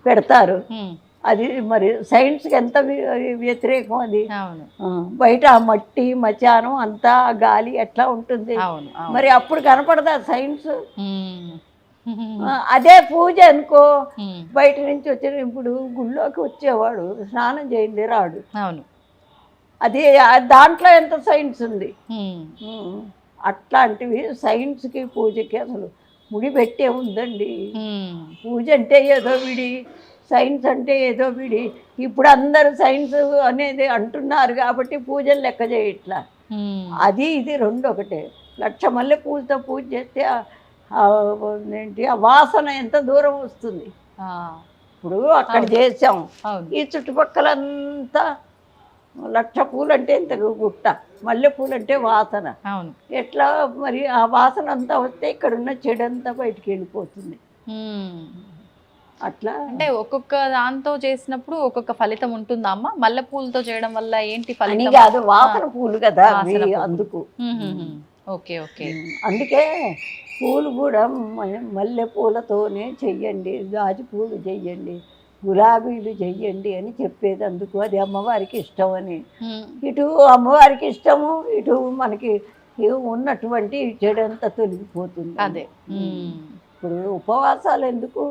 పెడతారు. ఉమ్, అది మరి సైన్స్కి ఎంత వ్యతిరేకం అది. అవును బయట ఆ మట్టి మచానం అంతా ఆ గాలి ఎట్లా ఉంటుంది, అవును అవును. మరి అప్పుడు కనపడదా సైన్స్? ఉమ్, అదే పూజ అనుకో, ఉమ్, బయట నుంచి వచ్చిన ఇప్పుడు గుళ్ళోకి వచ్చేవాడు స్నానం చేయండి రాడు. అవును. అది దాంట్లో ఎంత సైన్స్ ఉంది. ఉమ్, ఉమ్. అట్లాంటివి సైన్స్కి పూజకి అసలు ముడి పెట్టే ఉందండి. ఉమ్, పూజ అంటే ఏదో విడి, సైన్స్ అంటే ఏదో విడి. ఇప్పుడు అందరూ సైన్స్ అనేది అంటున్నారు కాబట్టి పూజలు లెక్క చేయట్లా. ఉమ్, అది ఇది రెండు ఒకటే. లక్ష మల్లె పూలతో పూజ చేస్తే ఏంటి ఆ వాసన ఎంత దూరం వస్తుంది. ఆ, ఇప్పుడు అక్కడ చేసాం, అవును ఈ చుట్టుపక్కలంతా లక్ష పూలు అంటే ఇంత గుట్ట, మల్లె పూలు అంటే వాసన. అవును. ఎట్లా మరి ఆ వాసన అంతా వస్తే ఇక్కడ ఉన్న చెడంతా బయటికి వెళ్ళిపోతుంది. ఉమ్. అట్లా అంటే ఒక్కొక్క దాంతో చేసినప్పుడు ఒక్కొక్క ఫలితం ఉంటుందా అమ్మ? మల్లెపూలతో చేయడం వల్ల ఏంటి అని ఫలితం? కాదు, వాసన పూలు కదా అవి, వాసన పువ్వులు. అందుకు. Okay okay. అందుకే పూలు కూడా మల్లె పూలతోనే చెయ్యండి, గాజు పూలు చెయ్యండి, గులాబీలు చెయ్యండి అని చెప్పేది అందుకు. అది అమ్మవారికి ఇష్టం అని. ఇటు అమ్మవారికి ఇష్టము, ఇటు మనకి ఉన్నటువంటి చెడంతా తొలగిపోతుంది. అదే. ఇప్పుడు ఉపవాసాలు ఎందుకు,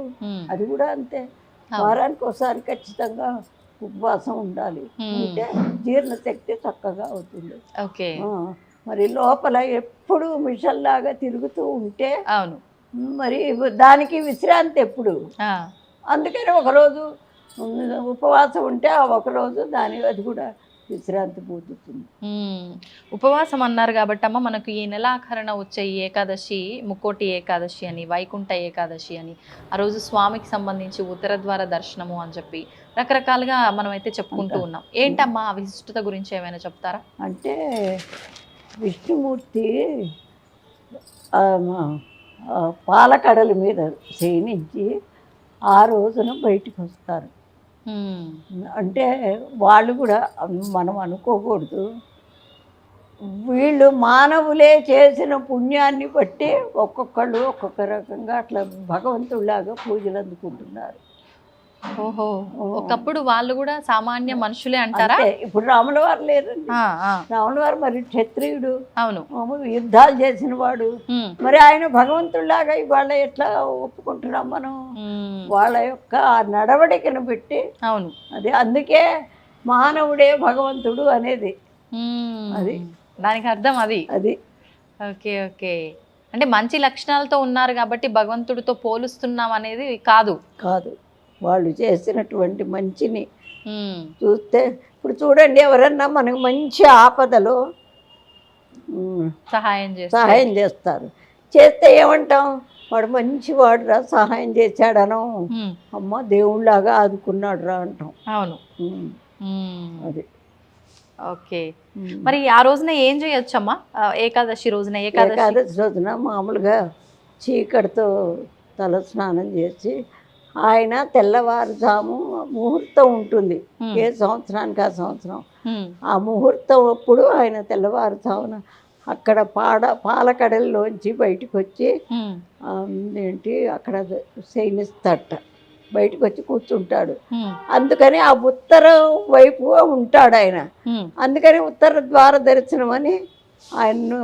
అది కూడా అంతే. వారానికి ఒకసారి ఖచ్చితంగా ఉపవాసం ఉండాలి, ఉంటే జీర్ణశక్తి చక్కగా అవుతుంది. ఓకే. మరి లోపల ఎప్పుడు మిషన్లాగా తిరుగుతూ ఉంటే అవును మరి దానికి విశ్రాంతి ఎప్పుడు. అందుకని ఒకరోజు ఉపవాసం ఉంటే ఆ ఒకరోజు అది కూడా విశ్రాంతి పొందుతుంది. ఉపవాసం అన్నారు కాబట్టి అమ్మ, మనకు ఈ నెలాఖరణ వచ్చే ఈ ఏకాదశి ముక్కోటి ఏకాదశి అని, వైకుంఠ ఏకాదశి అని, ఆ రోజు స్వామికి సంబంధించి ఉత్తర ద్వార దర్శనము అని చెప్పి రకరకాలుగా మనం అయితే చెప్పుకుంటూ ఉన్నాం. ఏంటమ్మా ఆ విశిష్టత గురించి ఏమైనా చెప్తారా? అంటే విష్ణుమూర్తి పాలకడల మీద శయనించి ఆ రోజున బయటికి వస్తారు. అంటే వాళ్ళు కూడా మనం అనుకోకూడదు, వీళ్ళు మానవులే చేసిన పుణ్యాన్ని బట్టి ఒక్కొక్కళ్ళు ఒక్కొక్క రకంగా అట్లా భగవంతుడిలాగా పూజలు అందుకుంటున్నారు. ఓహో, ఒకప్పుడు వాళ్ళు కూడా సామాన్య మనుషులే అంటారా? ఇప్పుడు రాముల వారు లేరండి. రాముల వారు మరి క్షత్రియుడు, అవును, యుద్ధాలు చేసిన వాడు. మరి ఆయన భగవంతుడిలాగా ఇవాళ ఎట్లా ఒప్పుకుంటున్నాం మనం? వాళ్ళ యొక్క నడవడికను పెట్టి. అవును, అది అందుకే మానవుడే భగవంతుడు అనేది. అది దానికి అర్థం అది. అది ఓకే ఓకే. అంటే మంచి లక్షణాలతో ఉన్నారు కాబట్టి భగవంతుడితో పోలుస్తున్నాం అనేది కాదు. కాదు, వాళ్ళు చేసినటువంటి మంచిని చూస్తే. ఇప్పుడు చూడండి, ఎవరన్నా మనకు మంచి ఆపదలో సహాయం చేస్తారు, చేస్తే ఏమంటాం? వాడు మంచివాడు రా, సహాయం చేశాడనో, అమ్మ దేవుళ్ళలాగా ఆదుకున్నాడు రా అంటాం. అవును, అది. ఓకే. మరి ఆ రోజున ఏం చేయొచ్చమ్మా ఏకాదశి రోజున? ఏకాదశి రోజున మామూలుగా చీకటితో తల స్నానం చేసి, ఆయన తెల్లవారుజాము ముహూర్తం ఉంటుంది ఏ సంవత్సరానికి ఆ సంవత్సరం, ఆ ముహూర్తం అప్పుడు ఆయన తెల్లవారుజామున అక్కడ పాలకడల్లోంచి బయటకు వచ్చి అక్కడ శయనిస్తట, బయటకు వచ్చి కూర్చుంటాడు. అందుకని ఆ ఉత్తరం వైపు ఉంటాడు ఆయన. అందుకని ఉత్తర ద్వార దర్శనం అని ఆయన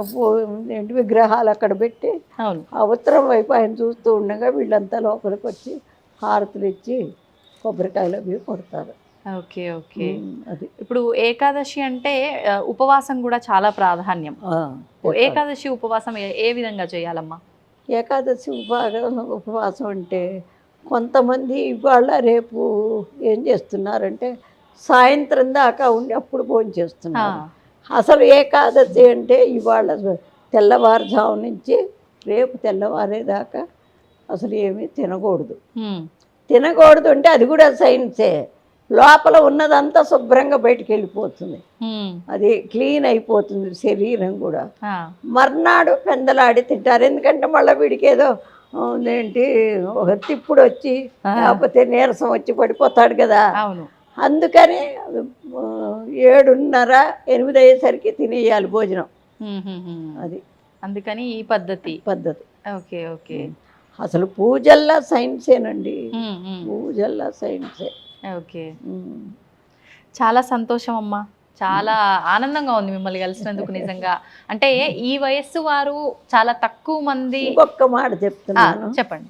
విగ్రహాలు అక్కడ పెట్టి ఆ ఉత్తరం వైపు ఆయన చూస్తూ ఉండగా వీళ్ళంతా లోపలికి వచ్చి హారతులు ఇచ్చి కొబ్బరికాయలు అవి కొడతారు. Okay okay. అది ఇప్పుడు ఏకాదశి అంటే ఉపవాసం కూడా చాలా ప్రాధాన్యం. ఏకాదశి ఉపవాసం ఏ విధంగా చేయాలమ్మా? ఏకాదశి ఉపవాసం అంటే కొంతమంది ఇవాళ రేపు ఏం చేస్తున్నారంటే సాయంత్రం దాకా ఉండి అప్పుడు భోజనం చేస్తున్నారు. అసలు ఏకాదశి అంటే ఇవాళ తెల్లవారుజాము నుంచి రేపు తెల్లవారేదాకా అసలు ఏమీ తినకూడదు. తినకూడదు అంటే అది కూడా సైన్సే. లోపల ఉన్నదంతా శుభ్రంగా బయటికి వెళ్ళిపోతుంది, అది క్లీన్ అయిపోతుంది శరీరం కూడా. మర్నాడు పెందలాడి తింటారు, ఎందుకంటే మళ్ళీ వీడికి ఏదో ఏంటి ఒక తిప్పుడు వచ్చి లేకపోతే నీరసం వచ్చి పడిపోతాడు కదా. అందుకని 7:30, 8 అయ్యేసరికి తినేయాలి భోజనం. అది అందుకని ఈ పద్ధతి. Okay okay. అసలు పూజల్లా సైన్సేనండి, పూజల్లా సైన్సే. ఓకే. చాలా సంతోషం అమ్మా, చాలా ఆనందంగా ఉంది మిమ్మల్ని కలిసినందుకు నిజంగా. అంటే ఈ వయస్సు వారు చాలా తక్కువ మంది. ఒక్క మాట చెప్తున్నాను, చెప్పండి.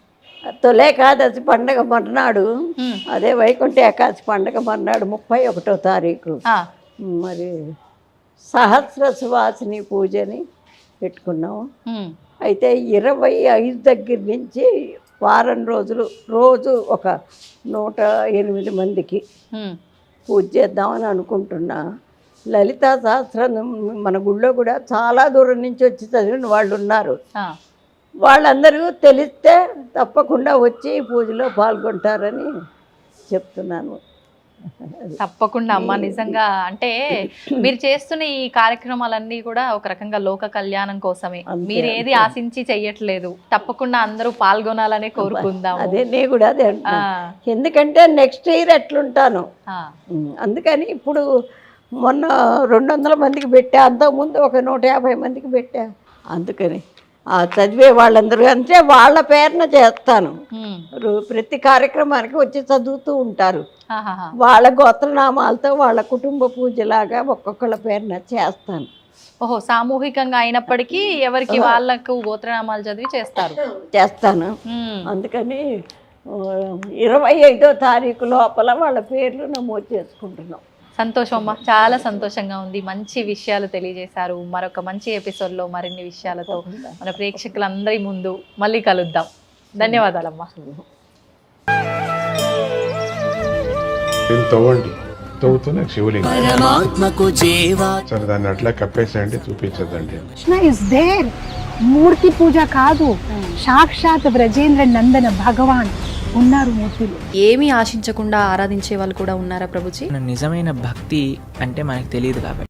తొలి ఏకాదశి పండగ మర్నాడు, అదే వైకుంఠ ఏకాదశి పండగ మర్నాడు 31వ తారీఖు మరి సహస్ర సువాసిని పూజని పెట్టుకున్నాము. అయితే 25 దగ్గర నుంచి వారం రోజులు రోజు ఒక 108 మందికి పూజ చేద్దామని అనుకుంటున్నా. లలితా సహస్రం మన గుళ్ళో కూడా చాలా దూరం నుంచి వచ్చి చదివిన వాళ్ళు ఉన్నారు. వాళ్ళందరూ తెలిస్తే తప్పకుండా వచ్చి పూజలో పాల్గొంటారని చెప్తున్నాను. తప్పకుండా అమ్మ. నిజంగా అంటే మీరు చేస్తున్న ఈ కార్యక్రమాలన్నీ కూడా ఒక రకంగా లోక కళ్యాణం కోసమే. మీరు ఏది ఆశించి చెయ్యట్లేదు. తప్పకుండా అందరూ పాల్గొనాలనే కోరుకుందాం. అదే నేను కూడా అదే అంటున్నా. ఎందుకంటే నెక్స్ట్ ఇయర్ ఎట్లుంటాను, అందుకని ఇప్పుడు మొన్న 200 మందికి పెట్టా, అంతకుముందు ఒక 150 మందికి పెట్టా. అందుకని ఆ చదివే వాళ్ళందరూ అంటే వాళ్ళ పేరున చేస్తాను. ప్రతి కార్యక్రమానికి వచ్చి చదువుతూ ఉంటారు. వాళ్ళ గోత్రనామాలతో వాళ్ళ కుటుంబ పూజలాగా ఒక్కొక్కళ్ళ పేరున చేస్తాను. ఓహో, సామూహికంగా అయినప్పటికీ ఎవరికి వాళ్ళకు గోత్రనామాలు చదివి చేస్తాను. అందుకని 25వ తారీఖు లోపల వాళ్ళ పేర్లు నమోదు చేసుకుంటున్నాం. సంతోషం అమ్మా, చాలా సంతోషంగా ఉంది. మంచి విషయాలు తెలియజేశారు. మరొక మంచి ఎపిసోడ్లో మరిన్ని విషయాలతో మన ప్రేక్షకులందరి ముందు మళ్ళీ కలుద్దాం. ధన్యవాదాలమ్మా. తవ్వండి, తవ్వుతూనే శివలింగం. సరే, దాన్ని అట్లా కప్పేసేయండి, చూపించదండి. Krishna is there. మూర్తి పూజ కాదు, సాక్షాత్ బ్రజేంద్ర నందన భగవాన్ ఉన్నారు మూర్తిలో. ఏమీ ఆశించకుండా ఆరాధించే వాళ్ళు కూడా ఉన్నారా ప్రభుజీ? నిజమైన భక్తి అంటే మనకు తెలియదు కాబట్టి